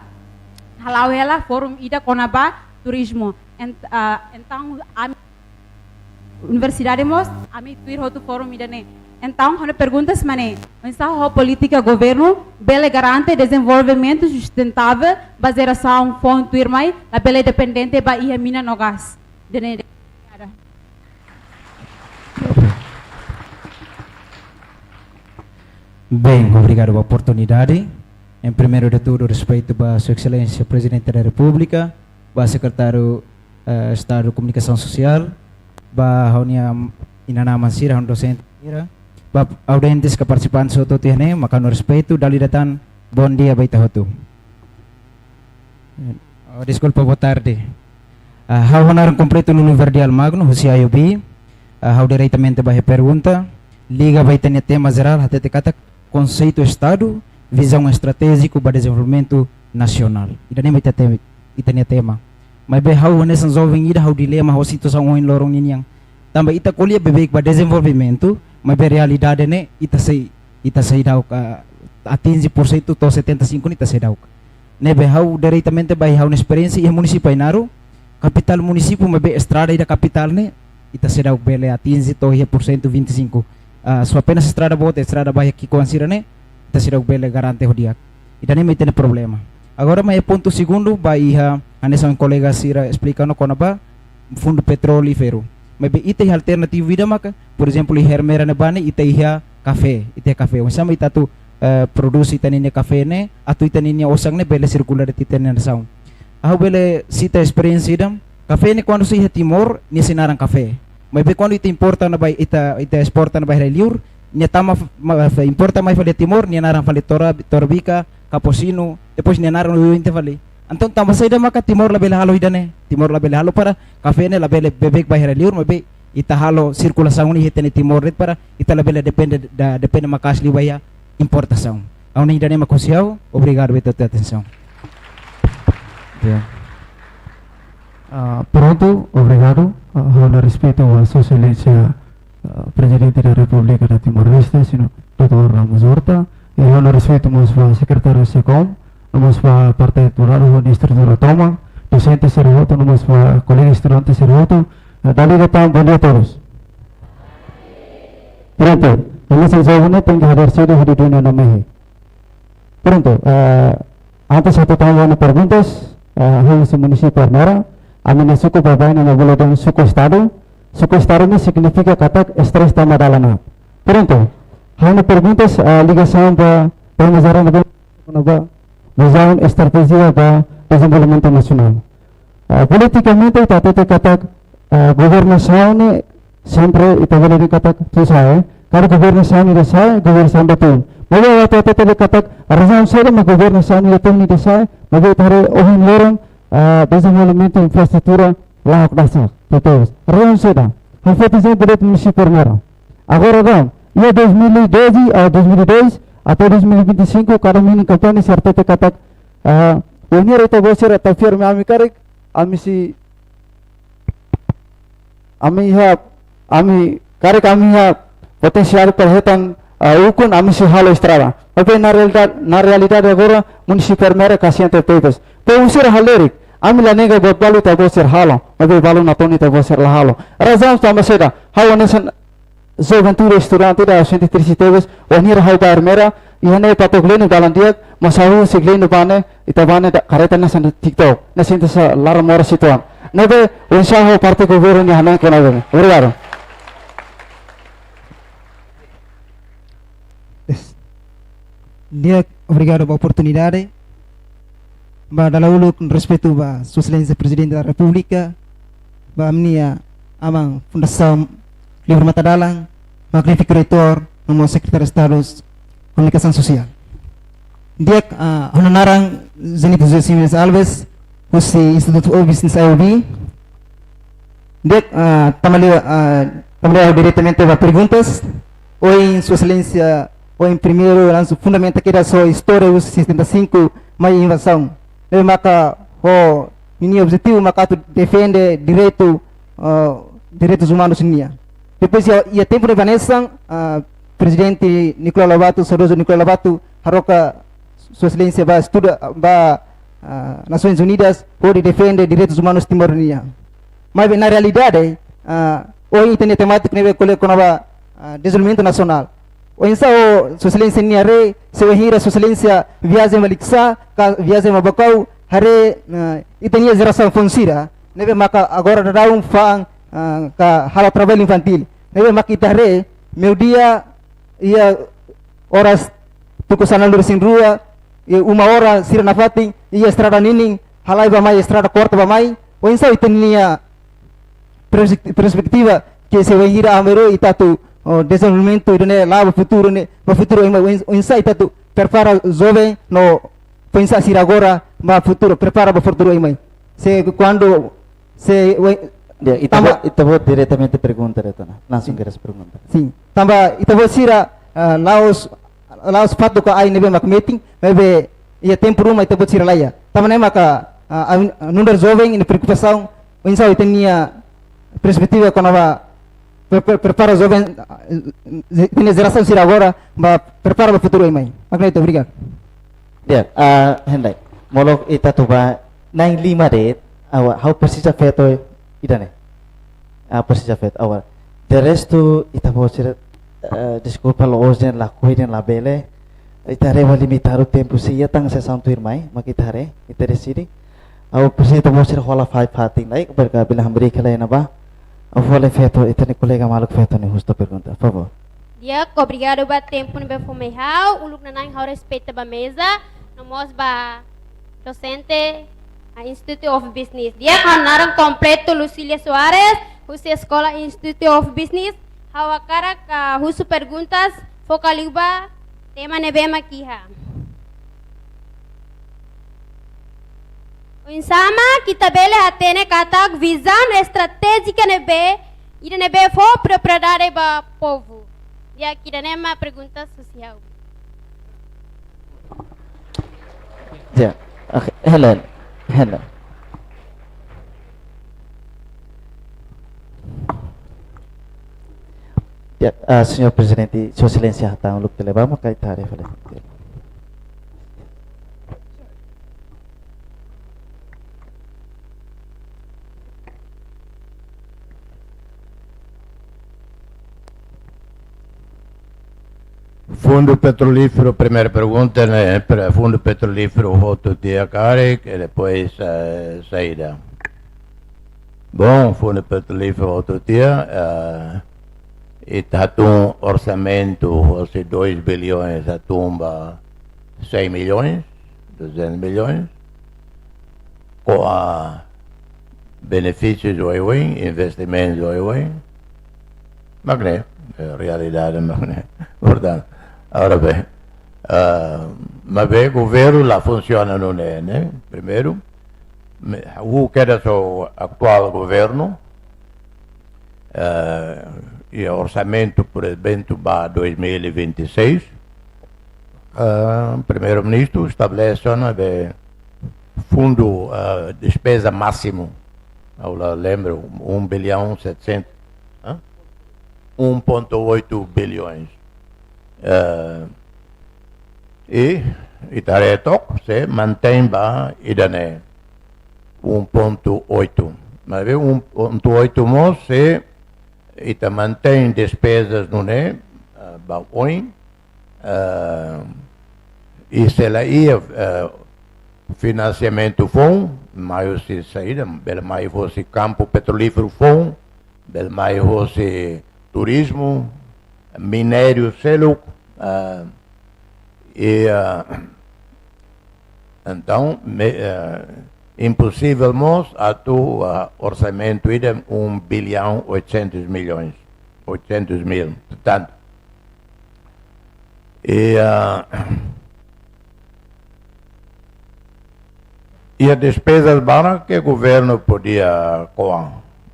halau ela Fórum Ida Conaba Turismo. Então a Universidade mos a mim tuir hotu Fórum Ida ne. Então quando perguntas mané, mas a política governo bele garante desenvolvimento sustentável, baseação fond tuir mai, a bele dependente ba ia mina no gas. Dene. Bem, obrigado pela oportunidade. Em primeiro de tudo, respeito para Sua Excelência Presidente da República, para Secretário de Estado de Comunicação Social, para a União Inana Mansira, a docente, para audientes que participam do seu tiane, maka no respeito, dali datang, bom dia, baita hotu. Desculpa, boa tarde. Hau honar completo no Verdial Magno, José Ayubi, hau diretamente para a pergunta, liga baitanya tema geral, até kata conceito Estado, visão estratégica para desenvolvimento nacional. Ida nem itanya tema. Mas be hau nessa jovem ida hau dilema hau situação em lorong ninyang. Também ita kuliah bebek para desenvolvimento, mas be realidade ne ita sei daw a 15% to 75% ita sei daw. Ne be hau diretamente by hau na experiência e município Inaro, capital município mas be estrada ida capital ne ita sei daw bele a 15% to 25%. So apenas estrada bote, estrada vai aqui com a Sirane, está sendo bele garante o dia. E daí não tem problema. Agora, mas ponto segundo, vai a nessa colega Sira explicando como ba fundo petrolífero. Mas ite alternativo vida maka, por exemplo, i hermera na bani ite café, Mas sama ita tu produce itaninha café ne, atu itaninha osang ne bele circular itaninha sound. Aho bele sita experiência idam, café ne quando se Timor, ni sinarang café. Mas quando ita importa na bai ita exporta na bai liur, nia tama importa mais vale Timor, nia narang vale Torbica, Capocino, depois nia narang no inte vale. Então tama saída maka Timor la bela halo idane, Timor la bela halo para café ne la bele bebek bai liur, mas ita halo sirkulação ni hitene Timor Leste para ita labela depende makasli waya importação. Ao nem dane makusiao, obrigado pela tua atenção. Pronto, obrigado. Con respeto a Sua Excelência Presidente da República da Timor-Leste, Sr. Dr. Ramos Horta, e con respeto ao Secretário SECOM, nomás para parte electoral de estrutura toma, docente Servoto, nomás para colega estudante Servoto, dali datang, bom dia a todos. Pronto, nomás ang sabi tem que hadir sido hadirin na mehi. Pronto, antes satu tanya perguntas, sa município Armera, amin na suko babae na nabulodong suko estado. Suko estado ni significa katak stress tama dalana. Pronto, hanya perguntas ligação para pemasaran na ba visão estratégia para desenvolvimento nacional. Politicamente tatete katak governação ni sempre itabali katak susah. Kalau governação ni desai, governação betul. Maka tatete katak razão sera ma governação ni betul ni desai, maka tare ohin lorong desenvolvimento infraestrutura lahok dasar. Betul. Razão sera. Hafetizem direito municipal Armera. Agora não. Ia 2012 a 2010 até 2025 cada mini campanha certete katak unir itu bosir atau firme ami karek ami si ami karek ami potensial perhetan ukun ami si halo estrada. Tapi na realidade agora município Armera casiente peitas. Pe usir halerik ami la nega bot balu ta bosir halo. Tapi balu na toni ta bosir la halo. Razão tama seda. Hawanesan Juventude estudante da Centro Triciteves, onir hauda Armera, ihane patogleno dalam dia, masahu sigleno bane, itabane kareta na san TikTok, na sinta sa lara mora situan. Nebe, unsaho parte governo ni hanan kena bene. Obrigado. Dia obrigado pela oportunidade. Ba dalaulu com respeito ba Sua Excelência Presidente da República, ba amnia amang Fundação Livre Mata Dalang, Magnifico Reitor, nomor Secretário de Estado Comunicação Social. Dia honorarang Zenit José Simenes Alves, Husi Instituto of Business IOB. Dia também diretamente para perguntas. Hoje, Sua Excelência, hoje primeiro lanço fundamento que era sua história os 65 mais invasão. Ele maka o ini objetivo maka tu defende direitos humanos dunia. Depois ia tempo de Vanessa, Presidente Nicolau Lobato, saudoso Nicolau Lobato, haroka Sua Excelência vai estudar Nações Unidas por defender direitos humanos Timor-Leste. Mas na realidade, hoje tem temática que colhe com a desenvolvimento nacional. Hoje Sua Excelência ni are sewahira Sua Excelência viagem maliksa, viagem mabakau, hare itenia geração fonsira. Neve maka agora daun fang ka hala trabalho infantil. Neve makitare meu dia ia horas tukusan lur sin rua uma hora sira na fating ia estrada nining halai ba mai estrada corta ba mai o insa itenia perspectiva que se vai ir a amero itatu desenvolvimento idone labo futuro ne ma futuro o insa itatu prepara jovem no pensa sira agora ma futuro prepara ba futuro imai se quando se Ita vou diretamente pergunta retana. Langsung ke pergunta. Sim. Tambah ita vou sira laos fato ka ai nebe mak meeting, nebe ia tempo rumah ita vou sira laya. Tambah nem maka nundar jovem ini preocupação, insau itenia perspectiva konava prepara jovem ini geração sira agora, ba prepara para futuro imai. Magneto, obrigado. Dia, hendak. Molok ita tu ba 95 det, how precisa feto idane precisa fet awal de resto ita vosir desculpa lo ozen la cuiden la bele ita reva limitar o tempo se ia tang se santo irmai makita re ita decidi au precisa vosir rola fai fating naik berka bila hambri kala na ba au vole feto ita ni colega maluk feto ni justo pergunta por favor. Dia obrigado ba tempo ni be fomehau uluk na nang respeita ba mesa nomos ba docente Institute of Business. Dia kanaran completo Lucília Soares, husu Escola Institute of Business. Hawa karak husu perguntas focaliba tema nebema kiha. Insama kita bele atene katak visão estratégica nebe Ida nebe for propriedade ba povo. Dia kita nema pergunta sosial. Ya, Helen. Ya, Senhor Presidente, Sua Excelência, tá um look de levar uma caetare, falei. Fundo petrolífero, primeira pergunta, né? Fundo petrolífero, voto de Acaric e depois saída. Bom, fundo petrolífero, voto de e tatum orçamento, se 2 bilhões, a tumba 6 milhões, 200 milhões, com a benefícios do Oiwin, investimentos do Oiwin, magné, realidade magné, portanto. Ora bem, mas bem, o governo lá funciona no né? Primeiro, o que era o atual governo, e o orçamento por exemplo para 2026, o primeiro-ministro estabelece fundo despesa máximo, eu lembro, 1 bilhão 700, 1,8 bilhões. E Itaretok se mantém ba idane 1,8. Mas 1,8 mos se ita mantém despesas no né ba oin e se lá ia financiamento fundo, mais se saída, bel mais fosse campo petrolífero fundo, bel mais fosse turismo, minério selo, então impossível nós a tu orçamento de 1 bilhão 800 milhões, 800 mil, portanto, e a despesas para que o governo podia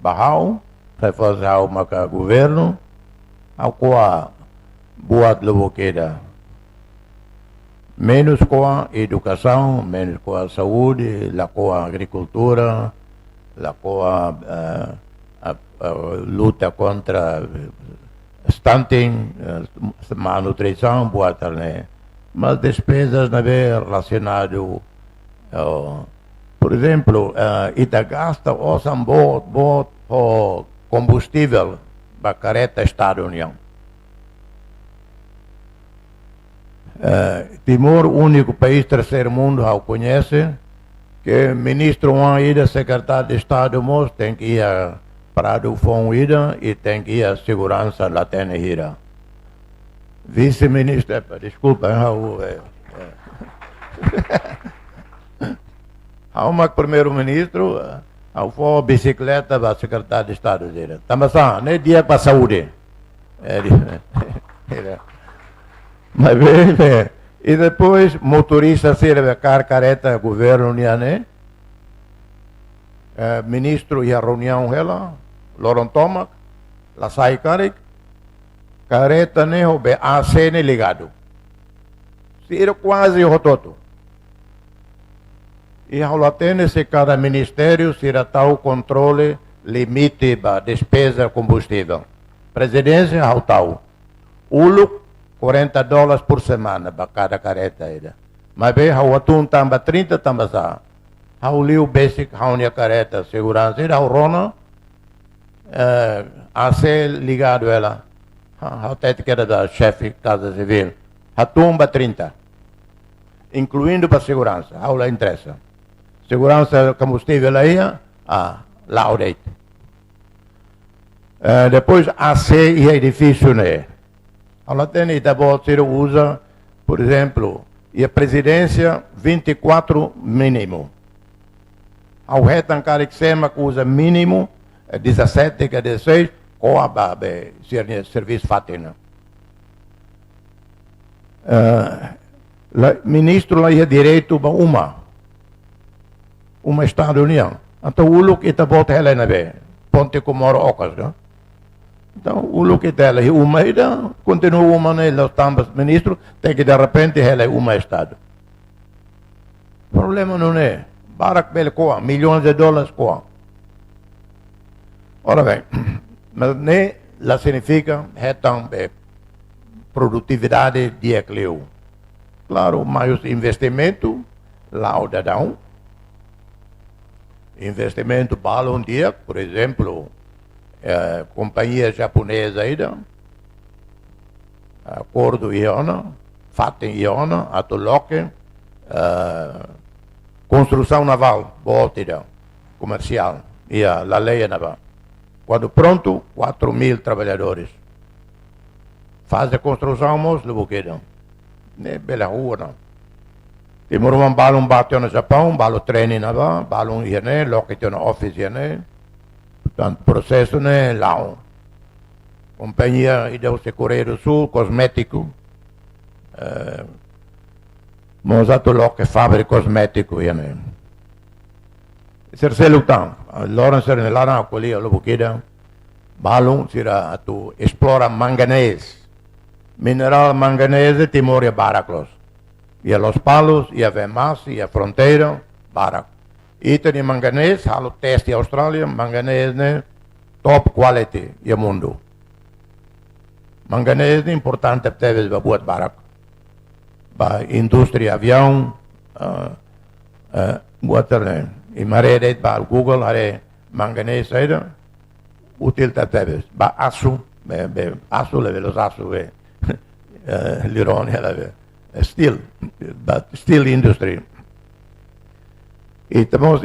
barrar, reforçar uma governo, ao qual buat levoqueira menos com a educação, menos com a saúde, lá com a agricultura, lá com a luta contra stunting, malnutrição, buat né? Mas despesas não é relacionado, por exemplo, ita gasta o combustível para careta Estado União. Timor, único país terceiro mundo que conhece, que ministro ida, secretário de Estado tem que ir para o fundo ida e tem que ir a segurança lá tem ira. Vice-ministro, desculpa, há uma primeiro-ministro, ao for bicicleta para secretário de Estado dele. Também nem dia para saúde. Mas bem, e depois motorista serve careta governo né? Ministro e a reunião ela, Loron Tomac, lá sai careta né, o AC né ligado. Sira quase o todo. E ao tem se cada ministério será tal controle limite para despesa combustível. Presidência ao tal. Ulu $40 por semana para cada careta. Mas bem, ao atum tamba 30 tamba sa. Ao liu basic, ao nia careta segurança, ao rona, a ser ligado ela. Ao tete que era da chefe Casa Civil. A tumba 30. Incluindo para segurança, ao lá interessa. Segurança combustível aí, lá o deito. Depois AC e edifício, né? Ela tem e usa, por exemplo, e a presidência 24 mínimo. Ao retancar que sema que usa mínimo 17 que 16 com a serviço fatina. Ministro lá ia direito para uma Estado União. Então o look ita bota ela na be. Ponte Comoro Ocas, Então, o look dela é uma ida, continua uma, né, os tambos ministro, tem que de repente ela é uma Estado. O problema não é, Barack Bell coa, milhões de dólares coa. Ora bem, mas nem lá significa também produtividade de ecleo. Claro, mais investimento, lá o dadão. Investimento para um dia, por exemplo, companhia japonesa ainda, acordo iona, fatem iona, atoloque, construção naval, boa comercial, e a lei naval. Quando pronto, 4.000 trabalhadores. Faz a construção, mas levo que não. É bela rua, não. Temos um balão bateu no Japão, balão treino naval, balão iene, logo que no office iene. Portanto, processo né, lá. Companhia Ideu-se Coreia do Sul, cosmético. Mas logo que fábrica cosmético iene. Terceiro então, Lawrence Lara acolhia o buquida, balão será tu explora manganês, mineral manganês Timor e Baraclos, e a Los Palos e a Vemas e a fronteira Barac. E tem manganês, halo teste Austrália, manganês né top quality e o mundo. Manganês é importante talvez para buat Barac, para indústria avião, buat né. E maré para Google, are manganês saída, útil talvez. Ba aço, aço leve os aço lirone leve, steel, but steel industry. E temos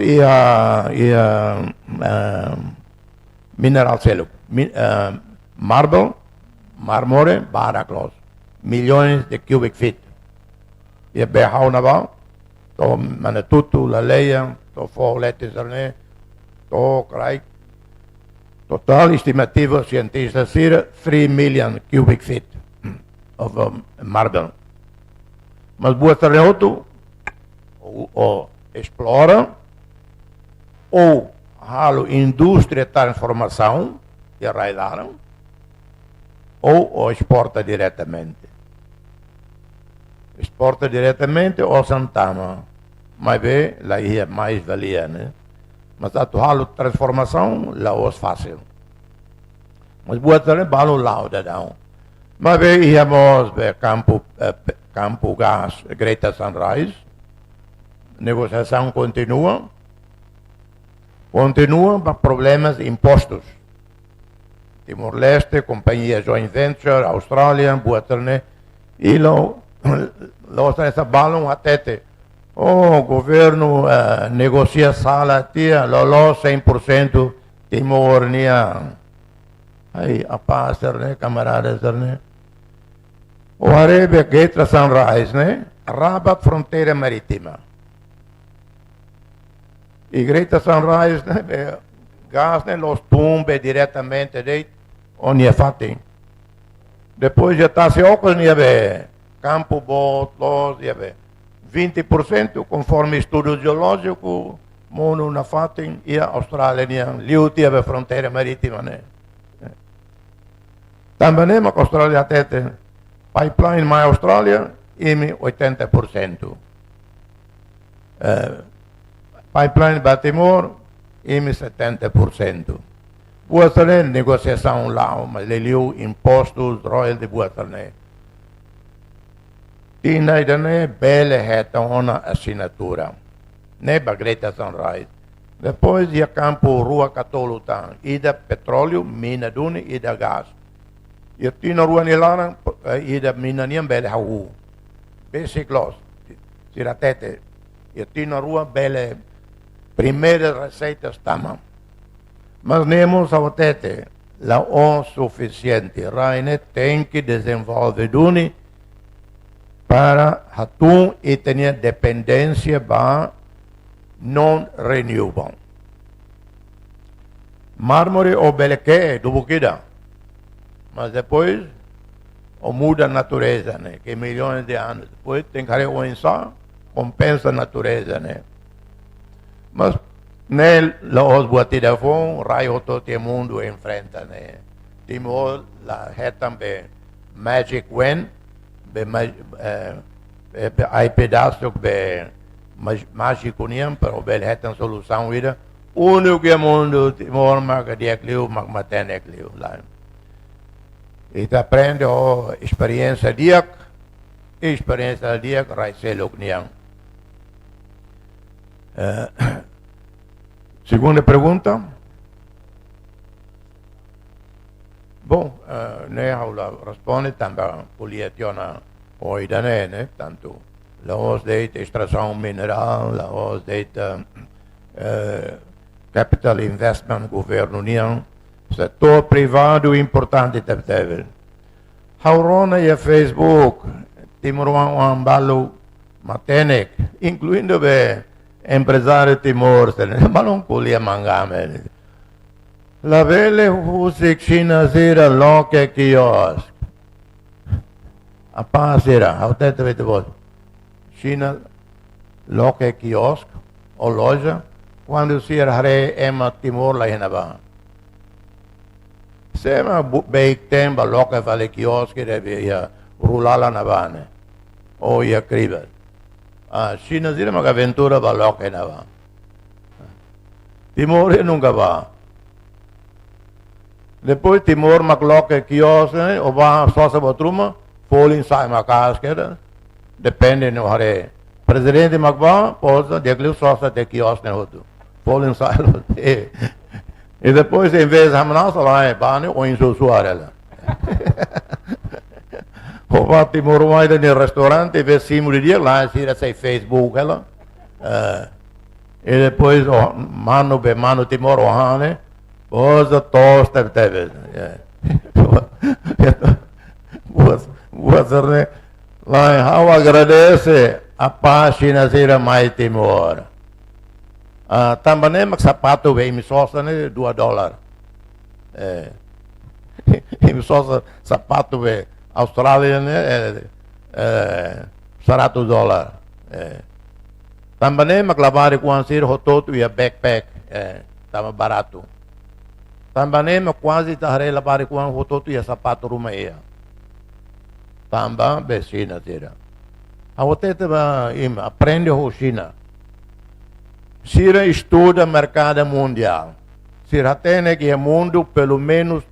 mineral selo, marble, marmore, Baraclos, milhões de cubic feet. E berrau naval, to manatutu, la leia. To forletes né, to crai. Total estimativa cientista será 3 million cubic feet of marble. Mas boa terreno ou explora ou halo indústria transformação e arrailaram ou exporta diretamente. Exporta diretamente ou Santana. Mas bem, lá é mais valia, né? Mas a atual transformação, lá é fácil. Mas boa tarde, balo lá, não. Mas bem, íamos campo gás, Greater Sunrise. Negociação continua. Continua para problemas impostos. Timor-Leste, companhia joint venture, Austrália, boa tarde. E lá essa balão até o governo negocia sala tia lolo 100% Timor nia aí a paz né camaradas né o Arabia Greater Sunrise né Rabat fronteira marítima e Greater Sunrise né gás né los tumbe diretamente de onde é fatem depois já está se ocos né campo bot los né 20% conforme estudo geológico, mono na fatem e a Austrália liuti a fronteira marítima né. Também a Austrália tem pipeline mais Austrália e 80%. Pipeline para Timor e 70%. Boa tarde, negociação lá, mas liu impostos, royalty boa tarde. E na né bela reta uma assinatura, né para Greater Sunrise. Depois ia campo rua Catolutan, ida petróleo, mina dune, ida gás. E tinha rua nilara, ida mina niam bela hau, basic loss, siratete. E tinha rua bela primeira receita estama. Mas nemos a tete, la o suficiente, raine tem que desenvolver dune para hatung e tinha dependência ba non renewable. Mármore ou beleque do buquida. Mas depois o muda a natureza, né? Que milhões de anos depois tem que pensar, compensa a natureza, né? Mas nele os boa telefone, raio todo o mundo enfrenta, né? Timor la hetam be magic wen, be ai pedaço be mágico niam, pero be hetam solução vida. Único que mundo Timor mag diak liu mag matenek liu lá. E aprende a experiência diak, rai selok niang. Segunda pergunta. Bom, ne haula responde também polietiona oida né, tanto laos de extração mineral, laos de capital investment governo niang, setor privado importante também. Haurona e Facebook, Timor wan balu matenek, incluindo be empresário Timor, balon kulia mangame. La vele husik China zira loke kiosk. Apa zira, how tete vete vos? China loke kiosk, o loja, quando zira hare ema Timor la hinaba. Sema beik temba loke vale kiosk deve ya rulala nabane. O ya kribat. China zira mag aventura ba loke naba. Timor nunca va. Depois Timor makloke kios o va só se botruma folin sai makas keda depende no hare presidente magba posa dekliu só se te kios ne hotu folin sai e depois em vez hamna sala é bane o inso suarela o va Timor vai no restaurante vê simuli dia lá sira sei Facebook ela e depois o mano be mano Timor o hane Boza tosta teve. Boza lá how agradece a página zira mai Timor. Também mak sapato ve imisosa ne $2. Imisosa sapato ve Austrália ne $100. Também mak lavar com sir hototo e backpack tama barato. Também quase tahare lavar com hototo e sapato rumah ia. Tamba be China tira. Awatete ba aprende ho China. Sira estuda mercado mundial. Sira tem que o mundo pelo menos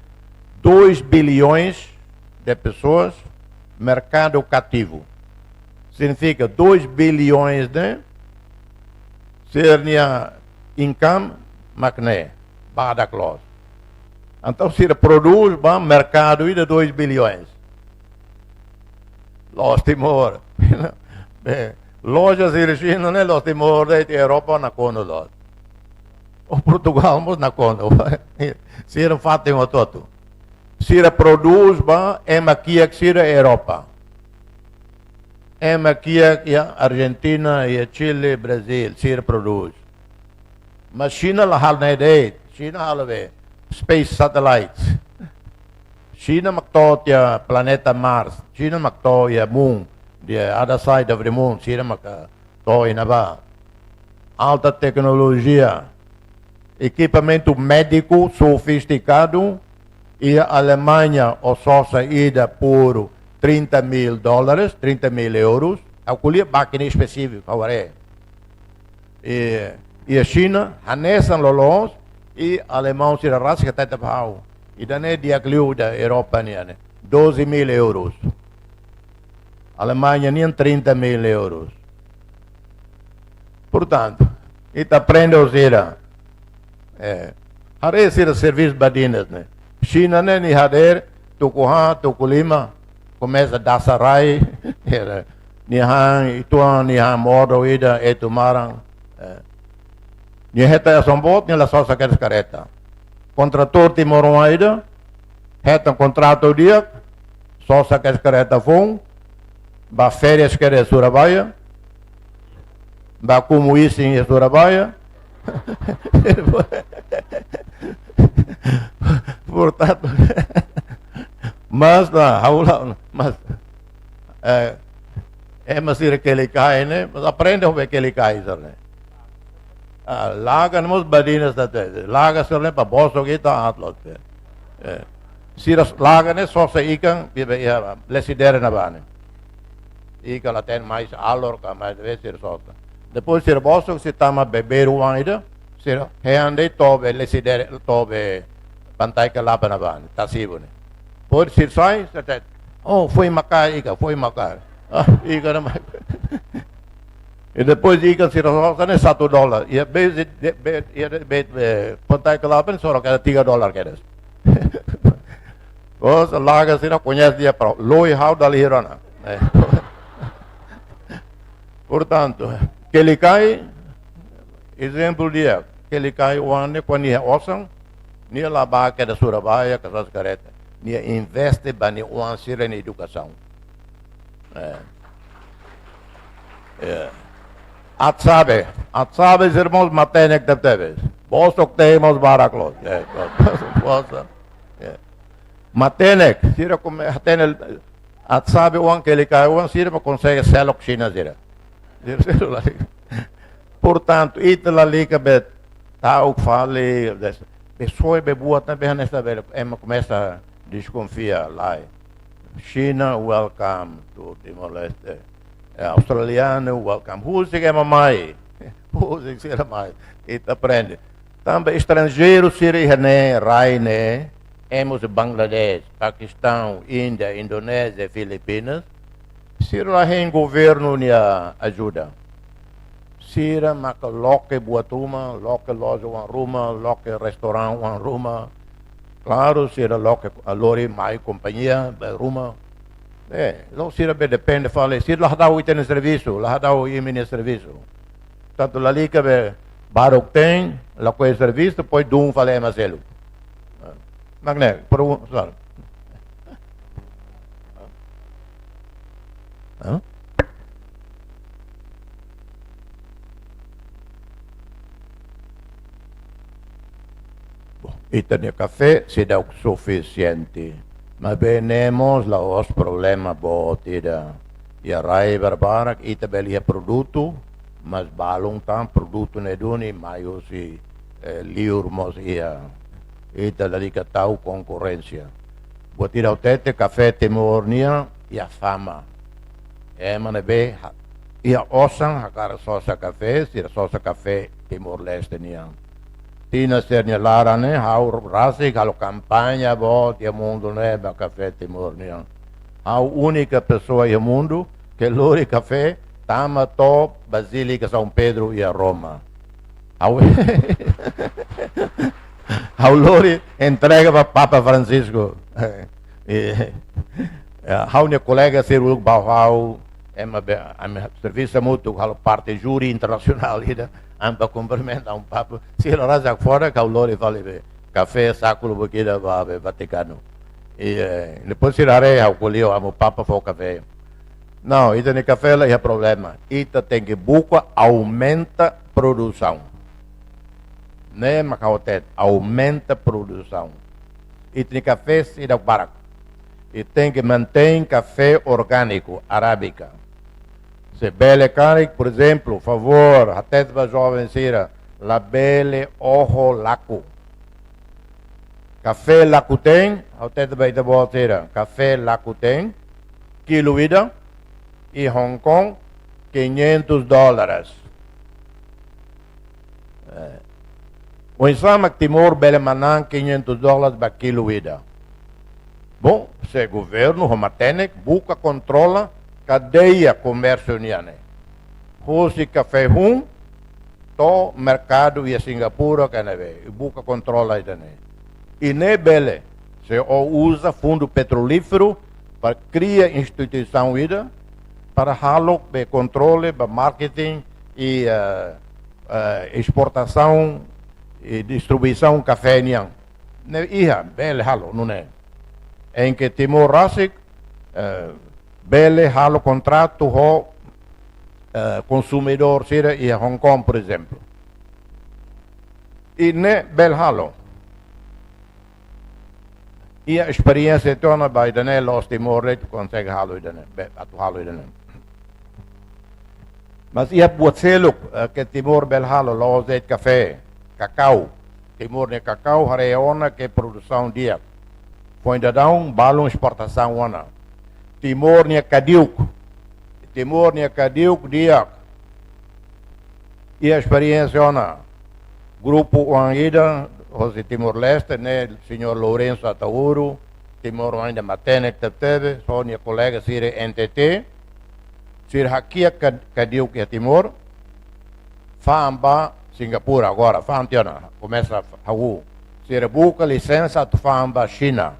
2 bilhões de pessoas mercado cativo. Significa 2 bilhões de sernia income makne pada close. Então, se produz para mercado de 2 bilhões. Los Timor. Lojas de China, né? Los Timor da Europa na conta lá. O Portugal mas na conta. Se não fazem o todo. Se produz para aqui que se Europa. Aqui a Argentina e Chile, Brasil, se produz. Mas China lá hal na ideia. China hal ve. Space satellites. China makto ya planeta Mars. China makto ya moon. The other side of the moon. China makto inaba. Alta tecnologia. Equipamento médico sofisticado. E a Alemanha o só saída por $30 mil, 30 mil euros. Acolhia máquina específica. E a China, hanesan lolos. E alemão se rasga que está pau. E daí diagliu da Europa niane 12 mil euros. Alemanha nem 30 mil euros. Portanto, ita aprende o zira. Hare zira serviço badinas né. China né ni hader tukuha tukulima começa a dar sarai. Ni hang ituan ni hang modo ida etumarang. Ni heta sombot ni la sosa careta. Contrator Timor Aida, heta contrato dia, sosa careta fun, ba férias que é Surabaya, ba como isso em Surabaya. Portanto, mas na aula, mas mas ir que ele cai, né? Mas aprende o que ele cai, né? Laga nos badinas da tese. Laga se lembra bosso que tá atlot. Siras laga ne só se ikan lesidere na bane. Ikan lá tem mais alor ka mais vezes sir sota. Depois sir bosso se tama beber o ainda, sir reande tobe lesidere tobe pantai ka lá na bane. Tasibo ne. Por sir sai, oh foi macar ikan, foi macar. Ah, ikan na mais. E depois ikan sir sota ne $1. E base pantai ka lá na só que $3 que eres. Os laga sira conhece dia para loi how dali hirana. Portanto, que ele cai, exemplo dia, que ele cai o ano quando é osang, nia lá que da Surabaya, que das careta, nia investe bani o ano sira na educação. At sabe os irmãos matenek da teves, bostok temos baraklos. Matenek, sira como atenel at sabe o ano que ele cai o ano sira para consegue selok China sira. Portanto, ita la liga bet tau fale pessoa bebuat na behana esta velha ema começa a desconfiar lá. China welcome to Timor-Leste. Australiano welcome. Who's que mamai? Who's que mamai? Ita aprende. Também estrangeiro siri hane raine emos Bangladesh, Paquistão, Índia, Indonésia, Filipinas. Sira lá em governo nia ajuda. Sira maka loke buat rumah, loke loja wan rumah, loke restoran wan rumah. Claro, sira loke alori mai companhia be rumah. Lo sira be depende fale, sira lah dau itene serviço, lah dau imene serviço. Tanto la liga be barok tem, la ko serviço, depois dum fale maselo. Magne, por sorry. Huh? Itane café se dá o suficiente. Mas venemos lá os problemas botida. E a raiva barbarak ita belia produto, mas balong tam produto neduni maio si liurmos ia. Ita lalika tau concorrência. Botida o tete café temornia e a fama. Mana be ia osang hakara sosa café, sira sosa café Timor-Leste niang. Tina sernya larane hau rasi kalau campanha bo dia mundo ne ba café Timor niang. Hau única pessoa no mundo que lori café tama top Basílica São Pedro e a Roma. Hau lori entrega para Papa Francisco. Hau ne colega Ciruluk Bauhau serviço mútuo, a parte júri internacional, amba cumprimenta papo. Se ele razak fora, que o lori vale café, sáculo, porque da Vaticano. E depois se ele ao colheu, amo papa for café. Não, isso nem café lá é problema. Isso tem que buscar aumenta produção. Né, Macaotet, aumenta produção. Isso nem café se dá barato. E tem que manter café orgânico, arábica. Se bele caric, por exemplo, favor, até para jovem sira, la bele ojo laco. Café laco tem, até para da boa sira, café laco tem, quilo ida, e Hong Kong, $500. O insama Timor bele manan $500 para quilo ida. Bom, se governo, Romatenek, busca, controla, cadeia comércio niane. Hoje café to mercado e Singapura canave, busca controla idane. E ne bele, se usa fundo petrolífero para criar instituição ida, para halo be controle, para marketing e exportação e distribuição café niang. Ne iha bele halo, não é? Em que Timor Rasik bele halo contrato ho consumidor sira e Hong Kong, por exemplo. E ne bel halo. E a experiência torna by dane los Timor consegue halo idane, atu halo idane. Mas ia buat seluk que Timor bel halo los de café, cacau. Timor ne cacau hareona que produção dia. foi ainda dar balão exportação ana. Timor nia Cadiuk dia e a experiência ana. Grupo Uangida, José Timor-Leste, né, senhor Lourenço Atauro, Timor ainda Matenek teve, só minha colega Sire NTT, Sire Hakia Cadiuk e Timor, Famba Singapura agora, Fantiana, começa a Sire buca licença tu Famba China.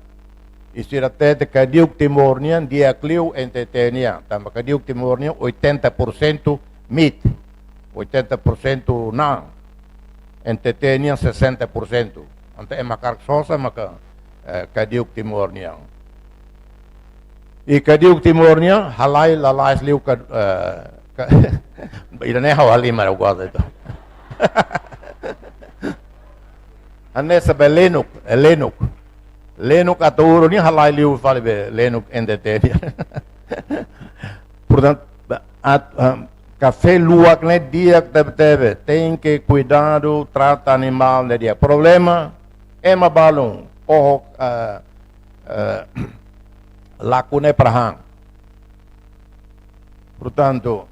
E Sire Tete Cadiuk Timor nian dia Clio NTT nian, tambah Cadiuk Timor nian 80% meat, 80% nang. NTT niang 60%. Ante makar sosa maka Cadiuk Timor niang. I Cadiuk Timor niang halai lalai sliu ka ila ne hawali mara guarda itu. Ane sabe Lenuk atau ni halai liu fale be Lenuk NTT dia. Portanto, café luak né dia teve tem que cuidado trata animal né dia problema é uma balão ou laku né prahang. Portanto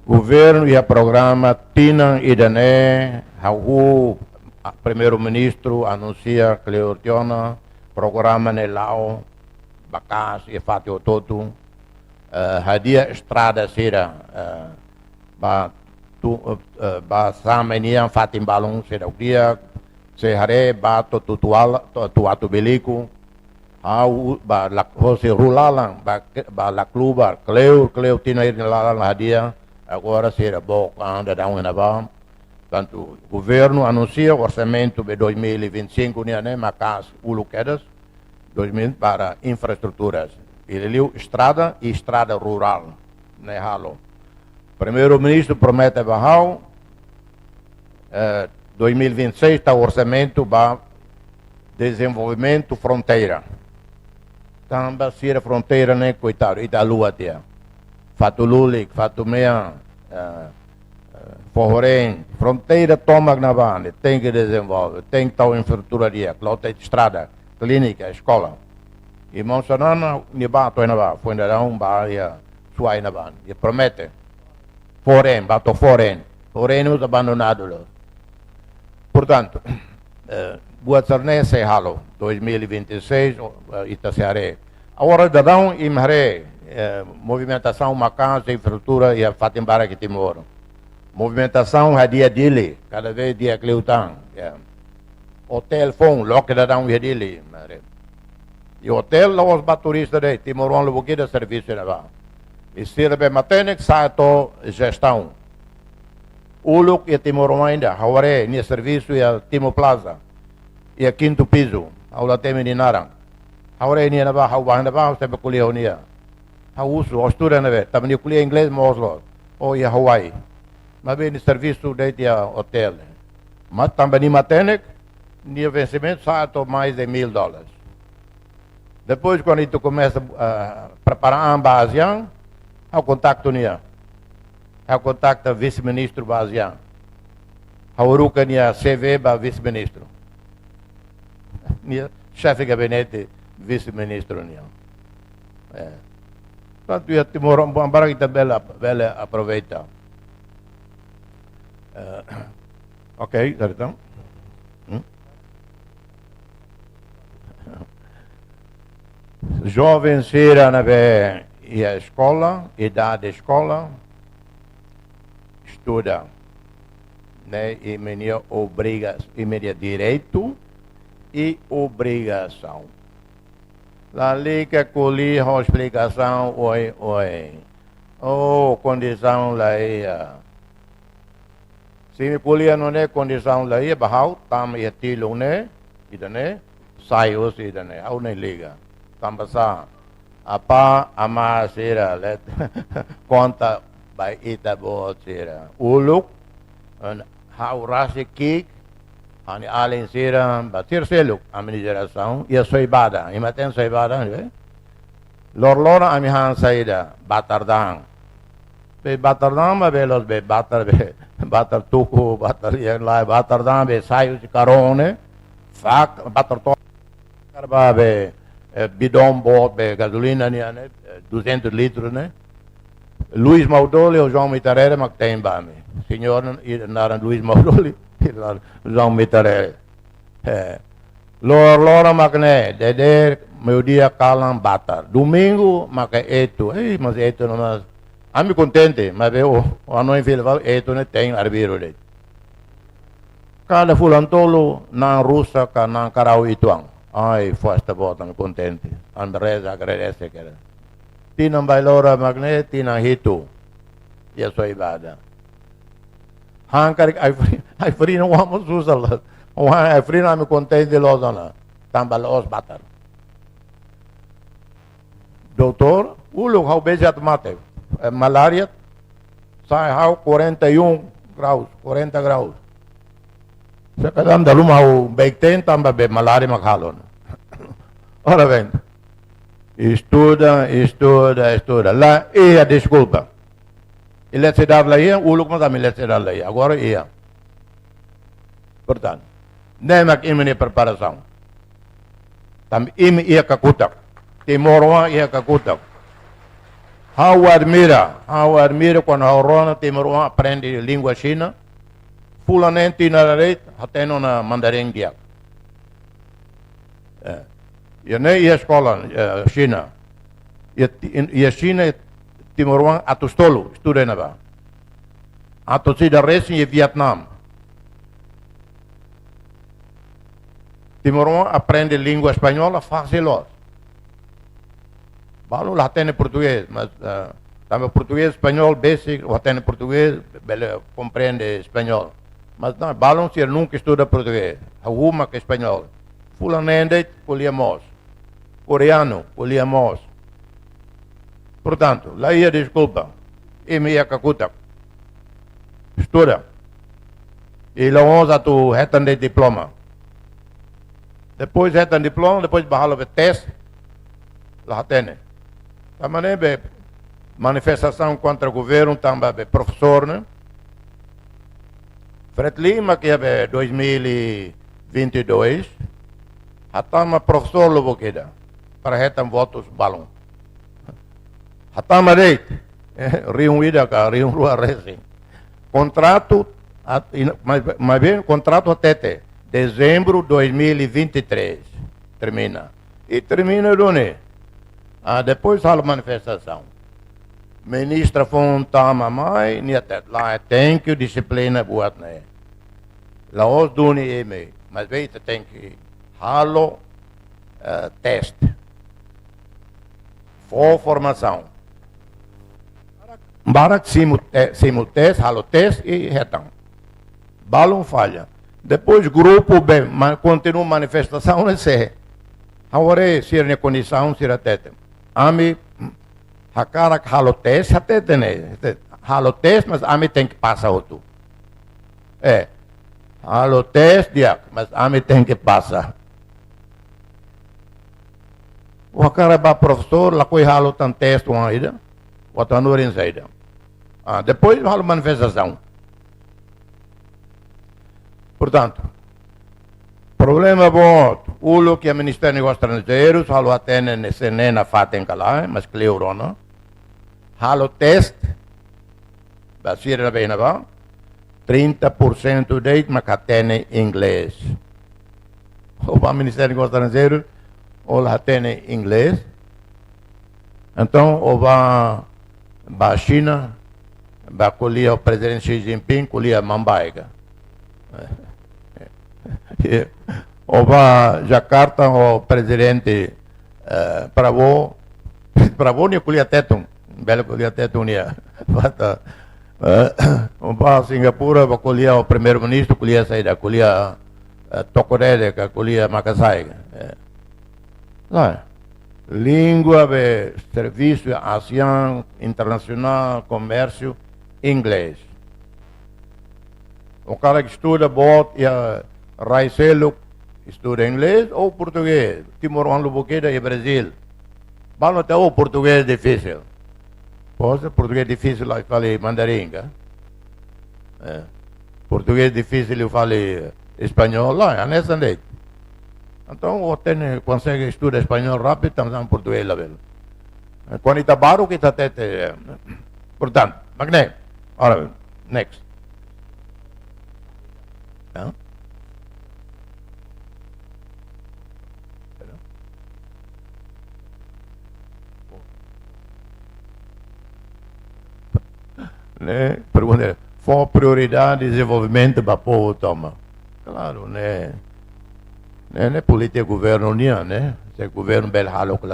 governo e a programa Tinan Idane o primeiro-ministro anuncia Cleotiona programa nelau bakas e fatio todo hadia estrada sira ba samenian fatim balong sira dia se hare ba tuatu beliku au ba lak hose rulalang ba lak lubar kleu tinair lalang hadia agora sira bok anda daun na ba. Tanto o governo anuncia o orçamento de 2025 né, macas uluquedas 2000 para infraestruturas. Ele liu estrada e estrada rural, né, halo. Primeiro-ministro promete bahau 2026 está o orçamento para desenvolvimento fronteira. Também se a fronteira né, coitado, e da lua até. Fato lulik, fato meia Forrém, fronteira toma na banda, tem que desenvolver, tem que estar em infraestrutura de estrada, clínica, escola. E Monsanana, nibato na banda, foi na área suai na banda, e promete. Forrém, bato forrém nos abandonados. Portanto, buat sarnese halo, 2026, Itaciaré. Agora, dadão e maré, movimentação macans, infraestrutura e a Fatimbara que Timor. Movimentação hadia dele, cada vez dia Cleutang. Hotel phone, lock da down dele. E hotel lá os baturistas de Timoron lo que da serviço na ba. E serve matenek sato gestão. O look e Timoron ainda, haware ni serviço e Timo Plaza. E a quinto piso, aula teme ni narang. Haware ni na ba, hawa na ba, se kuliah unia. Hausu, ostura na be, também kuliah inglês moslo. O ia Hawaii. Mas bem, serviço de hotel. Mas também em Matenek, o vencimento sai mais de $1.000. Depois, quando tu começa a preparar a base, ao contacto nia, ao contacto vice-ministro base, ao uruca nia CV ba vice-ministro, nia chefe de gabinete vice-ministro nia. Portanto, ia Timor para que bela aproveita. Ok, então. Jovens serão na escola, idade de escola, estuda, né? E meia obrigação, e meia direito e obrigação. La lei que colhe a explicação, oi, condição lá se me kuliah não é condição lá, bahau tam ia tilo né, idane, saiu se idane, au nem liga, tam basa, apa ama sera let, conta by itabo sera, uluk, hau rasi kik, ani alin sera, batir seluk, amini geração, ia soibada, imaten soibada, lor ami han saida, batardang. be batardama be los be batar tuku, batar yang lain, batardama be saio de carone, fac, batar to, carba be bidon bot be gasolina né, 200 litros né. Luiz Maudoli o João Mitarere mak tem bami. Senhor naran Luiz Maudoli, João Mitarere. Lora makne, deder meu dia kalang batar. Domingo maka eto, mas eto não ami contente, mas eu ano em filho eto né tem arbiro de. Cada fulantolo na russa ka na carau ituang. Ai, fosta botang contente. Andresa agradece que tinang bailora magne, tinang hito. Ya so ibada. Hangkar ai free no vamos usar. Ai free na me contente lozana. Tambal os batar. Doutor, ulo hau bejat mate. Malaria sai hau 41 graus, 40 graus. Sekarang dalam hau baik ten tambah be malaria makhalon. Ora bem. Estuda. Lá ia desculpa. Eletricidade lá ia, o lucro também eletricidade lá ia. Agora ia. Portanto, nem mais imene preparação. Também ia kakutak. Timor ia kakutak. How admira quando a Rona Timor aprende língua china. Fulanente na rede, até na mandarim dia. E nem a escola China. E a China Timor atostolo estuda na ba. Atosida resi e Vietnam. Timor aprende língua espanhola fácil. Balu lá tem português, mas também português, espanhol basic, ou tem português, bele compreende espanhol. Mas não, balu se nunca estuda português, alguma que espanhol. Fulanende poliamos. Coreano, poliamos. Portanto, lá ia desculpa. E me ia kakutak. Estuda. E lá vamos a tu retan de diploma. Depois retan diploma, depois bahalo de teste. Lá tem. Também be manifestação contra o governo, também be professor, né? Fred Lima, que é 2022, hatama professor lobo queda. Para retam votos balão. Hatama reit, Rio Ida ka, Rio Rua Racing. Contrato, mas bem, contrato até dezembro de 2023 termina. E termina onde? Depois da manifestação. Ministra Fontama mai, lá tem que disciplina buat né. Lá os duni eme, mas bem tem que halo teste. For formação. Barak simu teste, halo teste e retão. Balão falha. Depois grupo B, continua manifestação, né? Agora se a condição será tete. Ami hakarak halo teste, até né? Halo teste, mas ami tem que passar outro. Halo teste dia, mas ami tem que passar. O cara ba professor, lá coi halo tan teste uma ida, o tanur em saída. Depois halo manifestação. Portanto, problema bom, o que o Ministério dos Negócios Estrangeiros halo atende nesse nena fatem calai, mas cleurona. Halo teste, basira bem na ba, 30% deles mas atende inglês. O Ministério dos Negócios Estrangeiros ou atende inglês. Então, o ba China, ba colher o presidente Xi Jinping, colher Mambaiga. Oba Jakarta o presidente Prabowo ni kuliah tetung bela kuliah tetung dia bata oba Singapura ba kuliah o primeiro ministro kuliah saída kuliah Tokorede ka kuliah Makassar língua de serviço ASEAN internacional comércio inglês. O cara que estuda bot e Raicelo estuda inglês ou português. Timor Luboqueda e Brasil. Vamos até o português difícil. Pois, português difícil eu falei mandarim, cá. Português difícil eu falei espanhol lá, nessa lei. Então, você consegue estudar espanhol rápido, estamos em português lá, velho. Quando está baro, que está até... Portanto, Magné, ora, next. Né? Pergunta, for prioridade de desenvolvimento para o povo toma. Claro, né? Né política governo união, né? Se governo bel halo que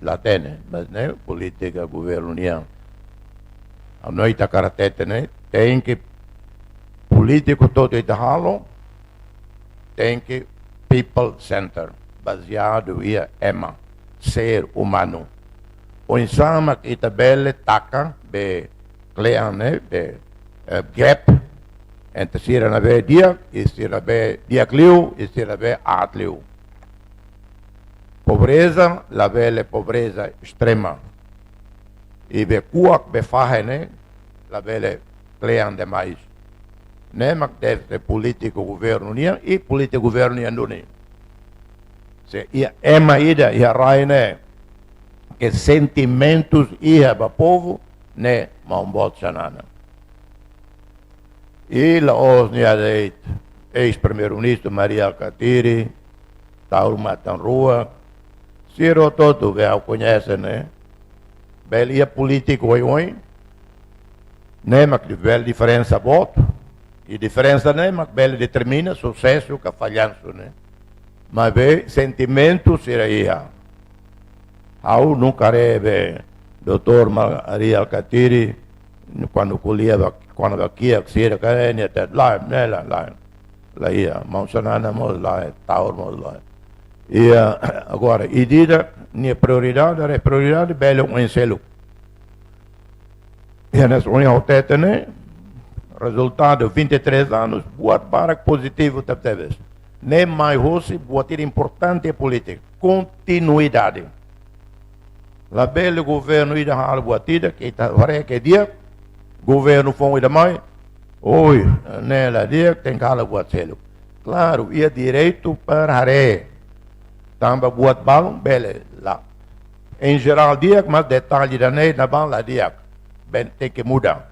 lá tem, mas né política governo união. A noite a caratete, né? Tem que político todo ita halo, tem que people center, baseado em EMA, ser humano. O insama que ita belle taca be klean, né? Be gap entre sira na be dia e sira be diacliu e sira be atliu. Pobreza, la belle pobreza extrema. E be kuak be fahe, né? La belle klean demais. Né? Mas deve ser político governo união e político governo união. Se ia ema ida ia rai, né? Que sentimentos ia para o povo, né? Mas chanana. E lá os ex-primeiro-ministro Maria Alcatiri, Tauro Matan Rua, Ciro todo, eu conhece, né? Belia político hoje, né? Mas que bela diferença voto, e diferença, né? Mas bela determina sucesso com falhanço, né? Mas bem, sentimentos seria. Ao nunca rebe, doutor Maria Alcatiri, quando colhia, quando aqui a xira carene até lá, né, lá ia, Monsanana mos lá, Taur mos lá. E agora, e dida, minha prioridade belo um enselo. E nessa união tete, né, resultado 23 anos, boa para positivo talvez. Nem mais hoje, boa ter importante política, continuidade. La belle governo ida hal buatida que está hora que dia governo foi ida mais oi nela dia tem que hal buatelo claro ia direito para hare tamba buat balão belle lá em geral dia mas detalhe da nei na bala lá dia bem tem que mudar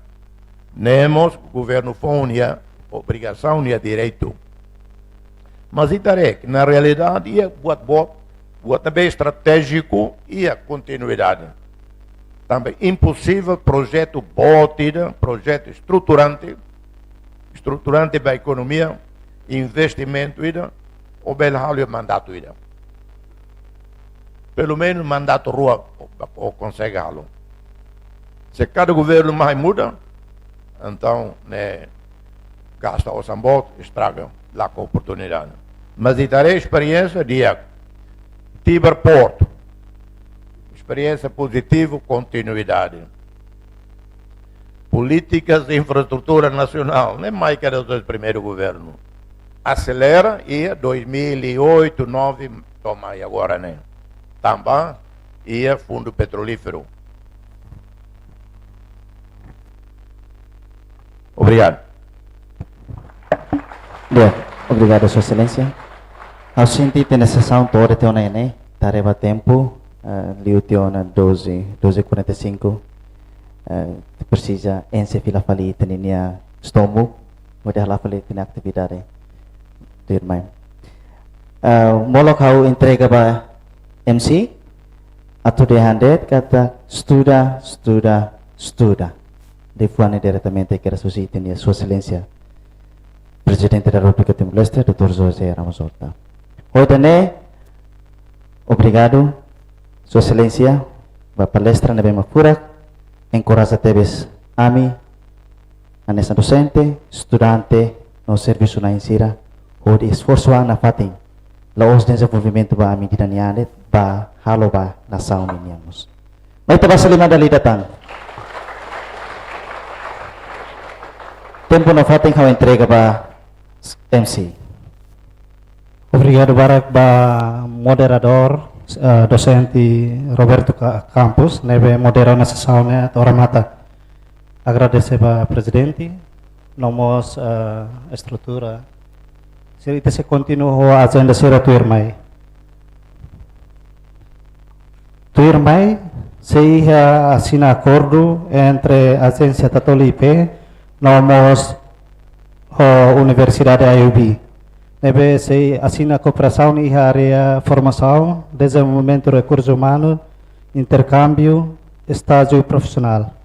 nemos governo foi ia obrigação ia direito mas itare na realidade ia buat também estratégico e a continuidade. Também impossível projeto botida, projeto estruturante para a economia, investimento ida, ou belo mandato ida. Pelo menos mandato rua ou consegue halo. Se cada governo mais muda, então né, gasta o sambot, estraga lá a oportunidade. Mas itare experiência de Tiber Porto, experiência positiva, continuidade. Políticas de infraestrutura nacional, nem mais que era o primeiro governo. Acelera e 2008, 2009, toma aí agora, né? Também ia fundo petrolífero. Obrigado. Bem, obrigado, Sua Excelência. Ao sentir a necessidade toda de uma né, tarefa tempo, liu tiona 12:45, precisa ense fila fali tenia estômago, mudah lá fali tenia atividade, irmão. Molok hau entrega para MC, atau de handed kata estuda. Defuane diretamente que era susi tenia Sua Excelência, Presidente da República Timor-Leste, Dr. José Ramos Horta. Hoje, obrigado, Sua Excelência, a palestra na Bema Furak, encoraja teves ami, anessa docente, estudante, no serviço na insira, o de esforço na fatin, laos de desenvolvimento ba ami dinanianet, ba halo ba nasaw ninyamos. May tabas sa lima dali datang. Tempo na fatin hau entrega ba MC. Obrigado Barak ba moderador docente Roberto Campos, neve moderar nessa sauna Toramata. Agradecer para presidente, nomos estrutura. Se se continua a agenda será tu irmã. Tu irmã se assina acordo entre a agência Tatolipe, nomos Universidade IUB. Neve se assina cooperação e área formação, desenvolvimento de recursos humanos, intercâmbio, estágio profissional.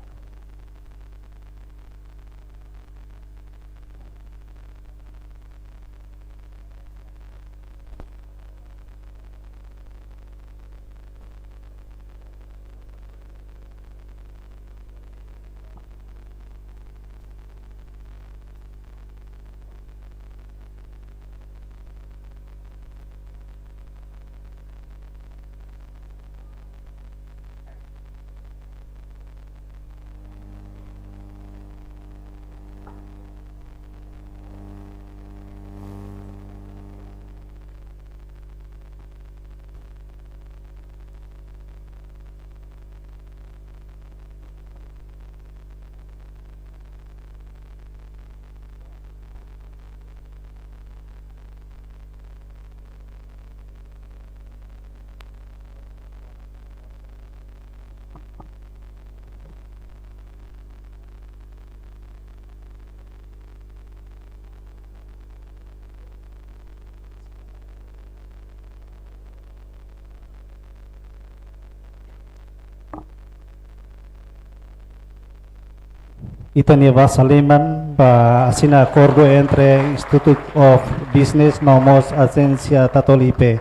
Itania Saliman para assinar acordo entre Institute of Business nomos agência Tatolipe,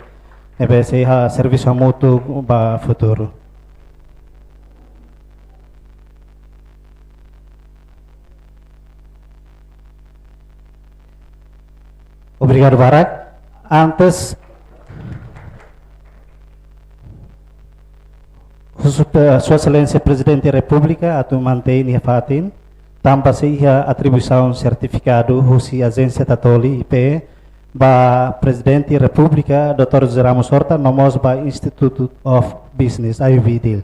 neve serviço mútuo para futuro. Obrigado, Barak. Antes, Sua Excelência Presidente da República atu mantém fatin tanpa sehingga atribuição certificado husi agência Tatoli IP ba Presidente República Dr. José Ramos Horta nomos ba Institute of Business IUB deal.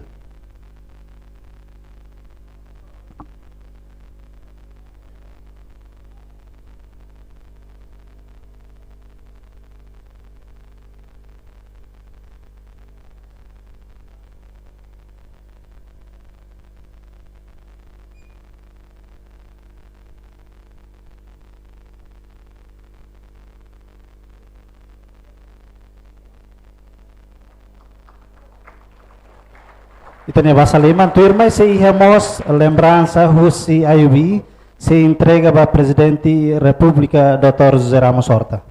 Itania Basaliman, tu irmã se ihamos lembrança husi IUB se entrega para Presidente República Dr. José Ramos Horta.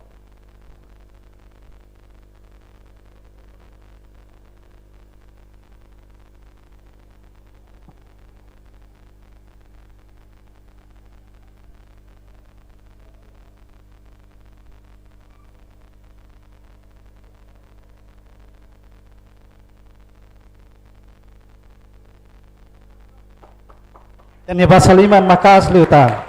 Itania Basaliman, makasih utang.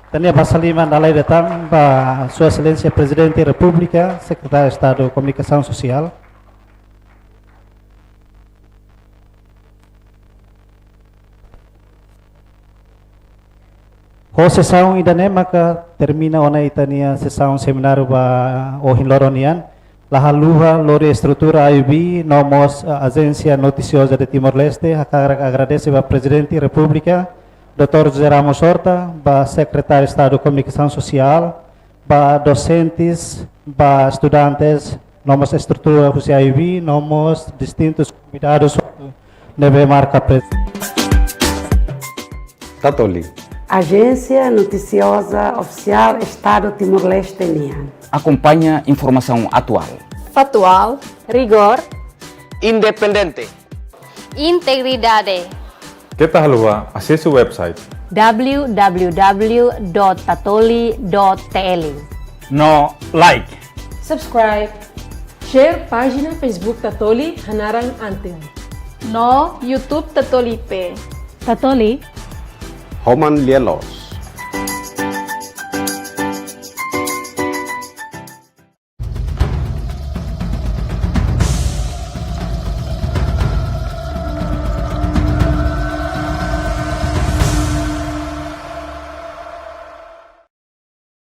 Tania Basaliman alay datang ba Sua Excelência Presidente da República, Secretário de Estado de Comunicação Social. Ho sessão ainda nem maka termina ona itania sessão seminário ba o hinloronian. Lahaluha lori estrutura AIB nomos Agência Noticiosa de Timor-Leste. Agradece ba Presidente da República, Dr. José Ramos Horta, ba Secretário de Estado de Comunicação Social, ba docentes, ba estudantes, nomos estrutura do AIB, nomos distintos convidados neve marca Tatoli. Agência Noticiosa Oficial Estado Timor-Leste NIAN. Acompanha informação atual. Factual, rigor, independente, Integridade. Kita halua acesse o website www.tatoli.tl. No like, Subscribe. Share página Facebook Tatoli Hanarang Anting. No YouTube Tatolipe. Tatoli. Homan Lielos.